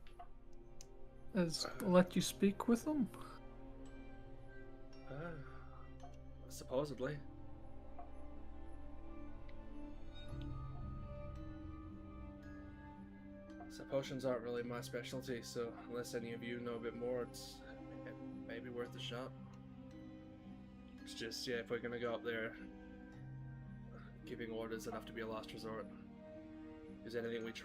as let you speak with them? Supposedly. So potions aren't really my specialty, so unless any of you know a bit more, it may be worth a shot. It's just, yeah, if we're gonna go up there, giving orders would have to be a last resort. Is anything we try